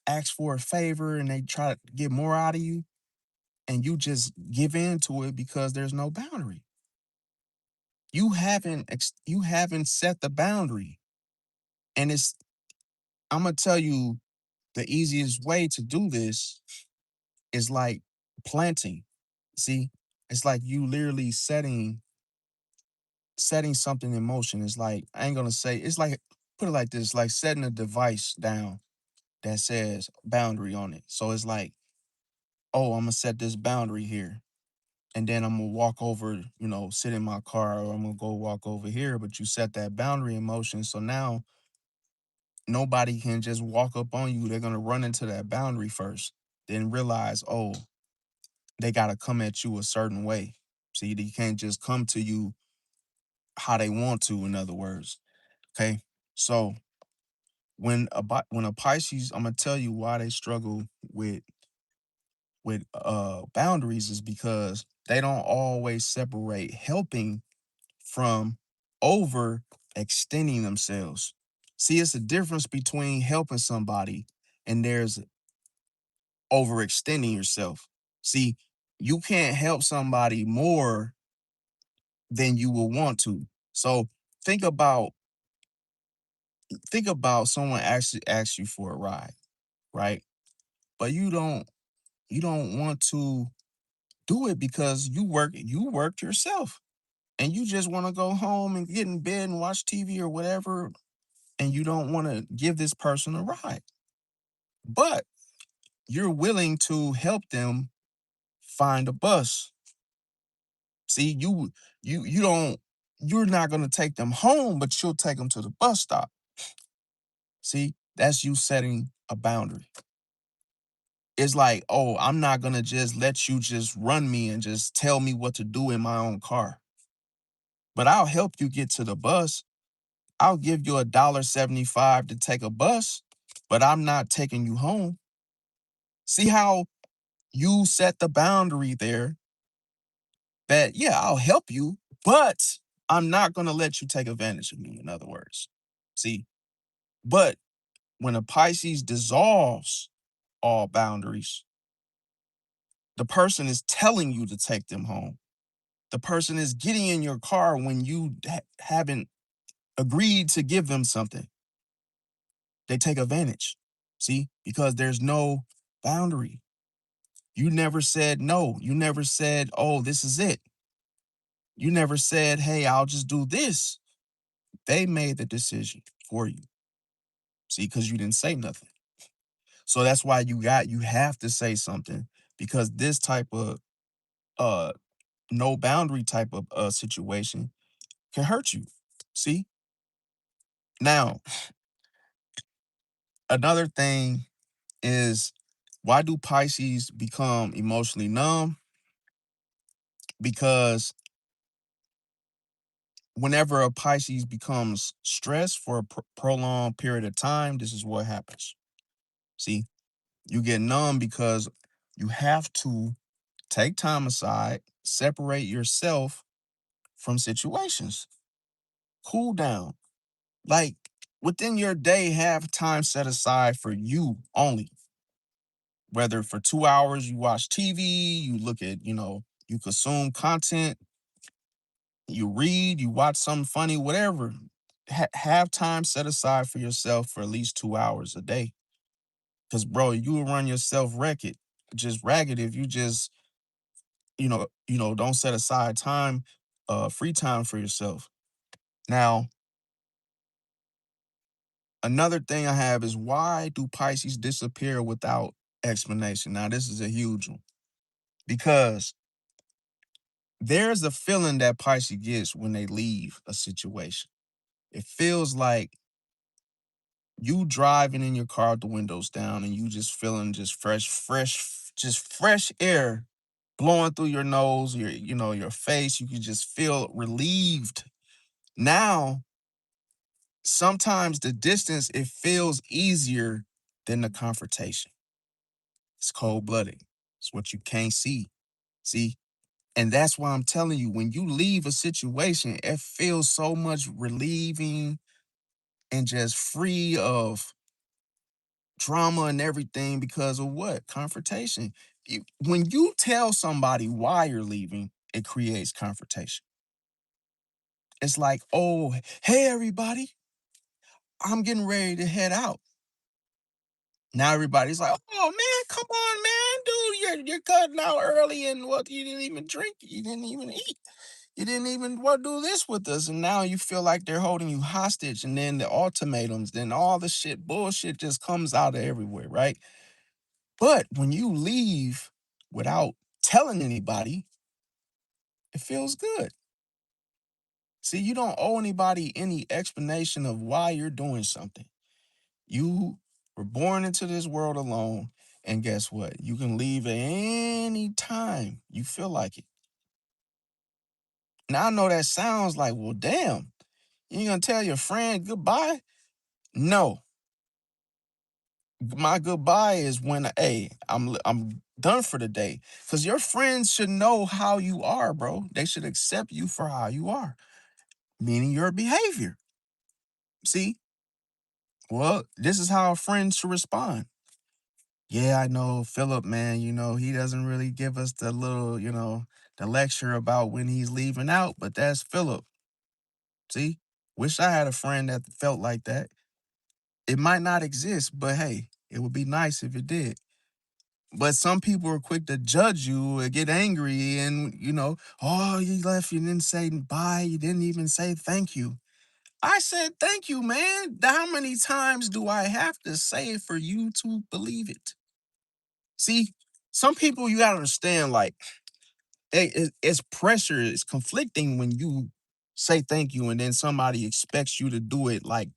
ask for a favor and they try to get more out of you, and you just give in to it because there's no boundary. You haven't set the boundary. And I'm gonna tell you the easiest way to do this is like planting. See, it's like you literally setting something in motion. It's like, I ain't gonna say, it's like, put it like this, like setting a device down that says boundary on it. So it's like, oh, I'm gonna set this boundary here. And then I'm gonna walk over, sit in my car, or I'm gonna go walk over here. But you set that boundary in motion. So now nobody can just walk up on you. They're gonna run into that boundary first, then realize, oh, they gotta come at you a certain way. See, they can't just come to you how they want to, in other words. Okay. So when a Pisces, I'm gonna tell you why they struggle with boundaries is because they don't always separate helping from over extending themselves. See, it's a difference between helping somebody and there's overextending yourself. See, you can't help somebody more than you will want to. So think about someone actually asks you for a ride, right? But you don't want to do it because you worked yourself and you just want to go home and get in bed and watch TV or whatever, and you don't want to give this person a ride. But you're willing to help them find a bus. See, you don't you're not going to take them home, but you'll take them to the bus stop. See, that's you setting a boundary. It's like, oh, I'm not going to just let you just run me and just tell me what to do in my own car. But I'll help you get to the bus. I'll give you $1.75 to take a bus, but I'm not taking you home. See how you set the boundary there that, yeah, I'll help you, but I'm not going to let you take advantage of me, in other words. See, but when a Pisces dissolves all boundaries, the person is telling you to take them home. The person is getting in your car when you haven't agreed to give them something. They take advantage. See, because there's no boundary. You never said no. You never said, oh, this is it. You never said, hey, I'll just do this. They made the decision for you. See, because you didn't say nothing. So that's why you have to say something, because this type of uh no boundary type of situation can hurt you. See? Now, another thing is, why do Pisces become emotionally numb? Because whenever a Pisces becomes stressed for a prolonged period of time, this is what happens. See, you get numb because you have to take time aside, separate yourself from situations, cool down. Like, within your day, have time set aside for you only. Whether for 2 hours you watch TV, you look at, you consume content, you read, you watch something funny, whatever. Have time set aside for yourself for at least 2 hours a day. Because, bro, you will run yourself just ragged if you just, don't set aside time, free time for yourself. Now, another thing I have is, why do Pisces disappear without explanation? Now, this is a huge one, because there's a feeling that Pisces gets when they leave a situation. It feels like you driving in your car with the windows down and you just feeling just fresh air blowing through your nose, your face. You can just feel relieved. Now, sometimes the distance, it feels easier than the confrontation. It's cold-blooded. It's what you can't see. See? And that's why I'm telling you, when you leave a situation, it feels so much relieving. and just free of drama and everything because of what? Confrontation. When you tell somebody why you're leaving, it creates confrontation. It's like, oh, hey, everybody, I'm getting ready to head out. Now everybody's like, oh man, come on, man, dude, you're cutting out early, and what, you didn't even drink, you didn't even eat, you didn't even what do this with us, and now you feel like they're holding you hostage, and then the ultimatums, then all the shit bullshit just comes out of everywhere, right? But when you leave without telling anybody, it feels good. See, you don't owe anybody any explanation of why you're doing something. You were born into this world alone, and guess what? You can leave at any time you feel like it. Now I know that sounds like, well, damn, you ain't gonna tell your friend goodbye? No, my goodbye is when, hey, I'm done for the day. Cause your friends should know how you are, bro. They should accept you for how you are, meaning your behavior. See, well, this is how a friend should respond. Yeah, I know Philip, man, he doesn't really give us the little, the lecture about when he's leaving out, but that's Philip. See? Wish I had a friend that felt like that. It might not exist, but hey, it would be nice if it did. But some people are quick to judge you and get angry and, oh, you left, you didn't say bye, you didn't even say thank you. I said thank you, man. How many times do I have to say it for you to believe it? See, some people you gotta understand, like, it's pressure, it's conflicting when you say thank you and then somebody expects you to do it like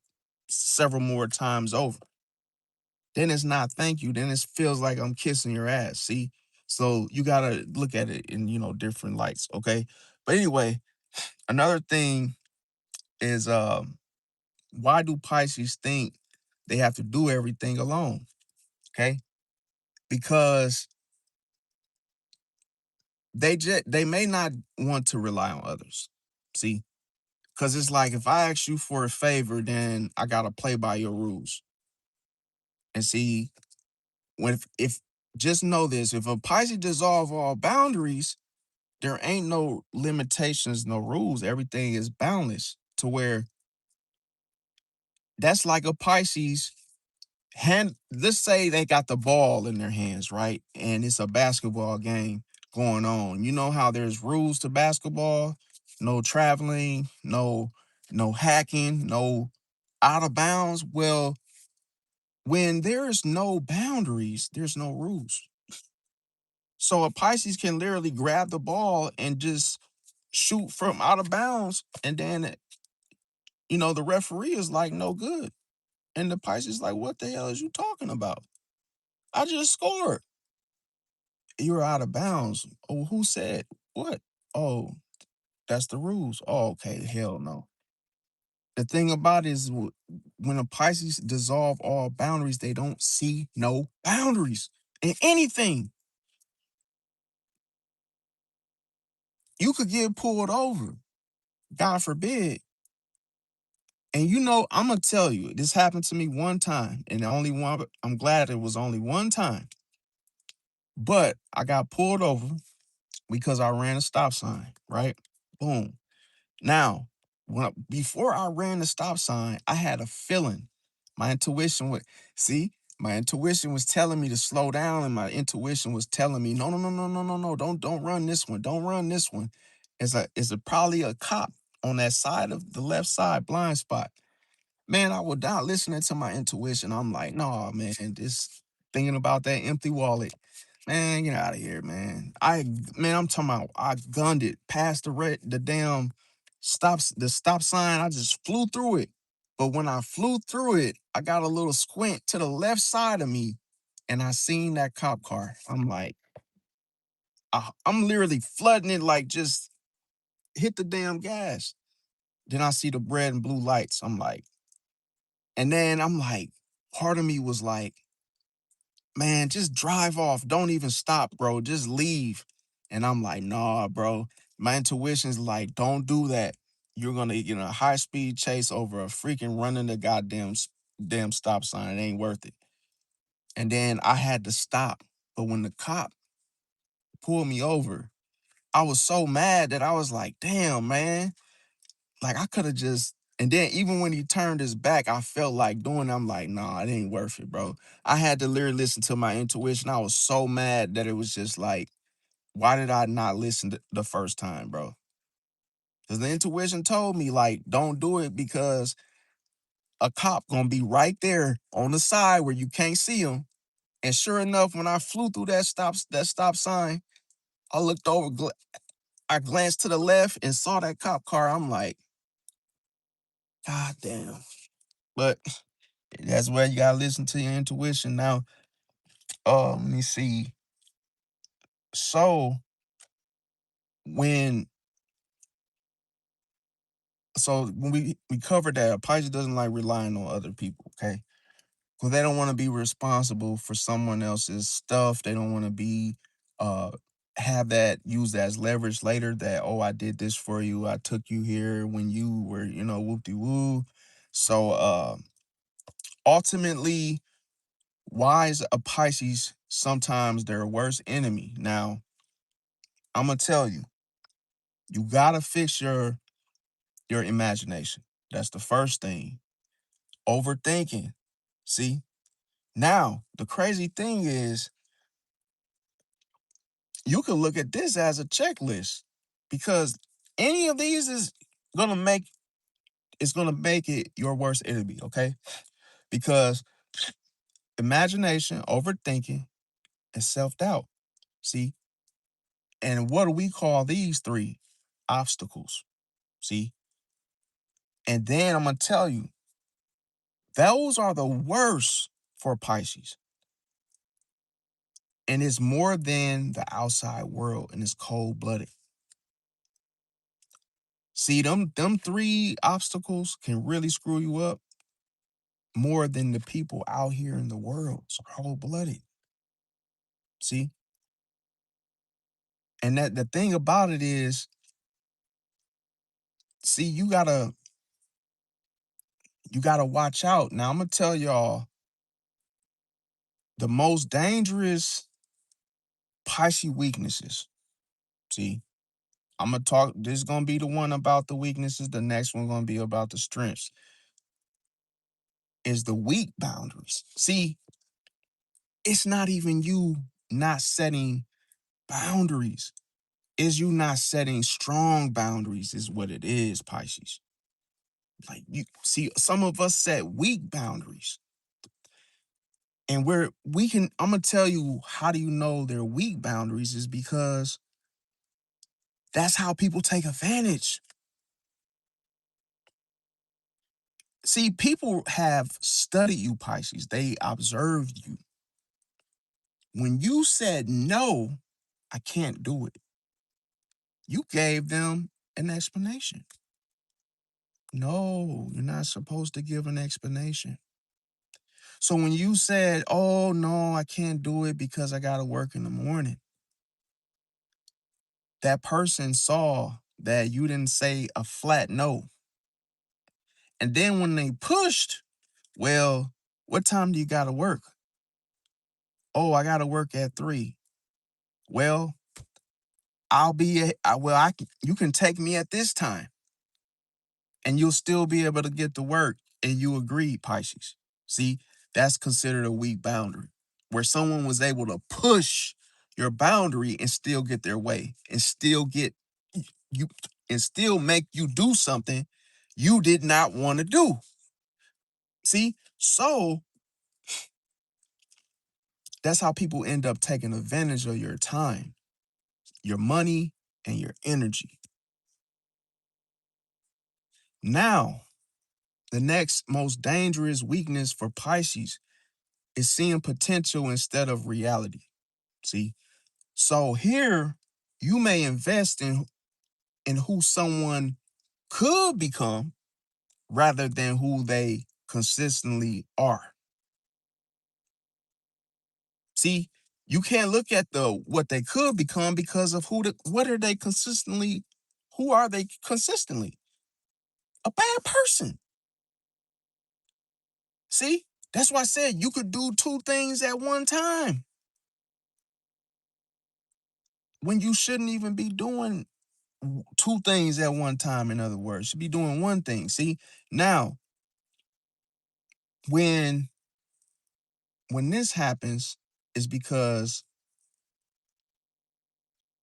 several more times over. Then it's not thank you, then it feels like I'm kissing your ass. See? So you gotta look at it in, different lights, okay? But anyway, another thing is why do Pisces think they have to do everything alone? Okay? Because they may not want to rely on others. See? Because it's like if I ask you for a favor, then I gotta play by your rules. And see, when if just know this, if a Pisces dissolve all boundaries, there ain't no limitations, no rules. Everything is boundless to where that's like a Pisces let's say they got the ball in their hands, right? And it's a basketball game going on. You know how there's rules to basketball? No traveling, no hacking, no out of bounds. Well, when there's no boundaries, there's no rules. So a Pisces can literally grab the ball and just shoot from out of bounds, and then the referee is like, no good. And the Pisces is like, what the hell is you talking about? I just scored. You're out of bounds. Oh, who said what? Oh, that's the rules. Oh, okay. Hell no. The thing about it is when a Pisces dissolve all boundaries, they don't see no boundaries in anything. You could get pulled over, God forbid. And I'm gonna tell you, this happened to me one time, and the only one. I'm glad it was only one time. But I got pulled over because I ran a stop sign. Right? Boom. Now, before I ran the stop sign, I had a feeling. My intuition would see. My intuition was telling me to slow down, and my intuition was telling me, no, no, no, no, no, no, no, don't run this one, don't run this one. It's probably a cop on that side of the left side blind spot. Man, I was not listening to my intuition. I'm like, no, man, just thinking about that empty wallet. Man, get out of here, man. I'm talking about I gunned it past the damn the stop sign. I just flew through it. But when I flew through it, I got a little squint to the left side of me and I seen that cop car. I'm like, I'm literally flooding it, like just hit the damn gas. Then I see the red and blue lights. And then I'm like, part of me was like, man, just drive off. Don't even stop, bro. Just leave. And I'm like, nah, bro. My intuition's like, don't do that. you're gonna get in a high speed chase over a freaking running the damn stop sign. It ain't worth it. And then I had to stop. But when the cop pulled me over, I was so mad that I was like, damn, man. Like I could have just, and then even when he turned his back, I felt like doing it. I'm like, nah, it ain't worth it, bro. I had to literally listen to my intuition. I was so mad that it was just like, why did I not listen the first time, bro? Because the intuition told me, like, don't do it because a cop gonna be right there on the side where you can't see him. And sure enough, when I flew through that stop sign, I looked over, I glanced to the left and saw that cop car. I'm like, God damn. But that's where you gotta listen to your intuition. Now, let me see. So when when we covered that, Pisces doesn't like relying on other people, okay? Because they don't want to be responsible for someone else's stuff. They don't want to be uh have that used as leverage later that, oh, I did this for you. I took you here when you were, whoop-de-woo. So ultimately, why is a Pisces sometimes their worst enemy? Now, I'm gonna tell you, you gotta fix your imagination. That's the first thing. Overthinking. See? Now, the crazy thing is you can look at this as a checklist because any of these is gonna make it your worst enemy, okay? Because imagination, overthinking, and self-doubt. See? And what do we call these three? Obstacles. See? And then I'm gonna tell you, those are the worst for Pisces. And it's more than the outside world and it's cold-blooded. See, them three obstacles can really screw you up more than the people out here in the world. It's cold-blooded. See? And that the thing about it is, see, you gotta watch out. Now I'm gonna tell y'all the most dangerous Pisces weaknesses. See, I'm gonna talk. This is gonna be the one about the weaknesses. The next one gonna be about the strengths. Is the weak boundaries. See, it's not even you not setting boundaries. Is you not setting strong boundaries is what it is, Pisces. Like you see, some of us set weak boundaries. And I'm gonna tell you how do you know they're weak boundaries is because that's how people take advantage. See, people have studied you, Pisces. They observed you. When you said no, I can't do it, you gave them an explanation. No, you're not supposed to give an explanation. So when you said, oh, no, I can't do it because I got to work in the morning, that person saw that you didn't say a flat no. And then when they pushed, well, what time do you got to work? Oh, I got to work at 3. Well, you can take me at this time and you'll still be able to get to work. And you agreed, Pisces. See, that's considered a weak boundary where someone was able to push your boundary and still get their way and still get you and still make you do something you did not want to do. See, so that's how people end up taking advantage of your time, your money, and your energy. Now, the next most dangerous weakness for Pisces is seeing potential instead of reality. See, so here you may invest in who someone could become rather than who they consistently are. See, you can't look at the what they could become because of who are they consistently? a bad person. See, that's why I said you could do two things at one time when you shouldn't even be doing two things at one time. In other words, you should be doing one thing. See, now when this happens, is because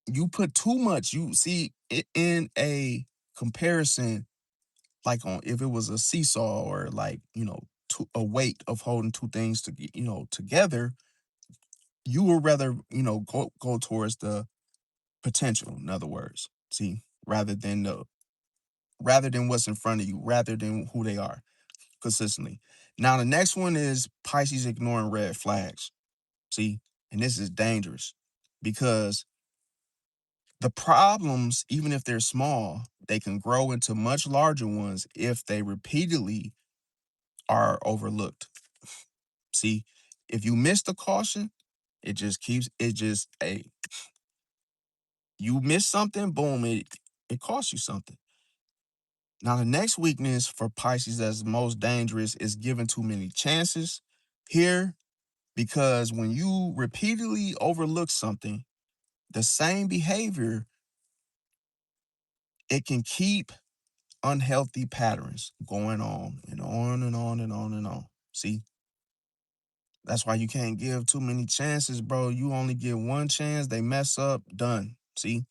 you put too much. You see it in a comparison, like on if it was a seesaw or like a weight of holding two things to together. You would rather go towards the potential. In other words, see, rather than what's in front of you, rather than who they are consistently. Now the next one is Pisces ignoring red flags. See, and this is dangerous because the problems, even if they're small, they can grow into much larger ones if they repeatedly are overlooked. See, if you miss the caution, hey, you miss something, boom, it costs you something. Now, the next weakness for Pisces that's most dangerous is giving too many chances here, because when you repeatedly overlook something, the same behavior, it can keep unhealthy patterns going on and on and on and on and on. See, that's why you can't give too many chances, bro. You only get one chance, they mess up, done. See,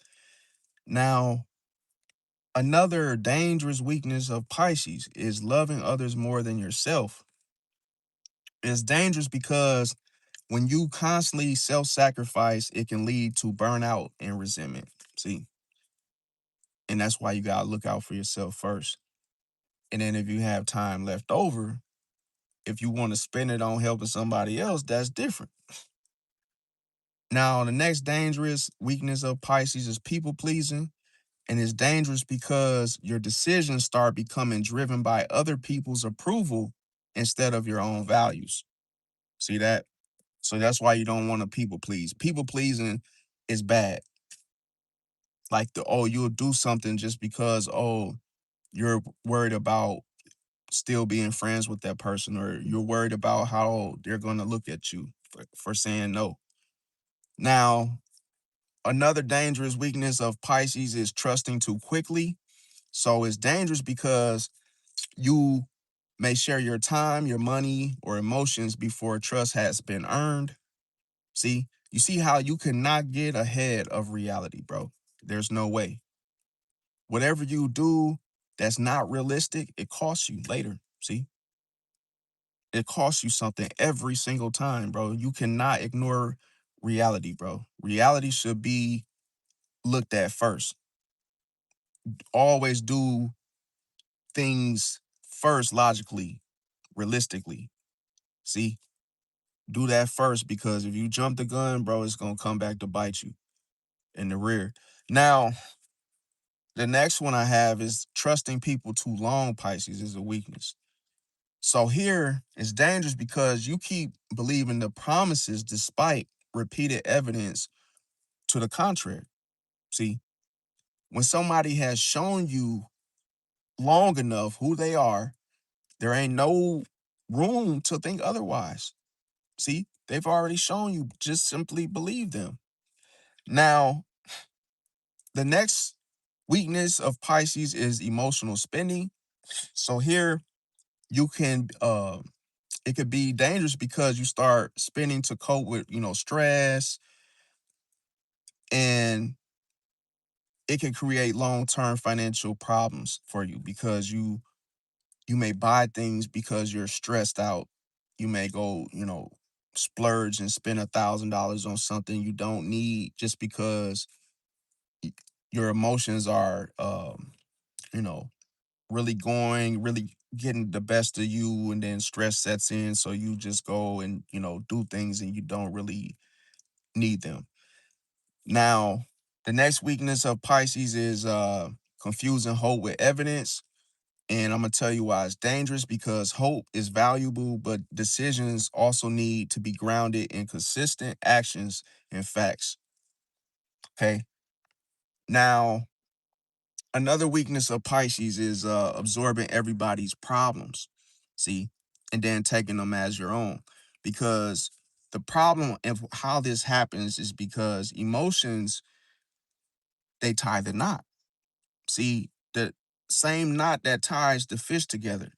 now another dangerous weakness of Pisces is loving others more than yourself. It's dangerous because when you constantly self-sacrifice, it can lead to burnout and resentment. See, and that's why you gotta look out for yourself first. And then if you have time left over, if you want to spend it on helping somebody else, that's different. Now, the next dangerous weakness of Pisces is people pleasing. And it's dangerous because your decisions start becoming driven by other people's approval instead of your own values. See that? So that's why you don't want to people please. People pleasing is bad. Like you'll do something just because, you're worried about still being friends with that person, or you're worried about how they're going to look at you for saying no. Now, another dangerous weakness of Pisces is trusting too quickly. So it's dangerous because you may share your time, your money, or emotions before trust has been earned. See, you see how you cannot get ahead of reality, bro. There's no way. Whatever you do that's not realistic, it costs you later. See, it costs you something every single time, bro. You cannot ignore reality, bro. Reality should be looked at first. Always do things first logically, realistically. See, do that first, because if you jump the gun, bro, it's gonna come back to bite you in the rear. Now, the next one I have is trusting people too long, Pisces, is a weakness. So here it's dangerous because you keep believing the promises despite repeated evidence to the contrary. See, when somebody has shown you long enough who they are, there ain't no room to think otherwise. See, they've already shown you, just simply believe them. Now, the next weakness of Pisces is emotional spending. So here you can it could be dangerous because you start spending to cope with, stress, and it can create long-term financial problems for you because you may buy things because you're stressed out. You may go, splurge and spend $1,000 on something you don't need just because your emotions are you know, really getting the best of you, and then stress sets in. So you just go and, do things and you don't really need them. Now, the next weakness of Pisces is confusing hope with evidence. And I'm going to tell you why it's dangerous, because hope is valuable, but decisions also need to be grounded in consistent actions and facts. Okay. Now, Another weakness of Pisces is absorbing everybody's problems. See, and then taking them as your own. Because the problem of how this happens is because emotions, they tie the knot. See, the same knot that ties the fish together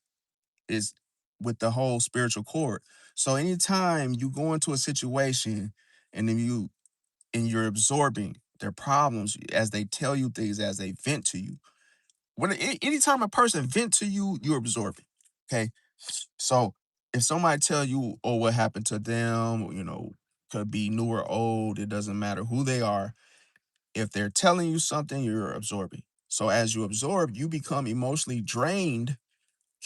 is with the whole spiritual cord. So anytime you go into a situation and then you're absorbing their problems as they tell you things, as they vent to you. Anytime a person vent to you, you're absorbing. Okay. So if somebody tell you, oh, what happened to them, could be new or old, it doesn't matter who they are. If they're telling you something, you're absorbing. So as you absorb, you become emotionally drained,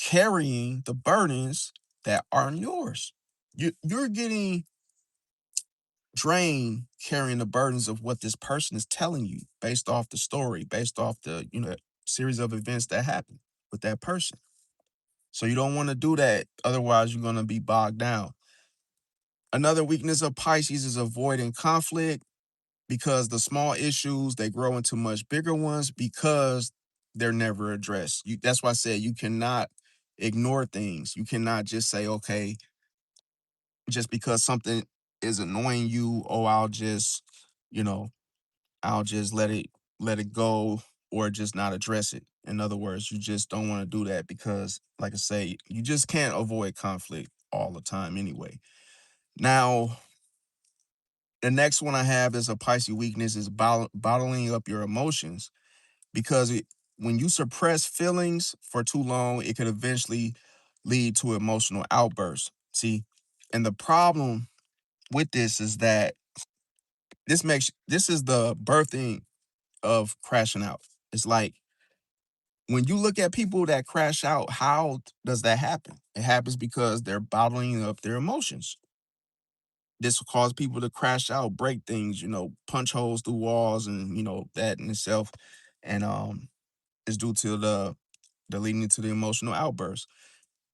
carrying the burdens that aren't yours. You're getting drained carrying the burdens of what this person is telling you based off the story, based off the, series of events that happen with that person. So you don't want to do that. Otherwise, you're going to be bogged down. Another weakness of Pisces is avoiding conflict because the small issues they grow into much bigger ones because they're never addressed. That's why I said you cannot ignore things. You cannot just say, okay, just because something is annoying you, oh, you know, I'll just let it go or just not address it. In other words, you just don't want to do that because, like I say, you just can't avoid conflict all the time anyway. Now, the next one I have is a Pisces weakness is bottling up your emotions because when you suppress feelings for too long, it could eventually lead to emotional outbursts. See, and the problem with this is that this is the birthing of crashing out. It's like when you look at people that crash out, how does that happen? It happens because they're bottling up their emotions. This will cause people to crash out, break things, punch holes through walls, and that in itself, and is due to the leading to the emotional outburst.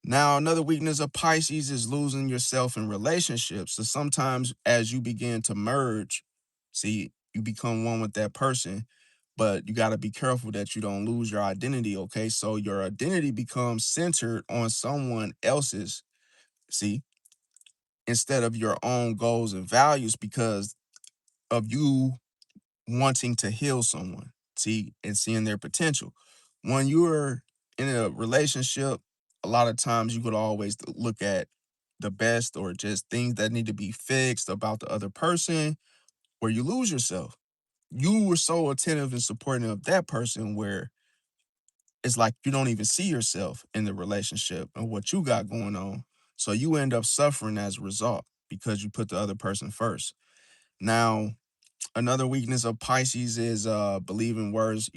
Now, another weakness of Pisces is losing yourself in relationships. So sometimes as you begin to merge, see, you become one with that person, but you got to be careful that you don't lose your identity, okay? So your identity becomes centered on someone else's, see, instead of your own goals and values because of you wanting to heal someone, see, and seeing their potential. When you're in a relationship, a lot of times you could always look at the best or just things that need to be fixed about the other person, where you lose yourself. You were so attentive and supportive of that person where it's like you don't even see yourself in the relationship and what you got going on. So you end up suffering as a result because you put the other person first. Now, another weakness of Pisces is believing words,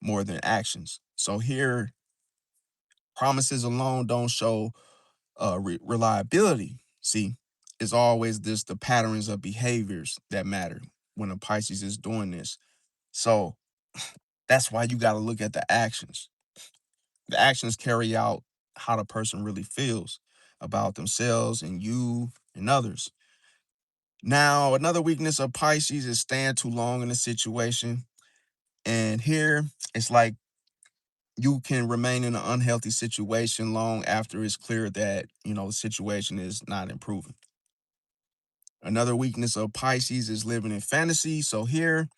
more than actions. So here, promises alone don't show reliability. See, it's always the patterns of behaviors that matter when a Pisces is doing this. So that's why you got to look at the actions. The actions carry out how the person really feels about themselves and you and others. Now, another weakness of Pisces is staying too long in a situation. And here, it's like you can remain in an unhealthy situation long after it's clear that, the situation is not improving. Another weakness of Pisces is living in fantasy. So here,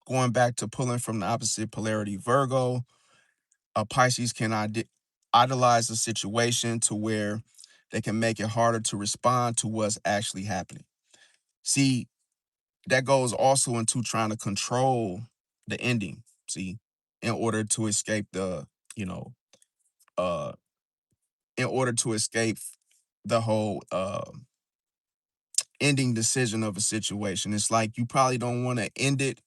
going back to pulling from the opposite polarity, Virgo, a Pisces can idolize a situation to where they can make it harder to respond to what's actually happening. See, that goes also into trying to control the ending, see, in order to escape you know, uh, in order to escape the whole ending decision of a situation. It's like you probably don't want to end it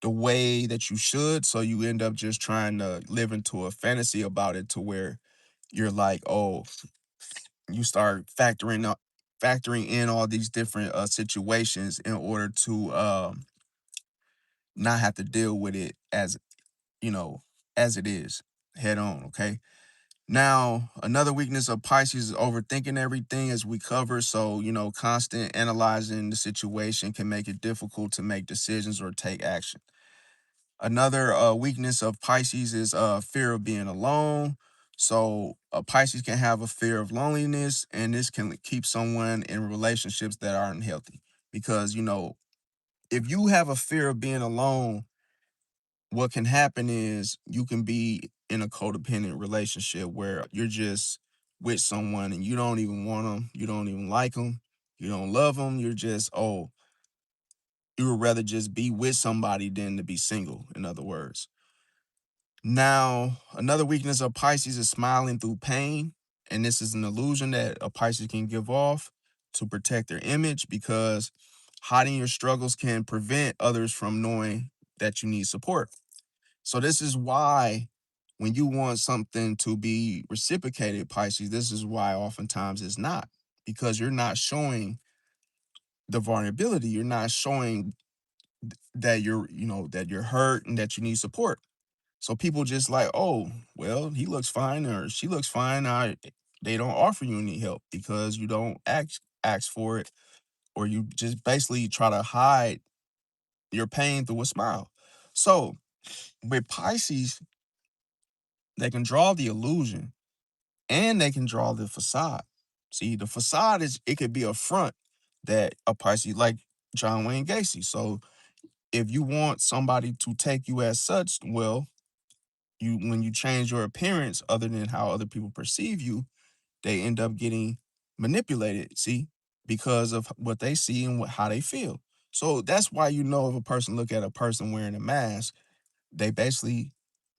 the way that you should. So you end up just trying to live into a fantasy about it to where you're like, oh, you start factoring in all these different situations in order to not have to deal with it you know, as it is head on. Okay. Now, another weakness of Pisces is overthinking everything as we cover. So, constant analyzing the situation can make it difficult to make decisions or take action. Another weakness of Pisces is fear of being alone. So Pisces can have a fear of loneliness, and this can keep someone in relationships that aren't healthy. Because if you have a fear of being alone, what can happen is you can be in a codependent relationship where you're just with someone and you don't even want them, you don't even like them, you don't love them. You're just you would rather just be with somebody than to be single. In other words. Now, another weakness of Pisces is smiling through pain. And this is an illusion that a Pisces can give off to protect their image because hiding your struggles can prevent others from knowing that you need support. So, this is why when you want something to be reciprocated, Pisces, this is why oftentimes it's not because you're not showing the vulnerability. You're not showing that that you're hurt and that you need support. So people just like, oh, well, he looks fine or she looks fine. They don't offer you any help because you don't ask for it, or you just basically try to hide your pain through a smile. So with Pisces, they can draw the illusion and they can draw the facade. See, the facade it could be a front that a Pisces like John Wayne Gacy. So if you want somebody to take you as such, well, when you change your appearance other than how other people perceive you, they end up getting manipulated, see, because of what they see and how they feel. So that's why if a person look at a person wearing a mask, they basically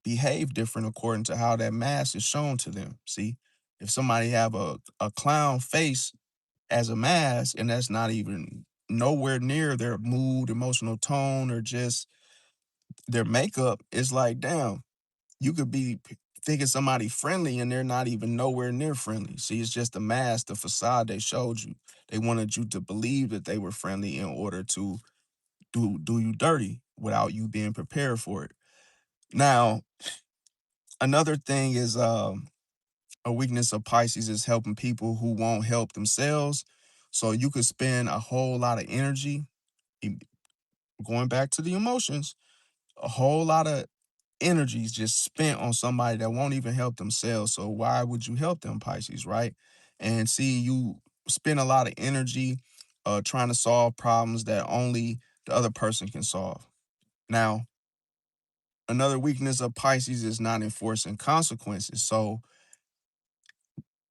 behave different according to how that mask is shown to them. See, if somebody have a clown face as a mask and that's not even nowhere near their mood, emotional tone, or just their makeup, it's like, damn, you could be thinking somebody friendly and they're not even nowhere near friendly. See, it's just the mask, the facade they showed you. They wanted you to believe that they were friendly in order to do you dirty without you being prepared for it. Now, another thing is a weakness of Pisces is helping people who won't help themselves. So you could spend a whole lot of energy, e- going back to the emotions, a whole lot of energy is just spent on somebody that won't even help themselves. So why would you help them, Pisces, right? And see, you spend a lot of energy trying to solve problems that only the other person can solve. Now, another weakness of Pisces is not enforcing consequences. So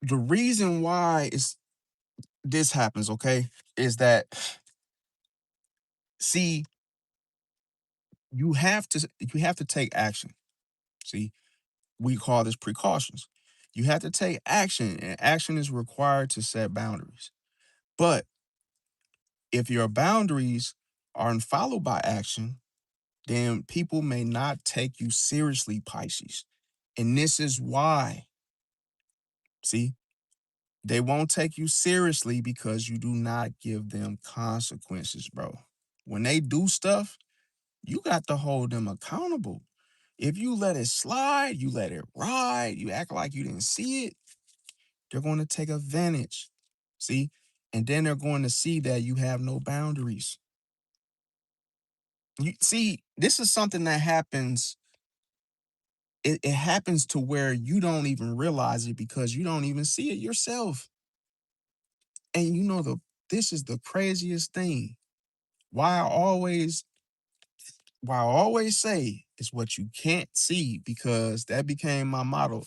the reason why this happens, okay, is that see, you have to take action. See, we call this precautions. You have to take action, and action is required to set boundaries. But if your boundaries aren't followed by action, then people may not take you seriously, Pisces. And this is why. See, they won't take you seriously because you do not give them consequences, bro. When they do stuff, you got to hold them accountable. If you let it slide, you let it ride, you act like you didn't see it, they're going to take advantage. See? And then they're going to see that you have no boundaries. You see, this is something that happens. It happens to where you don't even realize it because you don't even see it yourself. And this is the craziest thing. Why I always why I always say is what you can't see, because that became my motto.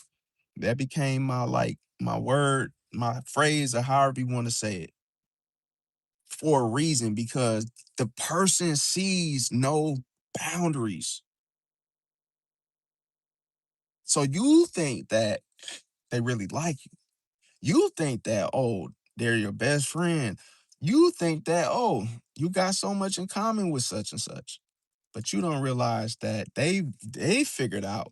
That became my word, my phrase, or however you want to say it, for a reason, because the person sees no boundaries. So you think that they really like you. You think that, oh, they're your best friend. You think that, oh, you got so much in common with such and such. But you don't realize that they figured out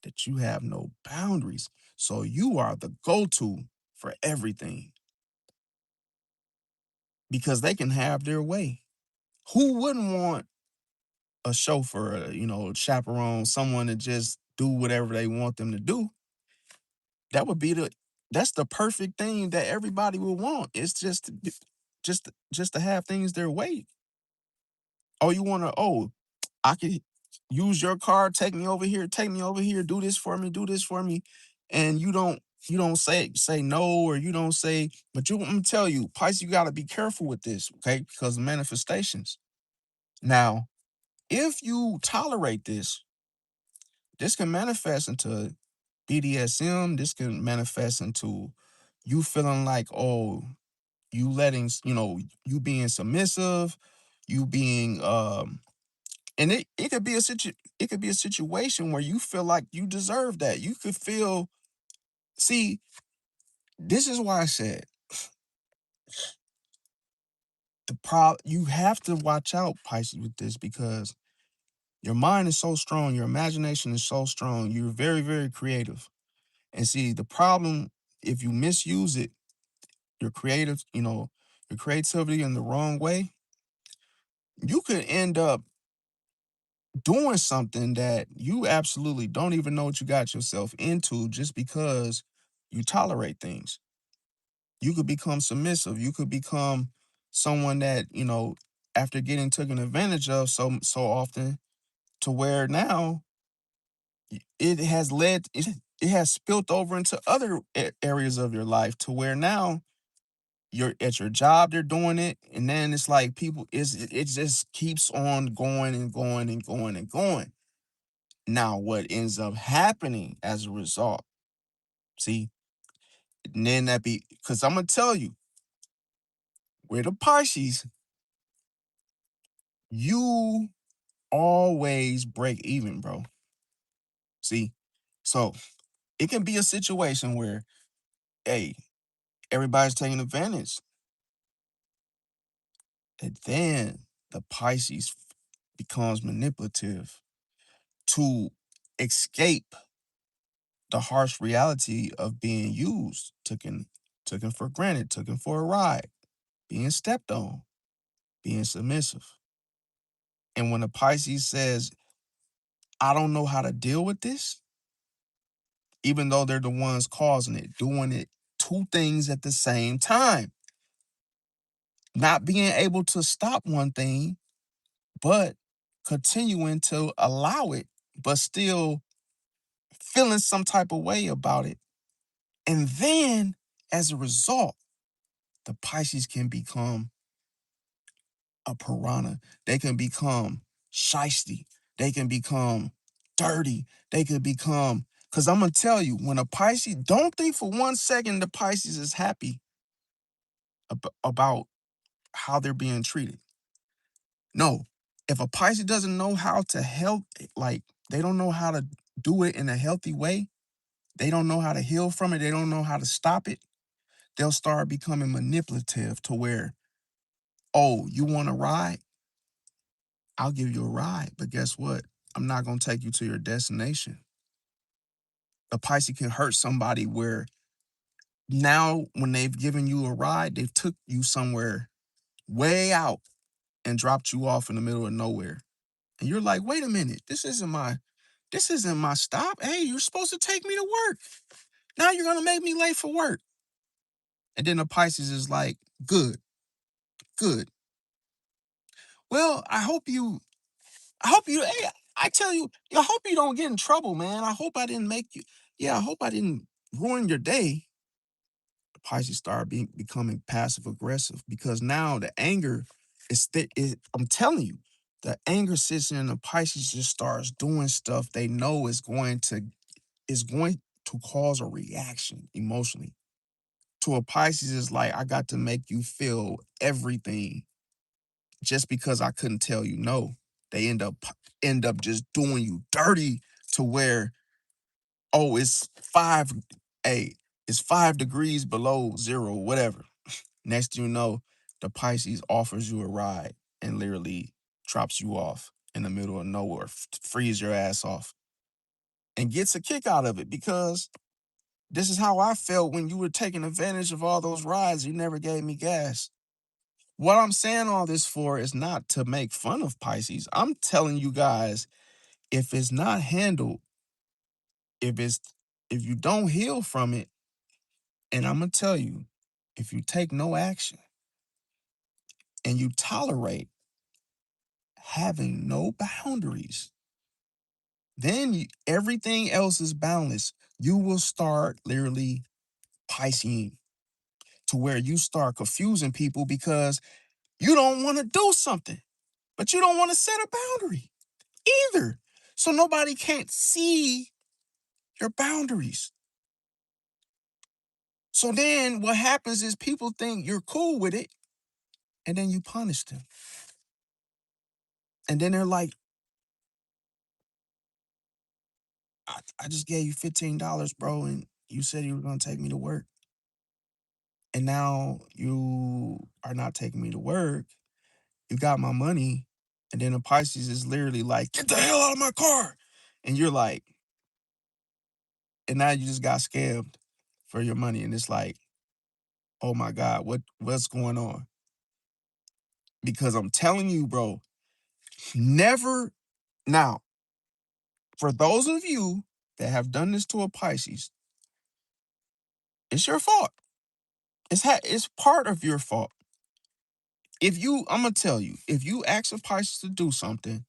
that you have no boundaries. So you are the go-to for everything because they can have their way. Who wouldn't want a chauffeur, chaperone, someone to just do whatever they want them to do? That would be that's the perfect thing that everybody would want. It's just to have things their way. Oh, you want to? Oh, I could. use your car, take me over here, do this for me, do this for me. And you don't say no, or you don't say, but I'm gonna tell you, Pisces, you gotta be careful with this, okay? Because of manifestations. Now, if you tolerate this can manifest into BDSM. This can manifest into you feeling like, oh, you letting, you being submissive, you being and it could be it could be a situation where you feel like you deserve that. You could feel, see, this is why I said you have to watch out, Pisces, with this, because your mind is so strong, your imagination is so strong, you're very, very creative. And see, the problem, if you misuse it, your creative, your creativity in the wrong way, you could end up doing something that you absolutely don't even know what you got yourself into, just because you tolerate things. You could become submissive. You could become someone that, after getting taken advantage of so often, to where now it has spilt over into other areas of your life, to where now you're at your job, they're doing it, and then it's like it just keeps on going and going and going and going. Now, what ends up happening as a result, see, and then that be, because I'm gonna tell you, with the Pisces, you always break even, bro. See, so it can be a situation where, hey, everybody's taking advantage, and then the Pisces becomes manipulative to escape the harsh reality of being used, taken for granted, taken for a ride, being stepped on, being submissive. And when a Pisces says, I don't know how to deal with this, even though they're the ones causing it, doing it, two things at the same time, not being able to stop one thing, but continuing to allow it, but still feeling some type of way about it. And then as a result, the Pisces can become a piranha. They can become shisty. They can become dirty. They could become, because I'm going to tell you, when a Pisces, don't think for 1 second the Pisces is happy about how they're being treated. No, if a Pisces doesn't know how to help, like they don't know how to do it in a healthy way, they don't know how to heal from it, they don't know how to stop it, they'll start becoming manipulative to where, oh, you want to ride? I'll give you a ride, but guess what? I'm not going to take you to your destination. A Pisces can hurt somebody where now when they've given you a ride, they've took you somewhere way out and dropped you off in the middle of nowhere. And you're like, wait a minute, this isn't my stop. Hey, you're supposed to take me to work. Now you're gonna make me late for work. And then the Pisces is like, good, good. Well, hey, I tell you, I hope you don't get in trouble, man. I hope I didn't make you, yeah, I hope I didn't ruin your day. The Pisces start becoming passive aggressive, because now the anger I'm telling you, the anger sits in, the Pisces just starts doing stuff they know is going to cause a reaction emotionally. To a Pisces is like, I got to make you feel everything just because I couldn't tell you no. They end up just doing you dirty, to where, oh, hey, it's 5 degrees below zero, whatever. Next thing you know, the Pisces offers you a ride and literally drops you off in the middle of nowhere, frees your ass off, and gets a kick out of it, because this is how I felt when you were taking advantage of all those rides. You never gave me gas. What I'm saying all this for is not to make fun of Pisces. I'm telling you guys, if it's not handled, if it's if you don't heal from it, and I'm gonna tell you, if you take no action and you tolerate having no boundaries, then everything else is balanced. You will start literally Pisceing to where you start confusing people because you don't want to do something, but you don't want to set a boundary either. So nobody can't see your boundaries. So then what happens is people think you're cool with it, and then you punish them. And then they're like, I just gave you $15, bro, and you said you were going to take me to work. And now you are not taking me to work. You got my money. And then the Pisces is literally like, get the hell out of my car. And you're like, and now you just got scammed for your money. And it's like, oh my God, what's going on? Because I'm telling you, bro, never now, for those of you that have done this to a Pisces, it's your fault. It's part of your fault. I'm gonna tell you, if you ask a Pisces to do something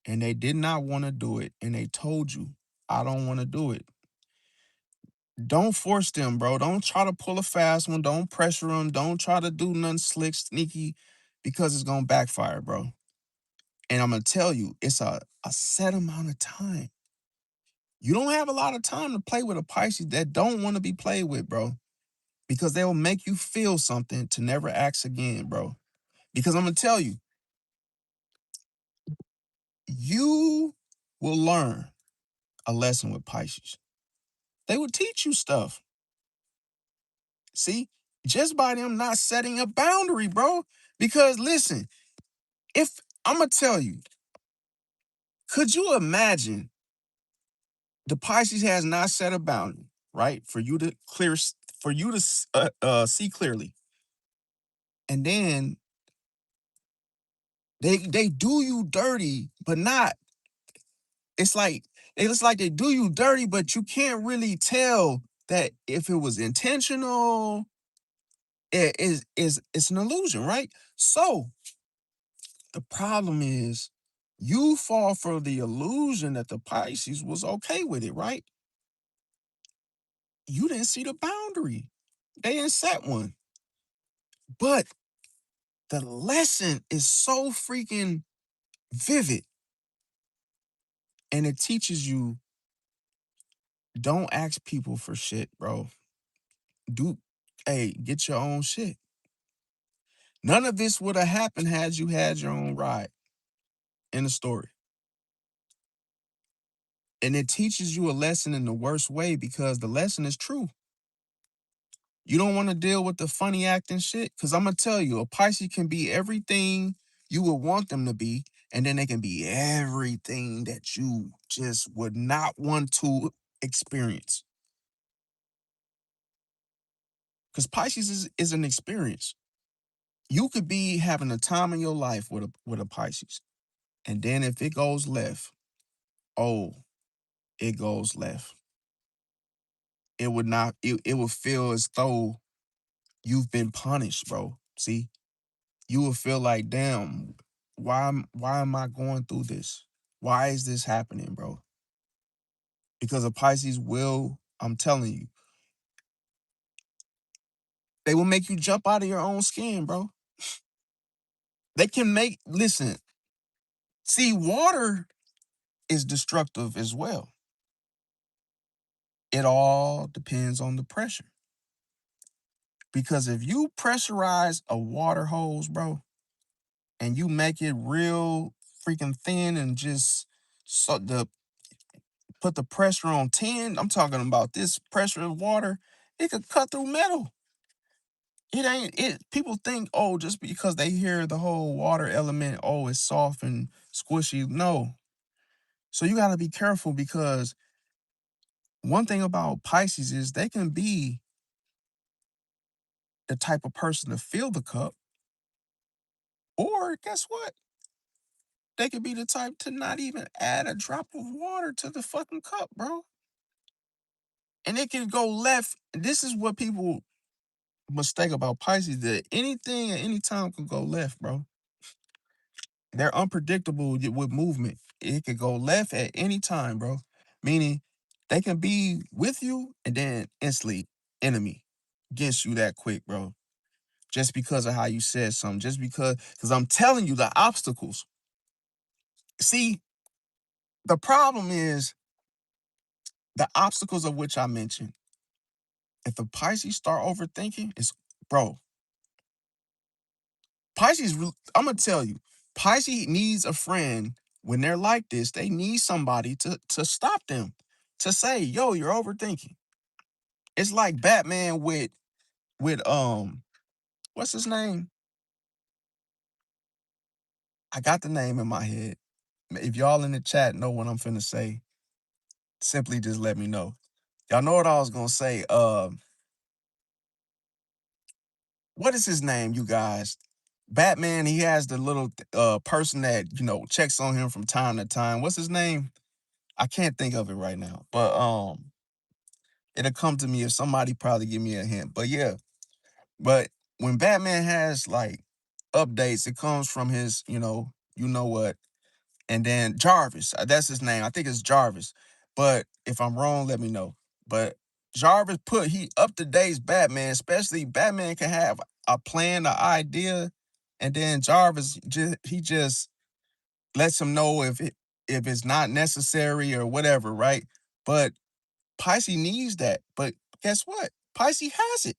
and they did not want to do it and they told you, I don't want to do it, don't force them, bro. Don't try to pull a fast one. Don't pressure them. Don't try to do nothing slick, sneaky, because it's gonna backfire, bro. And I'm gonna tell you, it's a set amount of time. You don't have a lot of time to play with a Pisces that don't want to be played with, bro. Because they'll make you feel something to never ask again, bro. Because I'm gonna tell you, you will learn a lesson with Pisces. They will teach you stuff. See, just by them not setting a boundary, bro. Because listen, if I'm gonna tell you, could you imagine the Pisces has not set a boundary, right? For you to see clearly, and then they do you dirty, but not. It's like they do you dirty, but you can't really tell that if it was intentional. It's an illusion, right? So the problem is you fall for the illusion that the Pisces was okay with it, right? You didn't see the boundary. They didn't set one. But the lesson is so freaking vivid. And it teaches you don't ask people for shit, bro. Do Hey, get your own shit. None of this would have happened had you had your own ride in the story. And it teaches you a lesson in the worst way because the lesson is true. You don't want to deal with the funny acting shit. Cause I'm gonna tell you, a Pisces can be everything you would want them to be, and then they can be everything that you just would not want to experience. Cause Pisces is an experience. You could be having the time of your life with a Pisces. And then if it goes left, oh, it goes left. It would not, it would feel as though you've been punished, bro. See? You will feel like, damn, why am I going through this? Why is this happening, bro? Because a Pisces will, I'm telling you, they will make you jump out of your own skin, bro. They can listen, see, water is destructive as well. It all depends on the pressure. Because if you pressurize a water hose, bro, and you make it real freaking thin and just so put the pressure on 10, I'm talking about this pressure of water, it could cut through metal. People think, oh, just because they hear the whole water element, oh, it's soft and squishy. No. So you gotta be careful because one thing about Pisces is they can be the type of person to fill the cup, or guess what? They could be the type to not even add a drop of water to the fucking cup, bro. And it can go left. This is what people mistake about Pisces, that anything at any time can go left, bro. They're unpredictable with movement. It could go left at any time, bro. Meaning they can be with you and then instantly enemy against you that quick, bro. Just because of how you said something. Just because I'm telling you the obstacles. See, the problem is the obstacles of which I mentioned. If the Pisces start overthinking, it's bro. Pisces, I'm gonna tell you, Pisces needs a friend when they're like this. They need somebody to stop them, to say, "Yo, you're overthinking." It's like Batman with what's his name? I got the name in my head. If y'all in the chat know what I'm finna say, simply just let me know. Y'all know what I was gonna say. What is his name, you guys? Batman, he has the little person that, checks on him from time to time. What's his name? I can't think of it right now. But it'll come to me if somebody probably give me a hint. But yeah, but when Batman has like updates, it comes from his, you know what, and then Jarvis. That's his name. I think it's Jarvis. But if I'm wrong, let me know. But Jarvis he up to dates Batman, especially Batman can have a plan, an idea, and then Jarvis he just lets him know if it's not necessary or whatever, right? But Pisces needs that. But guess what? Pisces has it.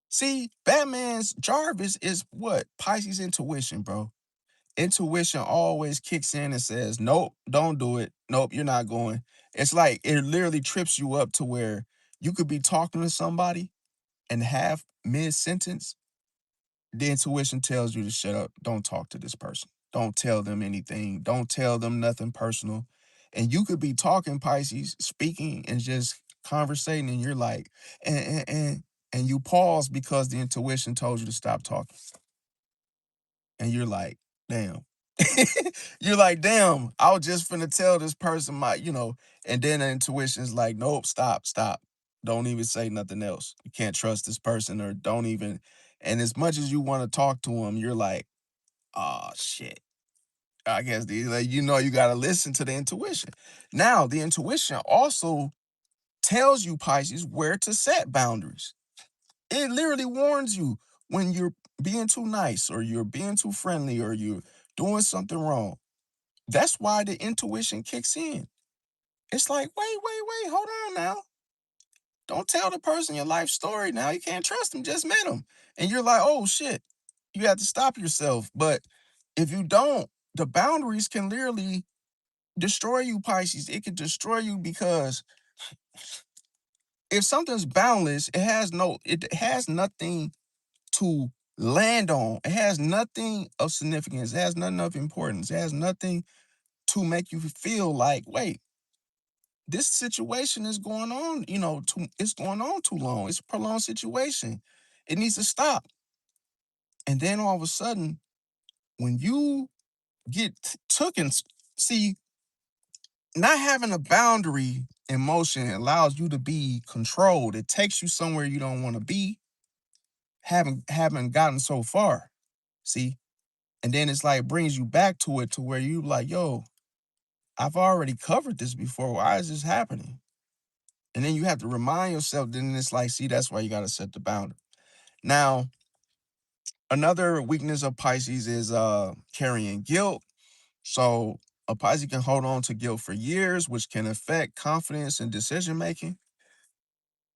See, Batman's Jarvis is what? Pisces intuition, bro. Intuition always kicks in and says, nope, don't do it. Nope, you're not going. It's like it literally trips you up to where you could be talking to somebody and half mid sentence, the intuition tells you to shut up. Don't talk to this person. Don't tell them anything. Don't tell them nothing personal. And you could be talking Pisces, speaking and just conversating, and you're like, and you pause because the intuition told you to stop talking. And you're like, damn. You're like, damn, I was just finna tell this person and then the intuition's like, nope, stop, stop. Don't even say nothing else. You can't trust this person or don't even. And as much as you want to talk to them, you're like, oh shit. I guess you gotta listen to the intuition. Now, the intuition also tells you, Pisces, where to set boundaries. It literally warns you when you're being too nice or you're being too friendly or you're doing something wrong. That's why the intuition kicks in. It's like, wait, hold on now. Don't tell the person your life story now. You can't trust them, just met them. And you're like, oh shit, you have to stop yourself. But if you don't, the boundaries can literally destroy you, Pisces. It could destroy you because if something's boundless, it has nothing to land on. It has nothing of significance. It has nothing of importance. It has nothing to make you feel like, wait, this situation is going on, it's going on too long. It's a prolonged situation. It needs to stop. And then all of a sudden, when you get taken, see, not having a boundary in motion allows you to be controlled. It takes you somewhere you don't want to be, haven't gotten so far. See? And then it's like brings you back to it to where you like, yo, I've already covered this before. Why is this happening? And then you have to remind yourself, then it's like, see, that's why you got to set the boundary. Now, another weakness of Pisces is carrying guilt. So a Pisces can hold on to guilt for years, which can affect confidence and decision making.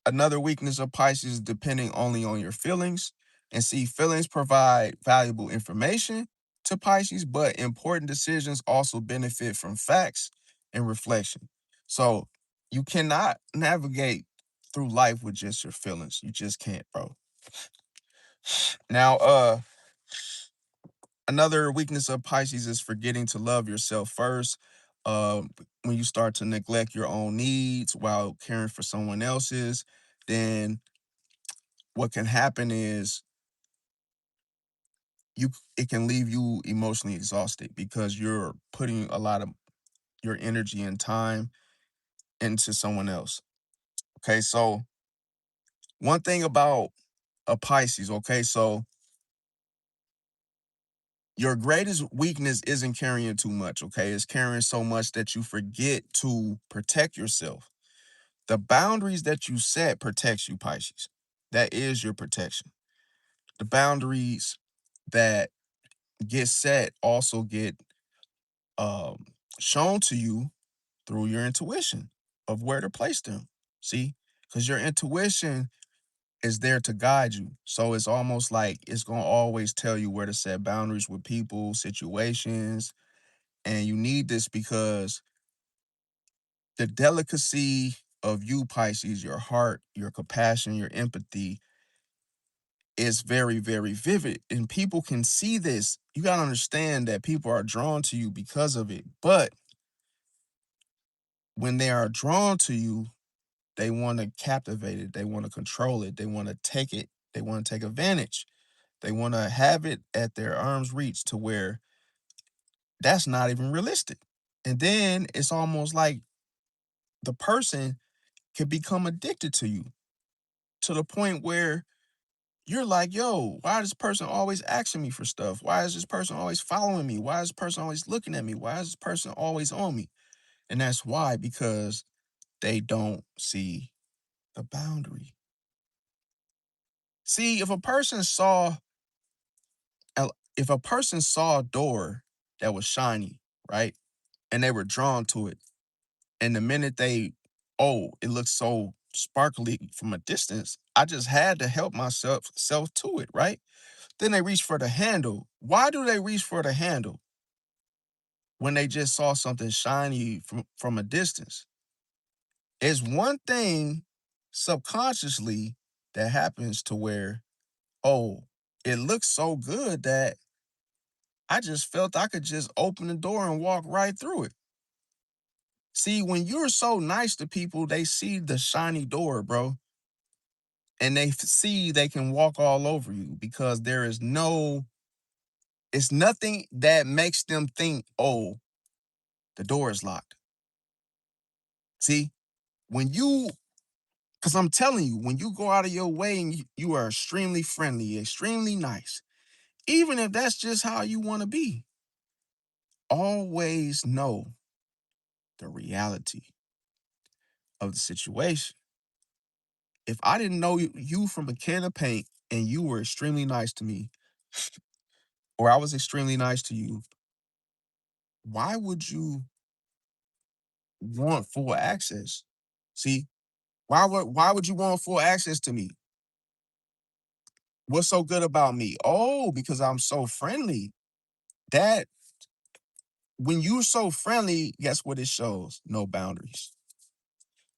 Another weakness of Pisces is depending only on your feelings. And see, feelings provide valuable information to Pisces, but important decisions also benefit from facts and reflection. So you cannot navigate through life with just your feelings. You just can't, bro. Now, another weakness of Pisces is forgetting to love yourself first. When you start to neglect your own needs while caring for someone else's, then what can happen is it can leave you emotionally exhausted because you're putting a lot of your energy and time into someone else. Okay, so one thing about a Pisces, okay, so Your greatest weakness isn't carrying too much, okay? It's carrying so much that you forget to protect yourself. The boundaries that you set protects you, Pisces. That is your protection. The boundaries that get set also get um, shown to you through your intuition of where to place them. See, because your intuition is there to guide you. So it's almost like it's going to always tell you where to set boundaries with people, situations. And you need this because the delicacy of you, Pisces, your heart, your compassion, your empathy is very, very vivid. And people can see this. You got to understand that people are drawn to you because of it. But when they are drawn to you, they want to captivate it. They want to control it. They want to take it. They want to take advantage. They want to have it at their arm's reach to where that's not even realistic. And then it's almost like the person could become addicted to you to the point where you're like, yo, why is this person always asking me for stuff? Why is this person always following me? Why is this person always looking at me? Why is this person always on me? And that's why, because they don't see the boundary. See, if a person saw a door that was shiny, right? And they were drawn to it, and the minute it looks so sparkly from a distance, I just had to help myself to it, right? Then they reach for the handle. Why do they reach for the handle when they just saw something shiny from a distance? It's one thing subconsciously that happens to where, oh, it looks so good that I just felt I could just open the door and walk right through it. See, when you're so nice to people, they see the shiny door, bro, and they see they can walk all over you because it's nothing that makes them think, oh, the door is locked. See, because I'm telling you, when you go out of your way and you are extremely friendly, extremely nice, even if that's just how you want to be, always know the reality of the situation. If I didn't know you from a can of paint and you were extremely nice to me, or I was extremely nice to you, why would you want full access? See, why would you want full access to me? What's so good about me? Oh, because I'm so friendly. That when you're so friendly, guess what it shows? No boundaries.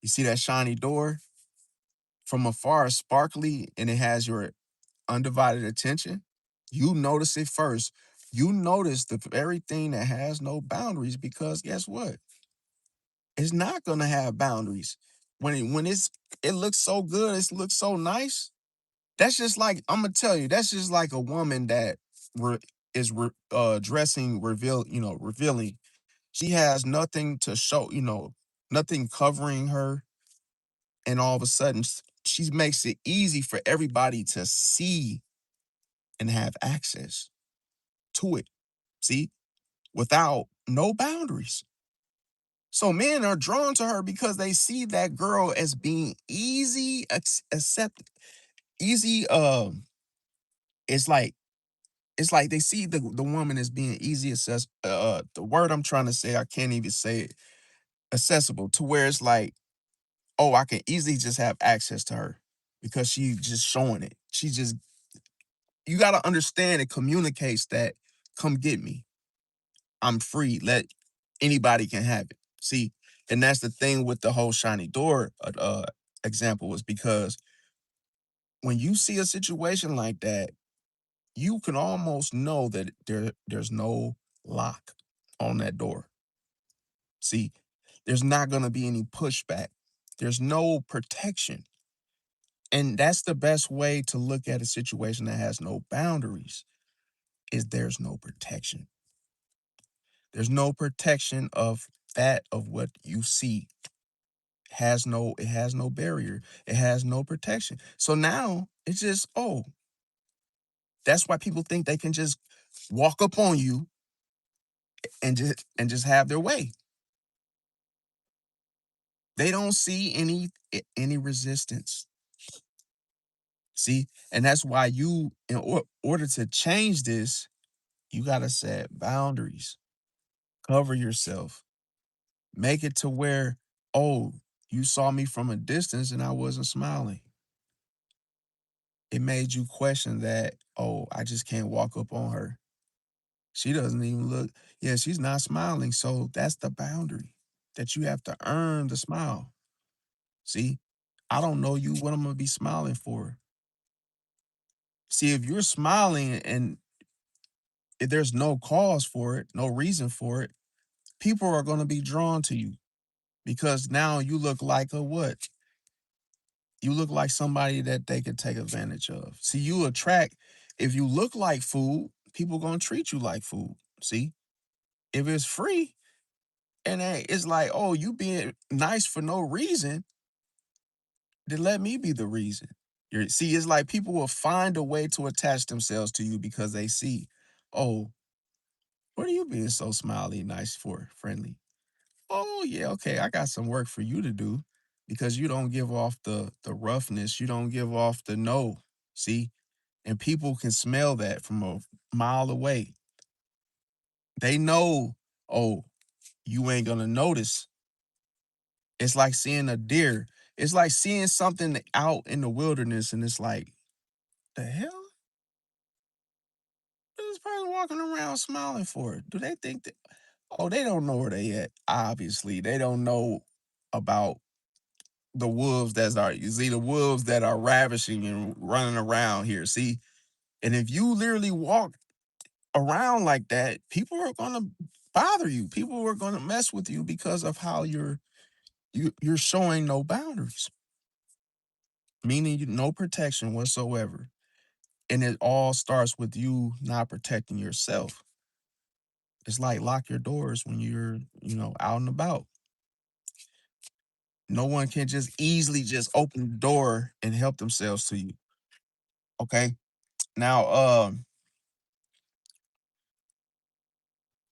You see that shiny door from afar, sparkly, and it has your undivided attention. You notice it first. You notice the very thing that has no boundaries because guess what? It's not gonna have boundaries. It looks so good, it looks so nice. That's just like I'm gonna tell you. That's just like a woman that re, dressing revealing. She has nothing to show, nothing covering her, and all of a sudden she makes it easy for everybody to see and have access to it. See, without no boundaries. So men are drawn to her because they see that girl as being easy, accept, easy. It's like they see the woman as being easy access. The word I'm trying to say, I can't even say it. Accessible to where it's like, oh, I can easily just have access to her because she's just showing it. You got to understand it communicates that, come get me. I'm free. Let anybody can have it. See, and that's the thing with the whole shiny door example is because when you see a situation like that, you can almost know that there's no lock on that door. See, there's not going to be any pushback. There's no protection. And that's the best way to look at a situation that has no boundaries is there's no protection. There's no protection of what you see. It has no barrier. It has no protection. So now it's just, oh, that's why people think they can just walk up on you and just have their way. They don't see any resistance. See, and that's why you, in order to change this, you gotta set boundaries, cover yourself, make it to where, oh, you saw me from a distance and I wasn't smiling. It made you question that, oh, I just can't walk up on her. She doesn't even look, yeah, she's not smiling. So that's the boundary that you have to earn the smile. See, I don't know you, what I'm gonna be smiling for. See, if you're smiling and if there's no cause for it, no reason for it, people are gonna be drawn to you because now you look like a what? You look like somebody that they could take advantage of. See, you attract, if you look like food, people gonna treat you like food. See, if it's free and it's like, oh, you being nice for no reason, then let me be the reason. See, it's like people will find a way to attach themselves to you because they see, oh, what are you being so smiley, nice for, friendly? Oh, yeah, okay, I got some work for you to do because you don't give off the roughness, you don't give off the no. See? And people can smell that from a mile away. They know, oh, you ain't gonna notice. It's like seeing a deer. It's like seeing something out in the wilderness, and it's like, the hell? What is this person walking around smiling for? Do they think that? Oh, they don't know where they at. Obviously, they don't know about the wolves that are. You see, the wolves that are ravishing and running around here. See, and if you literally walk around like that, people are gonna bother you. People are gonna mess with you because of how you're showing no boundaries, meaning no protection whatsoever. And it all starts with you not protecting yourself. It's like lock your doors when you're, out and about. No one can just easily just open the door and help themselves to you. Okay. Now,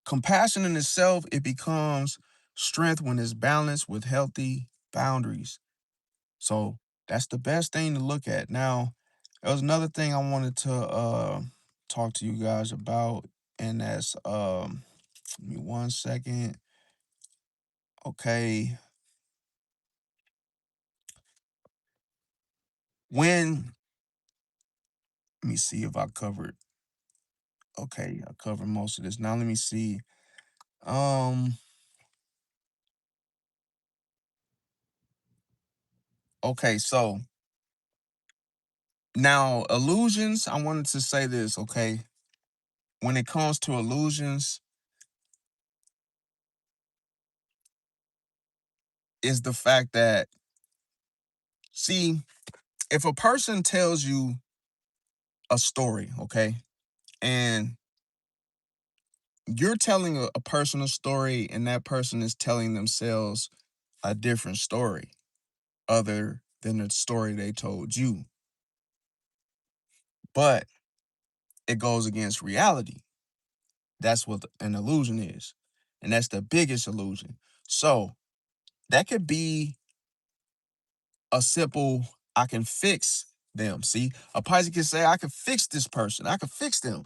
compassion in itself, it becomes strength when it's balanced with healthy boundaries. So that's the best thing to look at. Now, there was another thing I wanted to talk to you guys about, and that's give me 1 second. Okay. When Let me see if I covered. Okay, I covered most of this. Now let me see. Um, okay, so now illusions, I wanted to say this, okay? When it comes to illusions, is the fact that, see, if a person tells you a story, okay, and you're telling a personal story and that person is telling themselves a different story other than the story they told you, but it goes against reality. That's what an illusion is. And that's the biggest illusion. So that could be a simple, I can fix them. See, a Pisces can say, I can fix this person, I can fix them,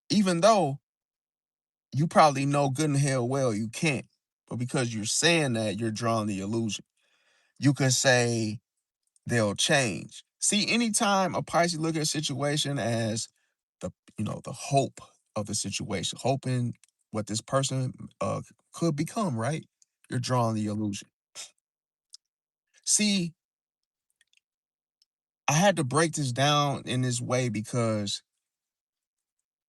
even though you probably know good and hell well you can't. But because you're saying that, you're drawing the illusion. You could say they'll change. See, anytime a Pisces look at a situation as the hope of the situation, hoping what this person could become, right? You're drawing the illusion. See, I had to break this down in this way because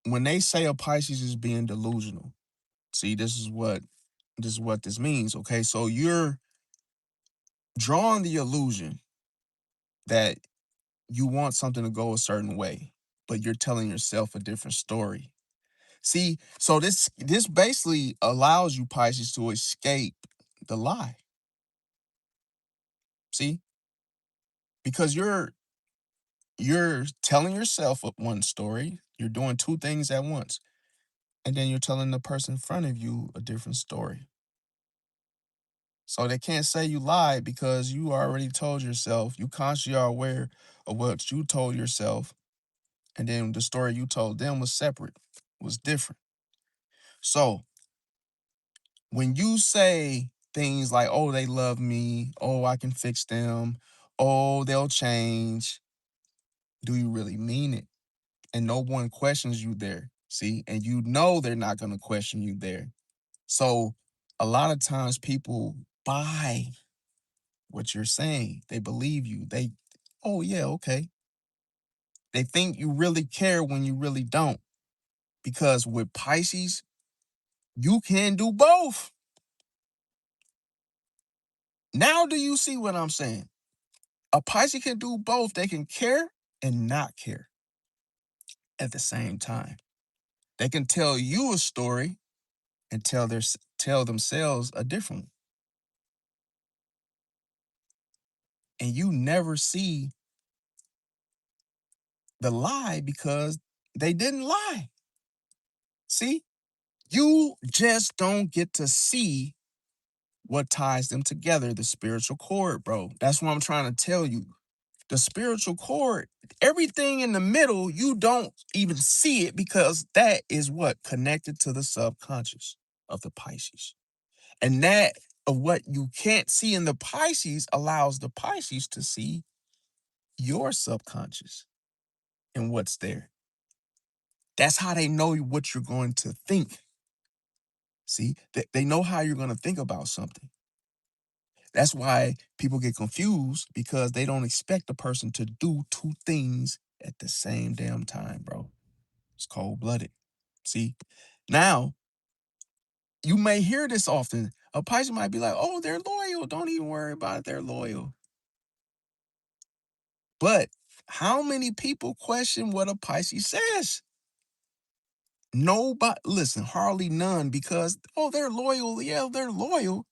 when they say a Pisces is being delusional, see, this is what this means. Okay, so you're drawing the illusion that you want something to go a certain way, but you're telling yourself a different story. See, so this basically allows you Pisces to escape the lie. See, because you're telling yourself one story, you're doing two things at once. and then you're telling the person in front of you a different story. So they can't say you lied because you already told yourself, you consciously are aware of what you told yourself, and then the story you told them was separate, was different. So when you say things like, oh, they love me, oh, I can fix them, oh, they'll change, do you really mean it? And no one questions you there. See, and you know they're not going to question you there. So a lot of times people buy what you're saying. They believe you. Oh, yeah, okay. They think you really care when you really don't. Because with Pisces, you can do both. Now, do you see what I'm saying? A Pisces can do both. They can care and not care at the same time. They can tell you a story and tell themselves a different one. And you never see the lie because they didn't lie. See? You just don't get to see what ties them together, the spiritual cord, bro. That's what I'm trying to tell you. The spiritual cord, everything in the middle, you don't even see it because that is what connected to the subconscious of the Pisces. And that of what you can't see in the Pisces allows the Pisces to see your subconscious and what's there. That's how they know what you're going to think. See, they know how you're going to think about something. That's why people get confused because they don't expect a person to do two things at the same damn time, bro. It's cold blooded. See, now you may hear this often. A Pisces might be like, oh, they're loyal. Don't even worry about it. They're loyal. But how many people question what a Pisces says? Nobody, listen, hardly none because, oh, they're loyal. Yeah, they're loyal.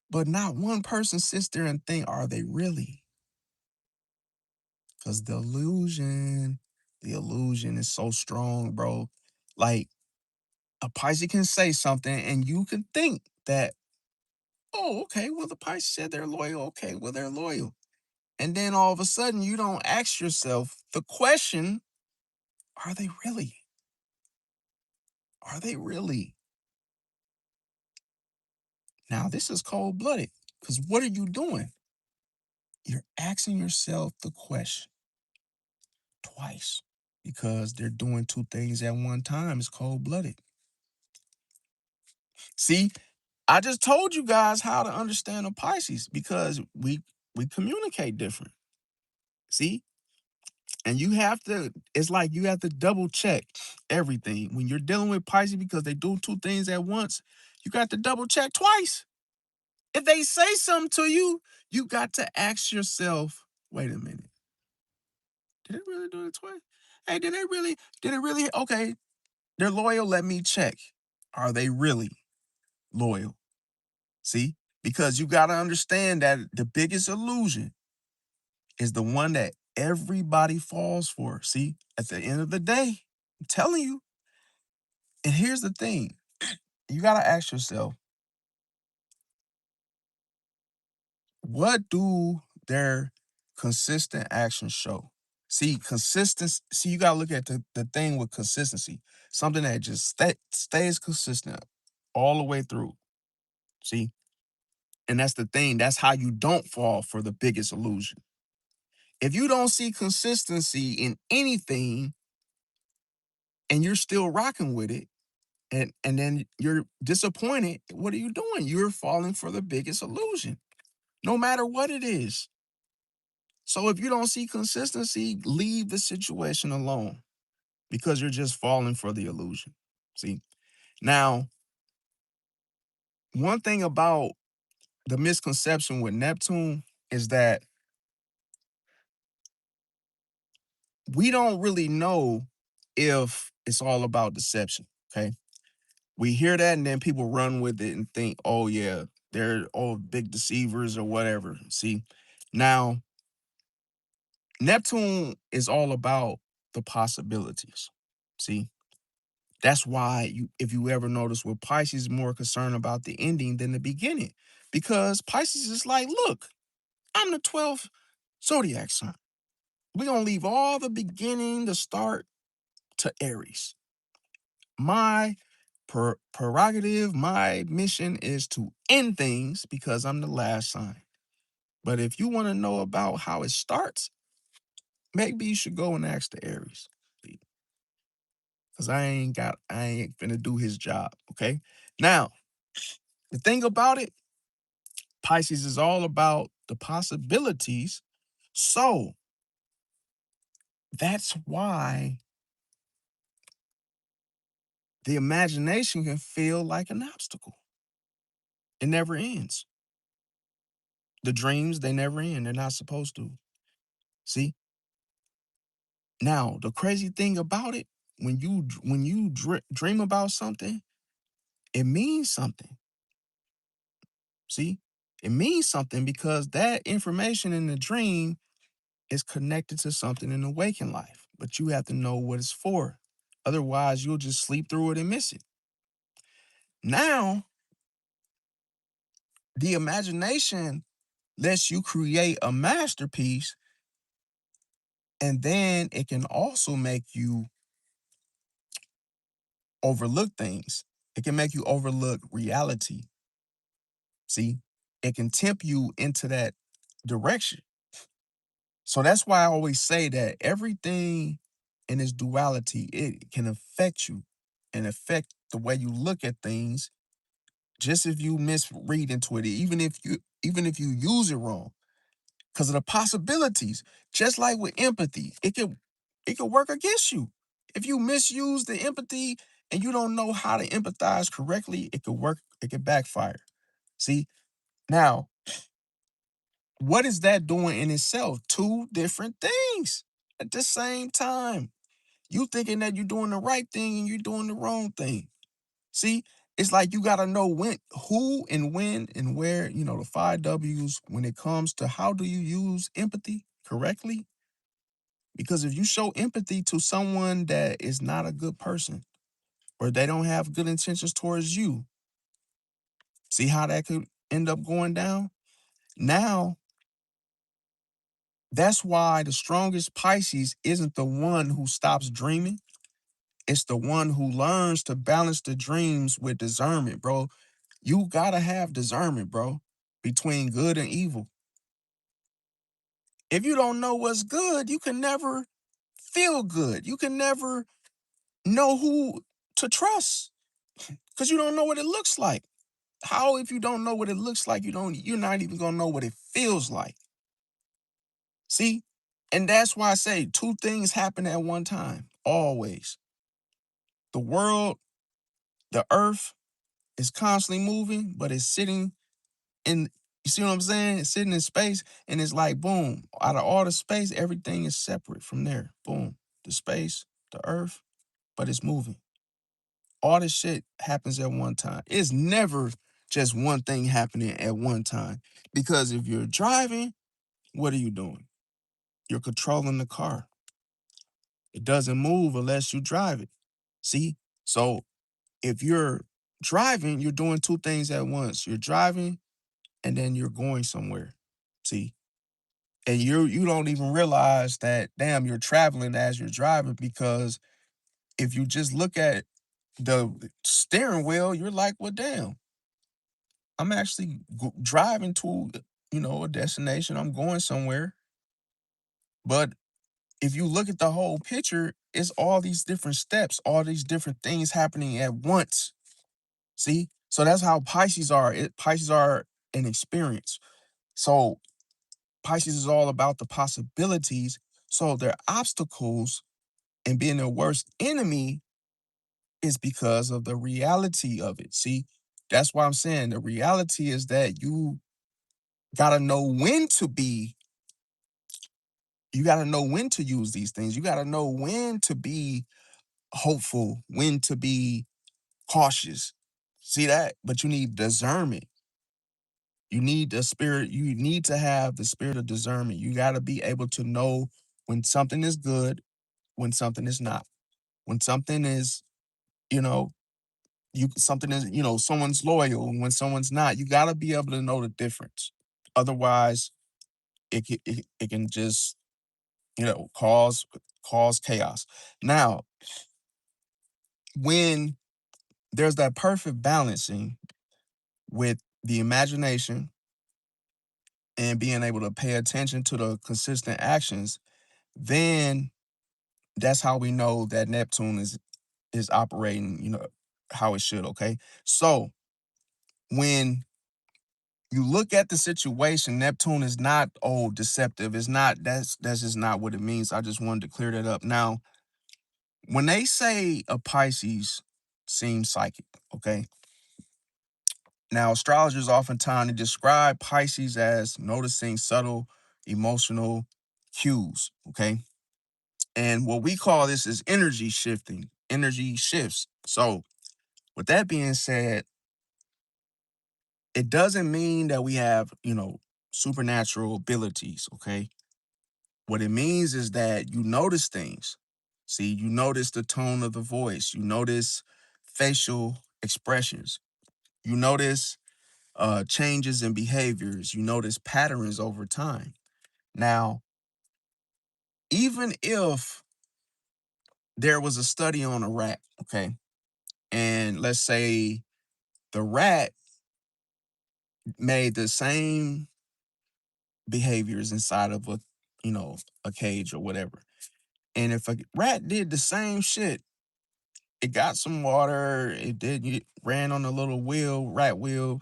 But not one person sits there and think, are they really? Because the illusion is so strong, bro. Like a Pisces can say something and you can think that, oh, okay, well, the Pisces said they're loyal. Okay, well, they're loyal. And then all of a sudden you don't ask yourself the question, are they really? Are they really? Now, this is cold blooded because what are you doing? You're asking yourself the question twice because they're doing two things at one time. It's cold blooded. See, I just told you guys how to understand a Pisces because we communicate different. See? And you have to, it's like you have to double check everything. When you're dealing with Pisces because they do two things at once, you got to double check twice. If they say something to you, you got to ask yourself, wait a minute. Did it really do it twice? Hey, did it really? Okay, they're loyal. Let me check. Are they really loyal? See? Because you got to understand that the biggest illusion is the one that everybody falls for. See, at the end of the day, I'm telling you. And here's the thing you got to ask yourself, what do their consistent actions show? See, consistency, see, you got to look at the thing with consistency, something that just stays consistent all the way through. See, and that's the thing. That's how you don't fall for the biggest illusion. If you don't see consistency in anything and you're still rocking with it, and then you're disappointed, what are you doing? You're falling for the biggest illusion, no matter what it is. So if you don't see consistency, leave the situation alone because you're just falling for the illusion. See? Now, one thing about the misconception with Neptune is that we don't really know if it's all about deception. Okay. We hear that and then people run with it and think, oh, yeah, they're all big deceivers or whatever. See, now Neptune is all about the possibilities. See, That's why if you ever notice with Pisces, more concerned about the ending than the beginning. Because Pisces is like, look, I'm the 12th zodiac sign. We're gonna leave all the beginning, the start to Aries. My prerogative, my mission is to end things because I'm the last sign. But if you want to know about how it starts, maybe you should go and ask the Aries. Because I ain't finna do his job. Okay. Now, the thing about it, Pisces is all about the possibilities. So that's why the imagination can feel like an obstacle. It never ends. The dreams, they never end. They're not supposed to. See? Now, the crazy thing about it, when you dream about something, it means something. See? It means something because that information in the dream is connected to something in the waking life, but you have to know what it's for. Otherwise, you'll just sleep through it and miss it. Now, the imagination lets you create a masterpiece, and then it can also make you overlook things. It can make you overlook reality. See, it can tempt you into that direction. So that's why I always say that everything in its duality, it can affect you and affect the way you look at things just if you misread into it, even if you use it wrong. Because of the possibilities, just like with empathy, it could work against you. If you misuse the empathy and you don't know how to empathize correctly, it could backfire. See, now what is that doing in itself? Two different things at the same time. You thinking that you're doing the right thing and you're doing the wrong thing. See, it's like you gotta know when, who, and when, and where. The five W's when it comes to how do you use empathy correctly. Because if you show empathy to someone that is not a good person or they don't have good intentions towards you, see how that could end up going down. Now that's why the strongest Pisces isn't the one who stops dreaming. It's the one who learns to balance the dreams with discernment, bro. You gotta have discernment, bro, between good and evil. If you don't know what's good, you can never feel good. You can never know who to trust because you don't know what it looks like. How if you don't know what it looks like, you're not even gonna know what it feels like. See? And that's why I say two things happen at one time, always. The world, the earth is constantly moving, but it's sitting in, you see what I'm saying? It's sitting in space, and it's like, boom, out of all the space, everything is separate from there. Boom. The space, the earth, but it's moving. All this shit happens at one time. It's never just one thing happening at one time. Because if you're driving, what are you doing? You're controlling the car. It doesn't move unless you drive it. See? So if you're driving, you're doing two things at once. You're driving and then you're going somewhere. See? And you don't even realize that, damn, you're traveling as you're driving, because if you just look at the steering wheel, you're like, well, damn, I'm actually driving to, a destination. I'm going somewhere. But if you look at the whole picture, it's all these different steps, all these different things happening at once. See? So that's how Pisces are. Pisces are an experience. So Pisces is all about the possibilities. So their obstacles and being their worst enemy is because of the reality of it. See, that's why I'm saying the reality is that gotta know when to be, you gotta know when to use these things. You gotta know when to be hopeful, when to be cautious. See that? But you need discernment. You need to have the spirit of discernment. You gotta be able to know when something is good, when something is not. When something is you know, something is, someone's loyal and when someone's not. You got to be able to know the difference. Otherwise, it can just, cause chaos. Now, when there's that perfect balancing with the imagination and being able to pay attention to the consistent actions, then that's how we know that Neptune is operating, how it should, okay? So, when you look at the situation, Neptune is not deceptive. It's not that's just not what it means. I just wanted to clear that up. Now, when they say a Pisces seems psychic, okay? Now, astrologers oftentimes describe Pisces as noticing subtle emotional cues, okay? And what we call this is energy shifting, energy shifts. So, with that being said, it doesn't mean that we have, supernatural abilities, okay? What it means is that you notice things. See, you notice the tone of the voice, you notice facial expressions, you notice changes in behaviors, you notice patterns over time. Now, even if there was a study on a rat, okay, and let's say the rat made the same behaviors inside of a cage or whatever. And if a rat did the same shit, it got some water, it ran on a little wheel, rat wheel,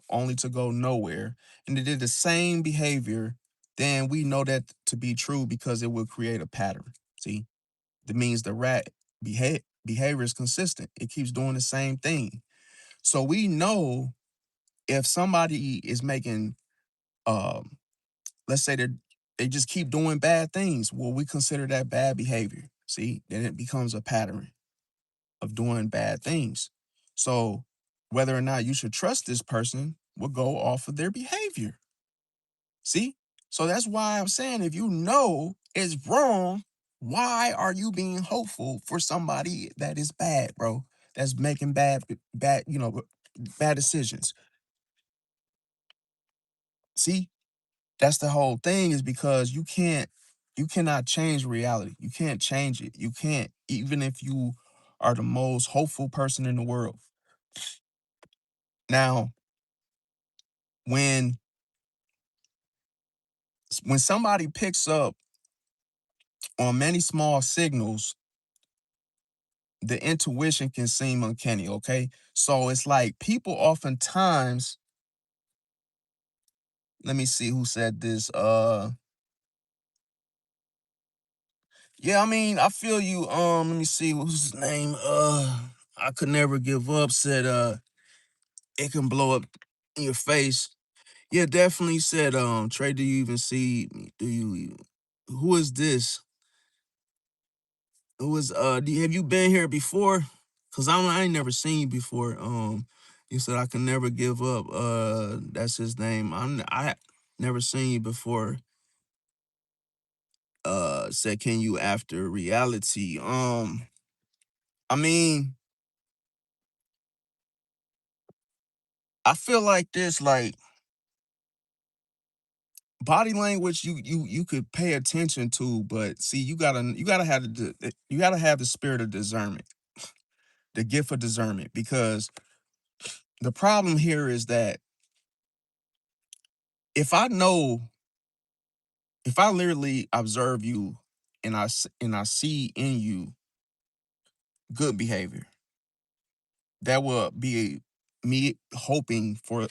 only to go nowhere, and it did the same behavior, then we know that to be true because it will create a pattern. See, that means the rat behavior is consistent. It keeps doing the same thing. So we know if somebody is making, um, let's say they just keep doing bad things, well, we consider that bad behavior. See, then it becomes a pattern of doing bad things. So whether or not you should trust this person will go off of their behavior. See? So that's why I'm saying if you know it's wrong, why are you being hopeful for somebody that is bad, bro? That's making bad decisions. See? That's the whole thing is because you cannot change reality. You can't change it. You can't, even if you are the most hopeful person in the world. Now, when when somebody picks up on many small signals, the intuition can seem uncanny, okay? So it's like people oftentimes, let me see who said this. Yeah, I mean, I feel you. Let me see what's his name. I could never give up said it can blow up in your face. Yeah, definitely said Trey, do you even see who is this? It was have you been here before? Cause I ain't never seen you before. You said I can never give up. That's his name. I never seen you before. Said can you after reality? I mean, I feel like this, like body language you could pay attention to, but see, you gotta have you gotta have the spirit of discernment, the gift of discernment, because the problem here is that if I know if I literally observe you and and I see in you good behavior, that will be me hoping for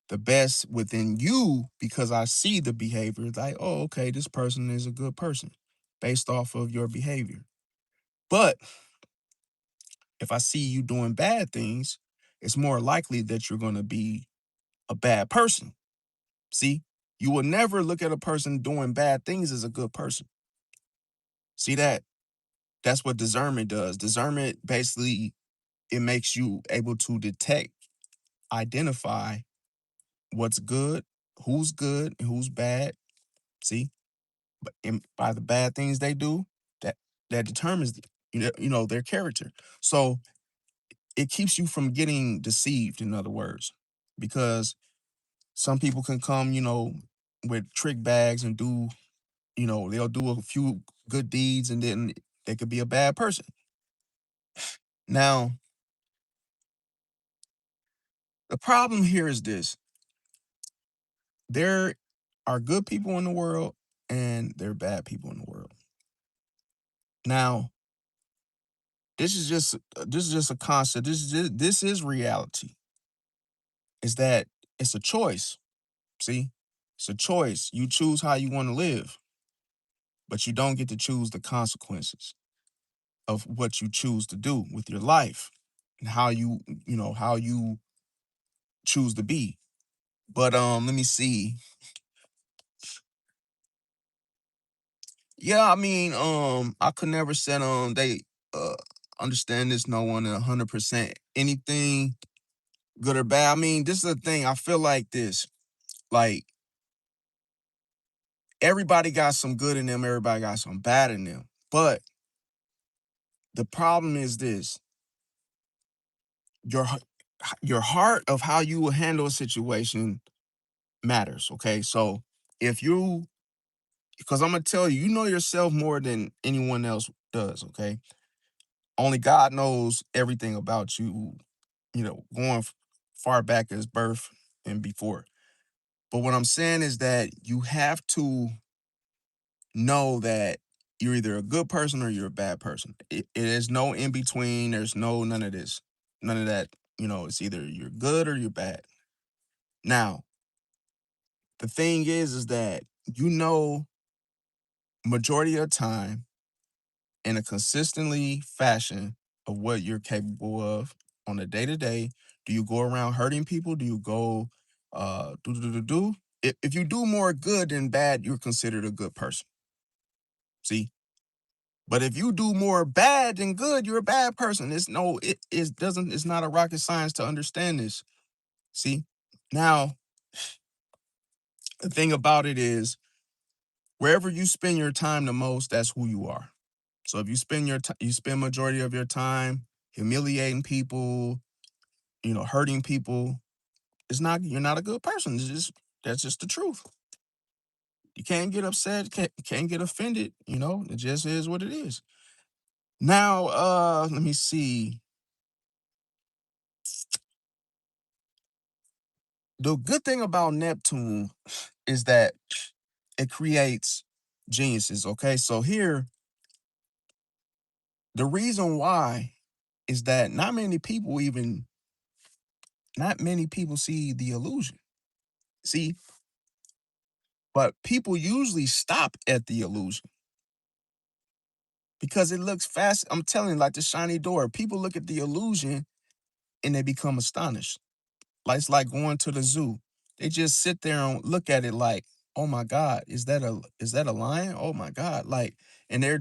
the best within you because I see the behavior like, oh, okay, this person is a good person based off of your behavior. But if I see you doing bad things, it's more likely that you're going to be a bad person. See, you will never look at a person doing bad things as a good person. See that? That's what discernment does. Discernment basically it makes you able to detect, identify what's good, and who's bad. See, by the bad things they do, that that determines their character. So it keeps you from getting deceived, in other words, because some people can come, with trick bags and they'll do a few good deeds and then they could be a bad person. Now, the problem here is this: there are good people in the world and there are bad people in the world. Now, this is just a concept. This is reality. Is that it's a choice. See, it's a choice. You choose how you want to live, but you don't get to choose the consequences of what you choose to do with your life and how you choose to be. But let me see. Yeah, I mean, I could never said they uh understand this no one 100% anything good or bad. I mean, this is the thing. I feel like this. Like everybody got some good in them, everybody got some bad in them. But the problem is this: your your heart of how you will handle a situation matters. Okay, so if you, because I'm gonna tell you, you know yourself more than anyone else does. Okay, only God knows everything about you. Going far back as birth and before. But what I'm saying is that you have to know that you're either a good person or you're a bad person. It is no in between. There's no none of this, none of that. It's either you're good or you're bad. Now, the thing is that majority of the time in a consistently fashion of what you're capable of on a day to day. Do you go around hurting people? Do you go do? If you do more good than bad, you're considered a good person. See? But if you do more bad than good, you're a bad person. It's not a rocket science to understand this. See? Now, the thing about it is wherever you spend your time the most, that's who you are. So if you spend majority of your time humiliating people, hurting people, you're not a good person. That's just the truth. You can't get upset, can't get offended, it just is what it is. Now, let me see. The good thing about Neptune is that it creates geniuses. Okay. So here, the reason why is that not many people see the illusion. See, but people usually stop at the illusion because it looks fast. I'm telling you, like the shiny door. People look at the illusion and they become astonished. Like it's like going to the zoo. They just sit there and look at it like, oh my God, is that a lion? Oh my God. Like, and they're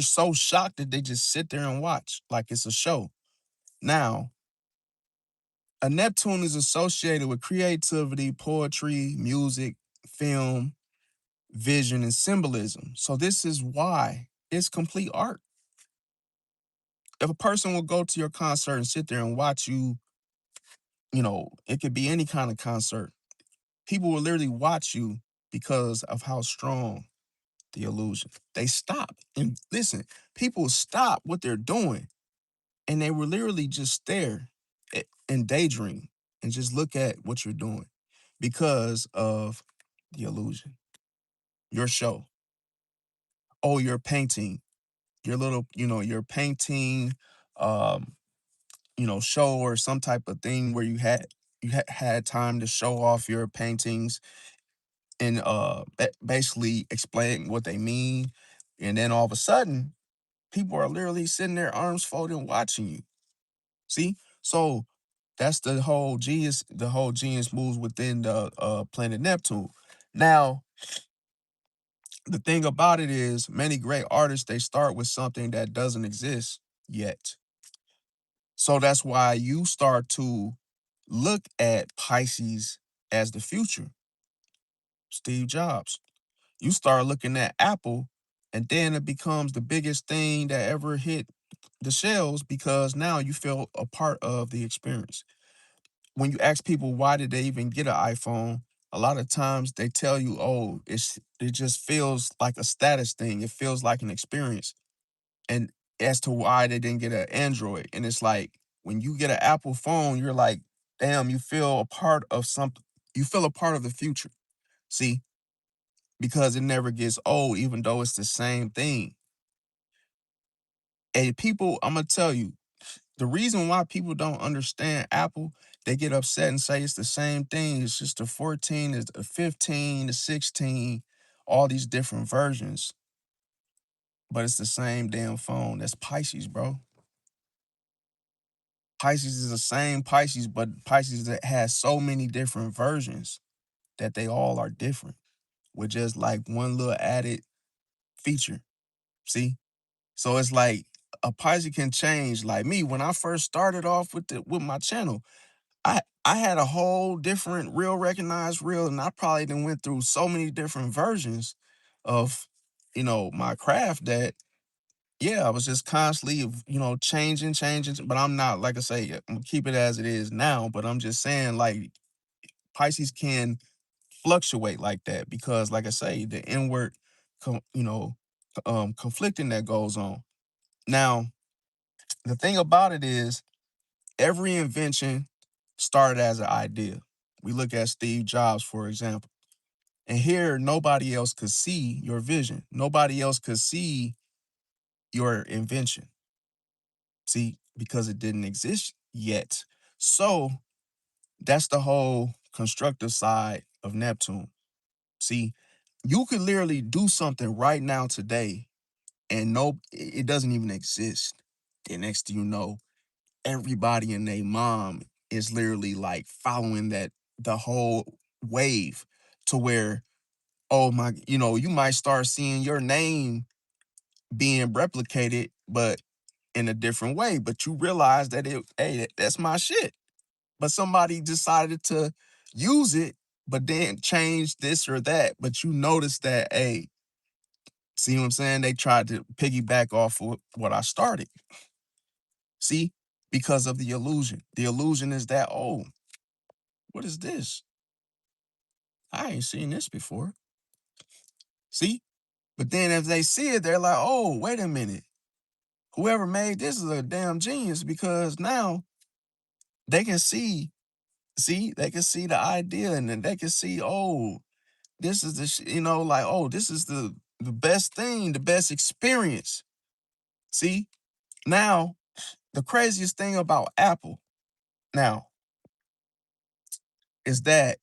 so shocked that they just sit there and watch like it's a show. Now, a Neptune is associated with creativity, poetry, music, film, vision, and symbolism. So this is why it's complete art. If a person will go to your concert and sit there and watch you, it could be any kind of concert. People will literally watch you because of how strong the illusion. They stop and listen. People stop what they're doing and they will literally just stare and daydream and just look at what you're doing because of the illusion. Your show. Oh, your painting. Your painting um show or some type of thing where you had time to show off your paintings and basically explain what they mean. And then all of a sudden, people are literally sitting there, arms folded, watching you. See? So that's the whole genius moves within the planet Neptune. Now, the thing about it is many great artists, they start with something that doesn't exist yet. So that's why you start to look at Pisces as the future. Steve Jobs. You start looking at Apple And then it becomes the biggest thing that ever hit the shelves because now you feel a part of the experience. When you ask people why did they even get an iPhone, a lot of times they tell you, oh, it just feels like a status thing. It feels like an experience. And as to why they didn't get an Android. And it's like when you get an Apple phone, you're like, damn, you feel a part of something. You feel a part of the future. See, because it never gets old, even though it's the same thing. And people, I'm gonna tell you, the reason why people don't understand Apple, they get upset and say it's the same thing. It's just the 14, it's the 15, the 16, all these different versions, but it's the same damn phone. That's Pisces, bro. Pisces is the same Pisces, but Pisces that has so many different versions that they all are different with just like one little added feature. See? So it's like a Pisces can change. Like me, when I first started off with my channel, I had a whole different real recognized reel, and I probably done went through so many different versions of my craft that yeah, I was just constantly changing. But I'm not, like I say, I'm gonna keep it as it is now. But I'm just saying, like, Pisces can fluctuate like that because, like I say, the inward, conflicting that goes on. Now, the thing about it is, every invention started as an idea. We look at Steve Jobs, for example. And here, nobody else could see your vision. Nobody else could see your invention. See, because it didn't exist yet. So that's the whole constructive side of Neptune. See, you could literally do something right now today and no, it doesn't even exist. And next thing you know, everybody and their mom is literally like following the whole wave to where, oh my, you might start seeing your name being replicated, but in a different way. But you realize that hey, that's my shit. But somebody decided to use it, but then change this or that. But you notice that, hey, see what I'm saying? They tried to piggyback off of what I started. See, because of the illusion. The illusion is that, oh, what is this? I ain't seen this before. See? But then if they see it, they're like, oh, wait a minute. Whoever made this is a damn genius because now they can they can see the idea and then they can see, oh, this is like, oh, this is the best thing, the best experience. See? Now, the craziest thing about Apple now is that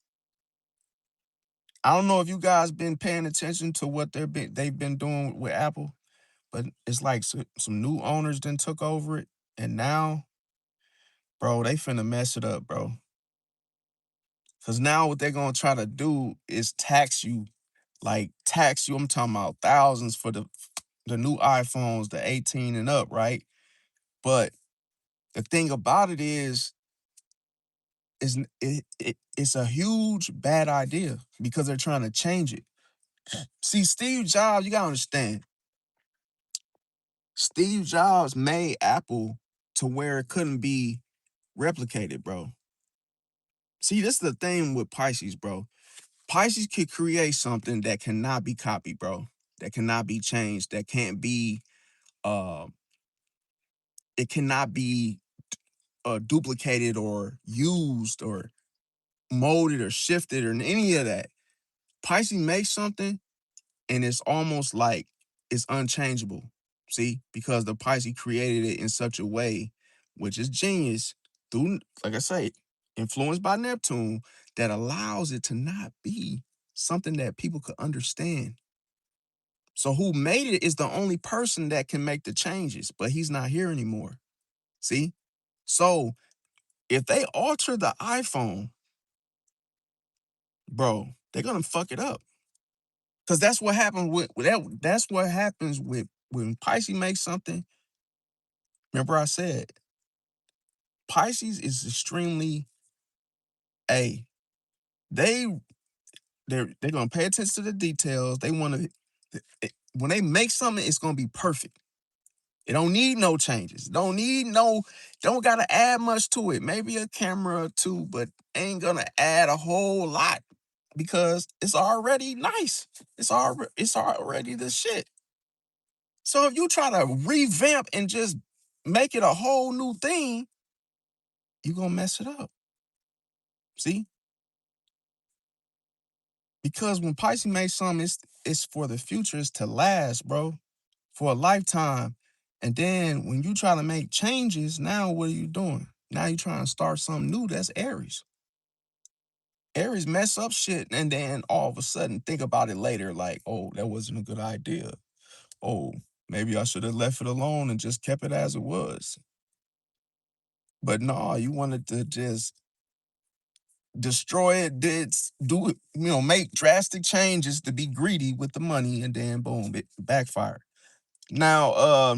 I don't know if you guys been paying attention to what they've been doing with Apple, but it's like some new owners then took over it, and now, bro, they finna mess it up, bro. Cause now what they're gonna try to do is tax you, like tax you. I'm talking about thousands for the new iPhones, the 18 and up, right? But the thing about it is it's a huge bad idea because they're trying to change it. See, Steve Jobs, you gotta understand, Steve Jobs made Apple to where it couldn't be replicated, bro. See, this is the thing with Pisces, bro. Pisces could create something that cannot be copied, bro. That cannot be changed. That can't be, uh, it cannot be duplicated or used or molded or shifted or any of that. Pisces makes something and it's almost like it's unchangeable. See, because the Pisces created it in such a way, which is genius, through, like I say, influenced by Neptune, that allows it to not be something that people could understand. So who made it is the only person that can make the changes, but he's not here anymore. See? So if they alter the iPhone, bro, they're gonna fuck it up. Cause that's what happens with that. That's what happens with when Pisces makes something. Remember I said Pisces is extremely a they they're gonna pay attention to the details. They want to when they make something, it's gonna be perfect. It don't need no changes. Don't gotta add much to it. Maybe a camera or two, but ain't gonna add a whole lot because it's already nice. It's already the shit. So if you try to revamp and just make it a whole new thing, you're gonna mess it up. See? Because when Pisces makes something, it's for the future, it's to last, bro. For a lifetime. And then when you try to make changes, now what are you doing? Now you're trying to start something new. That's Aries. Aries mess up shit and then all of a sudden think about it later, like, oh, that wasn't a good idea. Oh, maybe I should have left it alone and just kept it as it was. But no, you wanted to just destroy it, do it, make drastic changes to be greedy with the money, and then boom, it backfired. Now,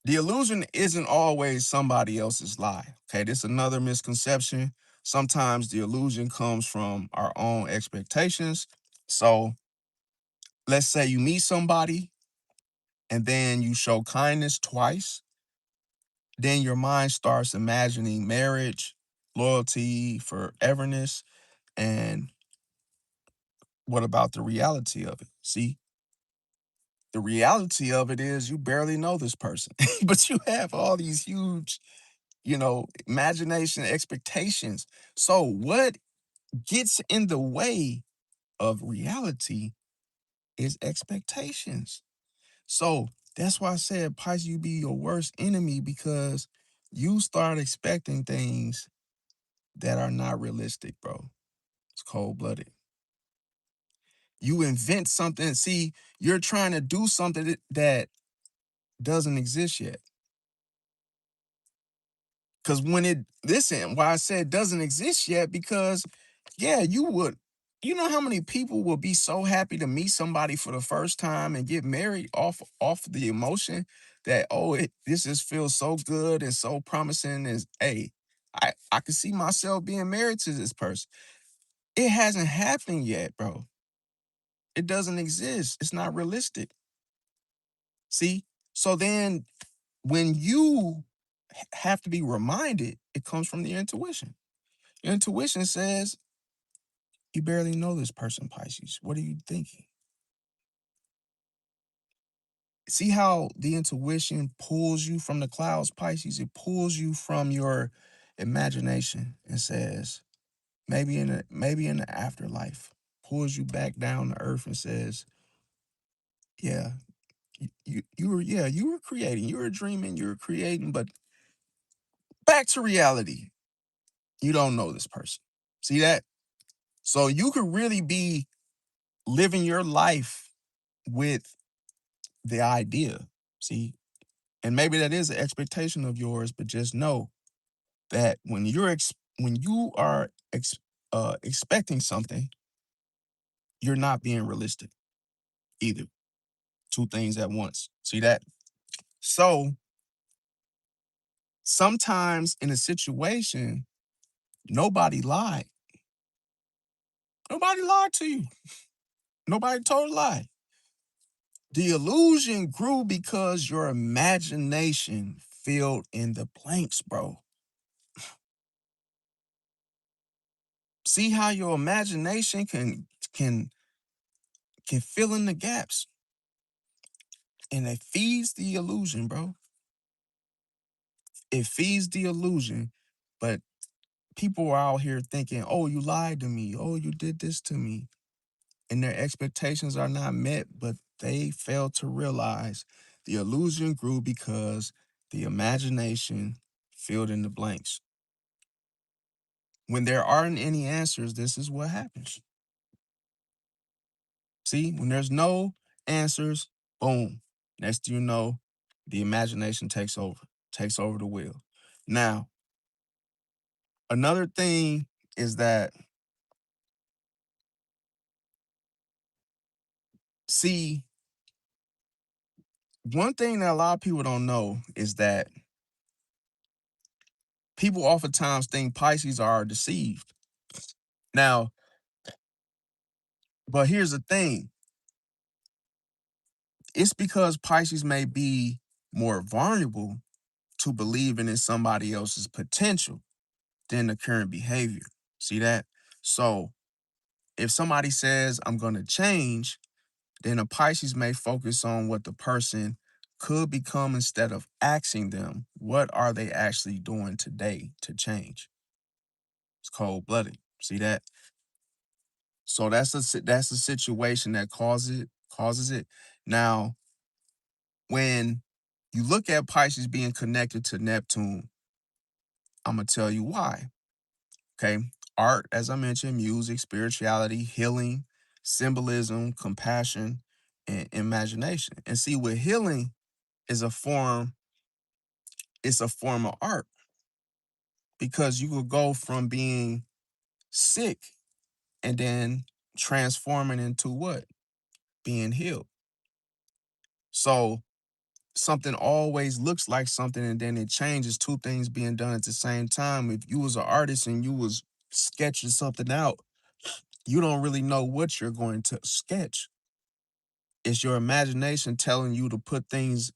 the illusion isn't always somebody else's lie. Okay, this is another misconception. Sometimes the illusion comes from our own expectations. So let's say you meet somebody and then you show kindness twice. Then your mind starts imagining marriage, loyalty, foreverness, and what about the reality of it? See, the reality of it is you barely know this person, but you have all these huge, imagination, expectations. So, what gets in the way of reality is expectations. So, that's why I said, Pisces, you be your worst enemy because you start expecting things that are not realistic, bro. It's cold blooded. You invent something. See, you're trying to do something that doesn't exist yet. Because listen, why I said doesn't exist yet, because yeah, you know how many people will be so happy to meet somebody for the first time and get married off the emotion that, oh, this just feels so good and so promising. Is hey, I can see myself being married to this person. It hasn't happened yet, bro. It doesn't exist. It's not realistic. See? So then when you have to be reminded, it comes from the intuition. Your intuition says, you barely know this person, Pisces. What are you thinking? See how the intuition pulls you from the clouds, Pisces? It pulls you from your imagination and says, maybe in the afterlife, pulls you back down to earth and says, yeah, you were creating, you were dreaming, you were creating, but back to reality. You don't know this person. See that? So you could really be living your life with the idea. See, and maybe that is an expectation of yours, but just know that when you are expecting something, you're not being realistic either. Two things at once. See that? So sometimes in a situation, nobody lied. Nobody lied to you. Nobody told a lie. The illusion grew because your imagination filled in the blanks, bro. See how your imagination can can fill in the gaps, and it feeds the illusion, bro. It feeds the illusion, but people are out here thinking, "Oh, you lied to me. Oh, you did this to me." And their expectations are not met, but they fail to realize the illusion grew because the imagination filled in the blanks. When there aren't any answers, this is what happens. See, when there's no answers, boom. Next thing you know, the imagination takes over the wheel. Now, another thing is that, see, one thing that a lot of people don't know is that people oftentimes think Pisces are deceived. Now, but here's the thing. It's because Pisces may be more vulnerable to believing in somebody else's potential than the current behavior. See that? So if somebody says, I'm going to change, then a Pisces may focus on what the person could become instead of asking them, what are they actually doing today to change? It's cold blooded. See that? So that's a situation that causes it. Now, when you look at Pisces being connected to Neptune, I'm gonna tell you why. Okay. Art, as I mentioned, music, spirituality, healing, symbolism, compassion, and imagination. And see, with healing is a form, it's a form of art because you could go from being sick and then transforming into what? Being healed. So something always looks like something and then it changes, two things being done at the same time. If you was an artist and you was sketching something out, you don't really know what you're going to sketch. It's your imagination telling you to put things,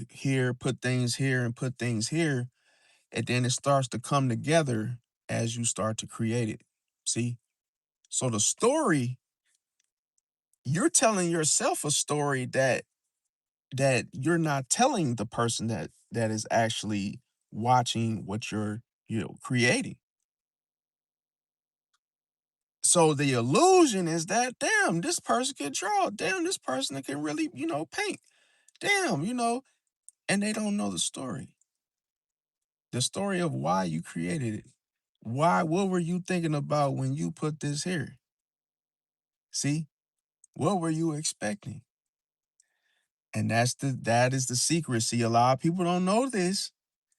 here, put things here, and put things here. And then it starts to come together as you start to create it. See? So the story, you're telling yourself a story that you're not telling the person that is actually watching what you're creating. So the illusion is that, damn, this person can draw, damn, this person can really paint, damn, and they don't know the story of why you created it. What were you thinking about when you put this here? See, what were you expecting? And that is the secret. See, a lot of people don't know this.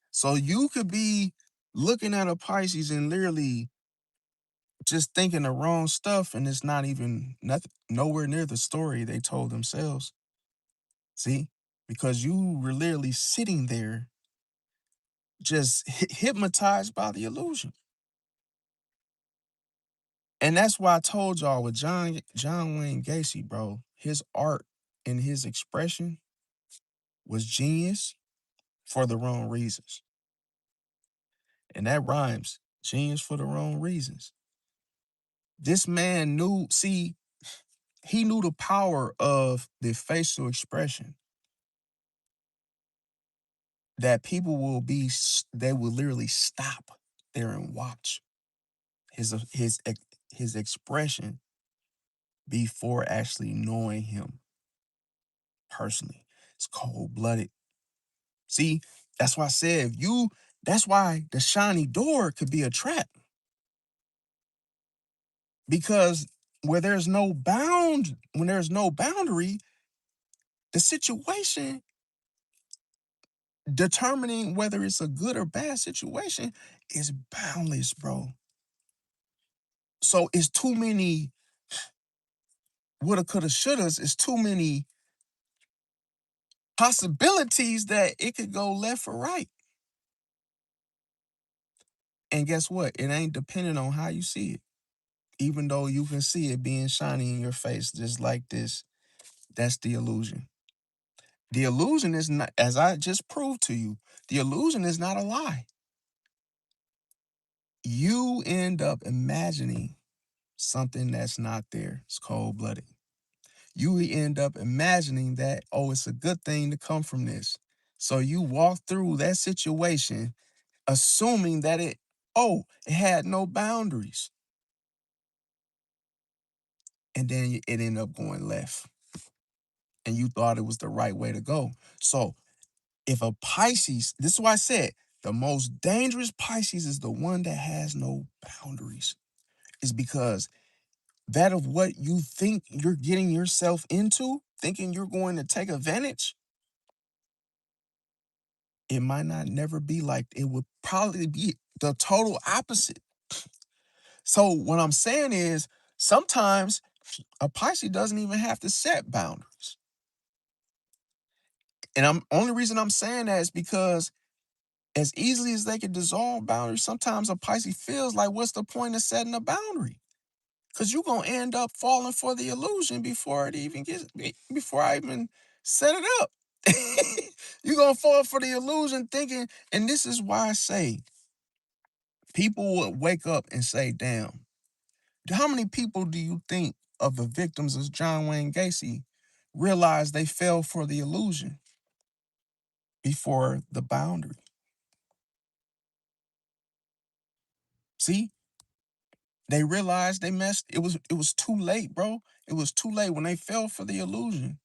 So you could be looking at a Pisces and literally just thinking the wrong stuff, and it's not even nothing, nowhere near the story they told themselves. See, because you were literally sitting there, just hypnotized by the illusion. And that's why I told y'all with John Wayne Gacy, bro, his art and his expression was genius for the wrong reasons. And that rhymes, genius for the wrong reasons. This man knew, see, he knew the power of the facial expression that people will they will literally stop there and watch his expression before actually knowing him personally. It's cold blooded. See, that's why I said that's why the shiny door could be a trap because when there's no boundary, the situation determining whether it's a good or bad situation is boundless, bro. So it's too many woulda, coulda, shouldas. It's too many possibilities that it could go left or right. And guess what? It ain't dependent on how you see it. Even though you can see it being shiny in your face just like this, that's the illusion. The illusion is not, as I just proved to you, the illusion is not a lie. You end up imagining something that's not there. It's cold blooded. You end up imagining that, oh, it's a good thing to come from this. So you walk through that situation assuming that it had no boundaries. And then it ended up going left. And you thought it was the right way to go. So if a Pisces, this is why I said the most dangerous Pisces is the one that has no boundaries. Is because that of what you think you're getting yourself into, thinking you're going to take advantage, it might not never be like it would probably be the total opposite. So what I'm saying is sometimes a Pisces doesn't even have to set boundaries. And I'm only reason I'm saying that is because as easily as they can dissolve boundaries, sometimes a Pisces feels like, what's the point of setting a boundary? Cause you're gonna end up falling for the illusion before I even set it up. You're gonna fall for the illusion thinking, and this is why I say people would wake up and say, damn, how many people do you think of the victims of John Wayne Gacy realize they fell for the illusion before the boundary? See, they realized they messed. It was too late, bro. It was too late when they fell for the illusion.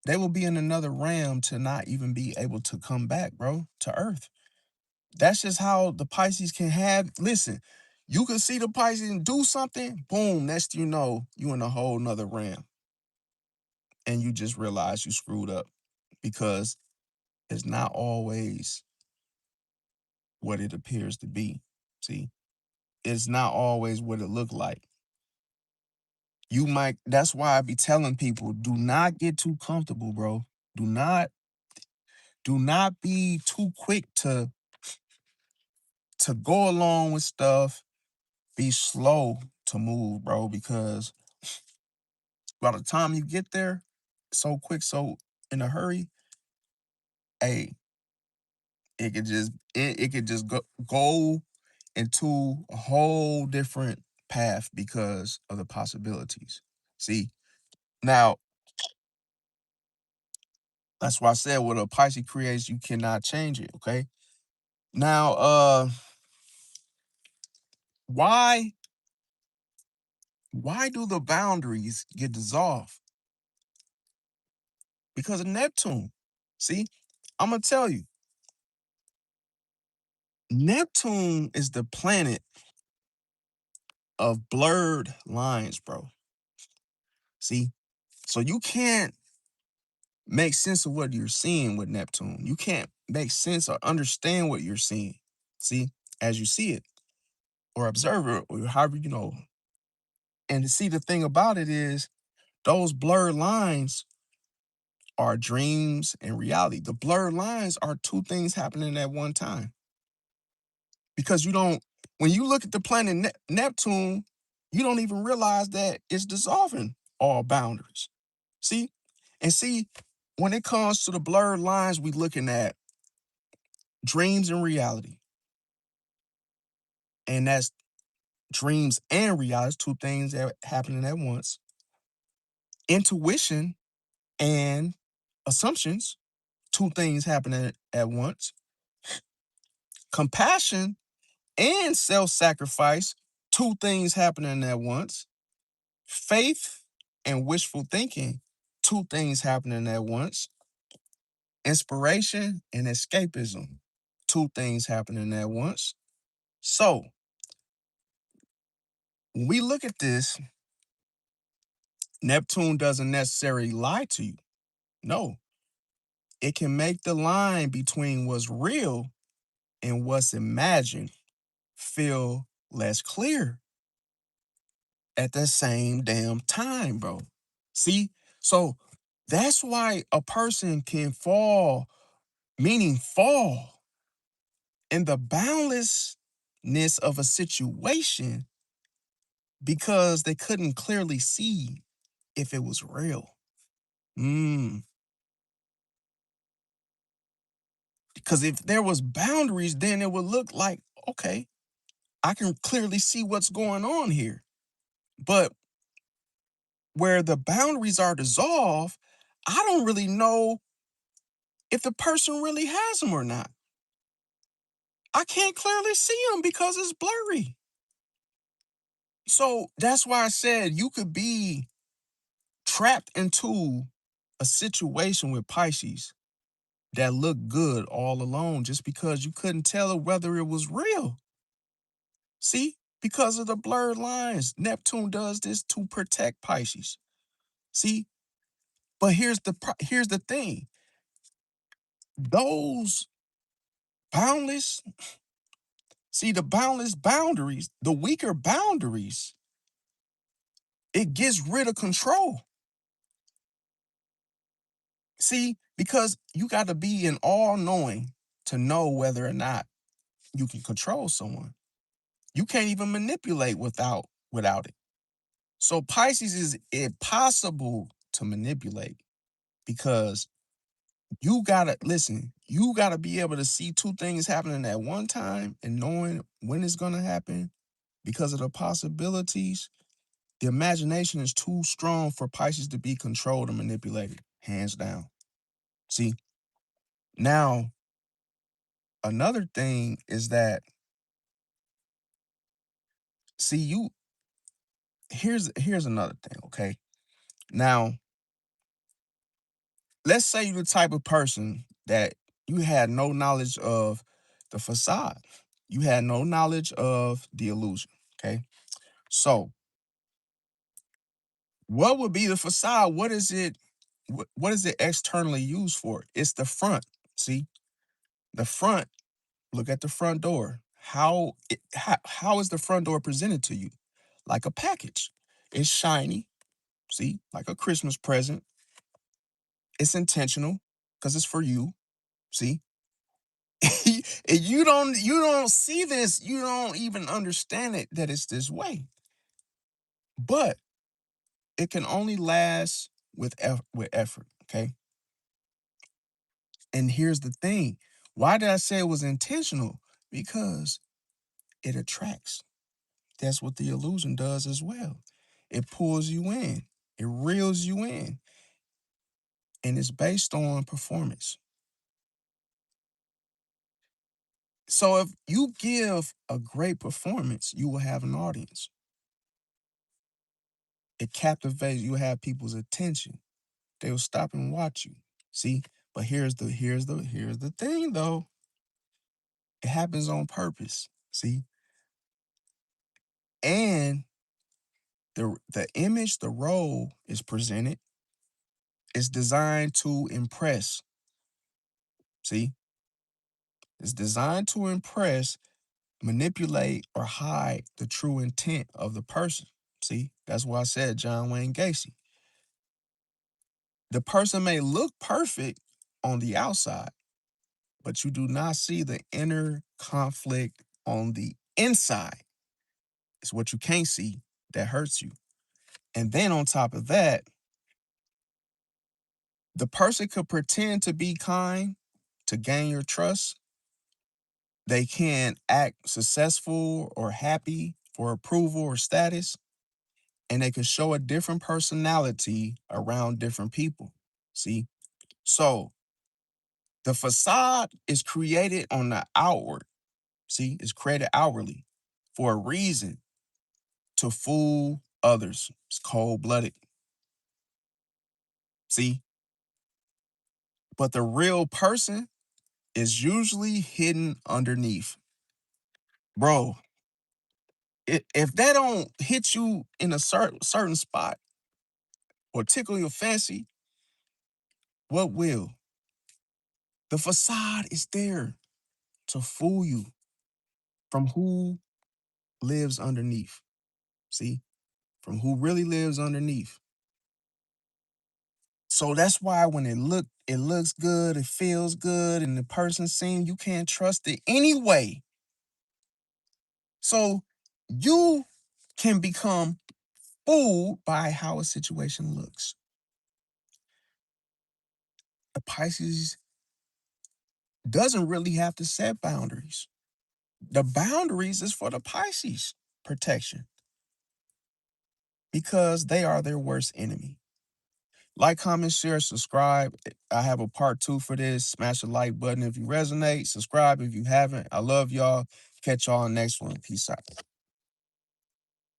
They will be in another realm to not even be able to come back, bro, to Earth. That's just how the Pisces can have. Listen, you can see the Pisces do something, boom, next thing you know, you in a whole nother realm. And you just realize you screwed up because it's not always what it appears to be. See, it's not always what it looked like. That's why I be telling people, do not get too comfortable, bro. Do not, do not be too quick to go along with stuff. Be slow to move, bro, because by the time you get there, so quick, so in a hurry, hey, it could just go into a whole different path because of the possibilities. See, now that's why I said what a Pisces creates, you cannot change it. Okay. Now, why why do the boundaries get dissolved? Because of Neptune. See, I'm gonna tell you, Neptune is the planet of blurred lines, bro. See, so you can't make sense of what you're seeing with Neptune. You can't make sense or understand what you're seeing. See, as you see it or observe it or however you know. And to see the thing about it is those blurred lines are dreams and reality. The blurred lines are two things happening at one time. Because when you look at the planet Neptune, you don't even realize that it's dissolving all boundaries. See? And see, when it comes to the blurred lines, we looking at dreams and reality. And that's dreams and reality, two things that happening at once. Intuition and assumptions, two things happening at once. Compassion and self-sacrifice, two things happening at once. Faith and wishful thinking, two things happening at once. Inspiration and escapism, two things happening at once. So, when we look at this, Neptune doesn't necessarily lie to you. No, it can make the line between what's real and what's imagined feel less clear at the same damn time, bro. See? So that's why a person can fall, meaning fall, in the boundlessness of a situation because they couldn't clearly see if it was real. Mm. Because if there was boundaries, then it would look like, okay, I can clearly see what's going on here. But where the boundaries are dissolved, I don't really know if the person really has them or not. I can't clearly see them because it's blurry. So that's why I said you could be trapped into a situation with Pisces that looked good all along just because you couldn't tell whether it was real. See, because of the blurred lines, Neptune does this to protect Pisces. See, but here's the thing: those boundless, the boundless boundaries, the weaker boundaries, it gets rid of control. See, because you got to be an all knowing to know whether or not you can control someone. You can't even manipulate without it. So Pisces is impossible to manipulate because you gotta listen, you gotta be able to see two things happening at one time and knowing when it's gonna happen because of the possibilities. The imagination is too strong for Pisces to be controlled and manipulated, hands down. See, now another thing is that, see, here's another thing, okay? Now, let's say you're the type of person that you had no knowledge of the facade. You had no knowledge of the illusion, okay? So, what would be the facade? What is it? What is it externally used for? It's the front. See, the front. Look at the front door. How is the front door presented to you? Like a package. It's shiny. See, like a Christmas present. It's intentional because it's for you. See, you don't see this. You don't even understand it that it's this way. But it can only last with effort. Okay. And here's the thing. Why did I say it was intentional? Because it attracts. That's what the illusion does as well. It pulls you in. It reels you in. And it's based on performance. So if you give a great performance, you will have an audience. It captivates, you have people's attention. They will stop and watch you. See? But here's the thing though. It happens on purpose. See? And the image, the role is presented. It's designed to impress. See? It's designed to impress, manipulate, or hide the true intent of the person. See? That's why I said John Wayne Gacy. The person may look perfect on the outside, but you do not see the inner conflict on the inside. It's what you can't see that hurts you. And then on top of that, the person could pretend to be kind to gain your trust. They can act successful or happy for approval or status, and they can show a different personality around different people. See? So the facade is created on the outward. See, it's created outwardly for a reason to fool others. It's cold blooded. See, but the real person is usually hidden underneath. Bro, if that don't hit you in a certain spot or tickle your fancy, what will? The facade is there to fool you from who lives underneath. See, from who really lives underneath. So that's why when it looks good, it feels good, and the person seeing you can't trust it anyway. So you can become fooled by how a situation looks. The Pisces doesn't really have to set boundaries. The boundaries is for the Pisces protection because they are their worst enemy. Like, comment, share, subscribe. I have a part 2 for this. Smash the like button if you resonate. Subscribe if you haven't. I love y'all. Catch y'all next one. Peace out.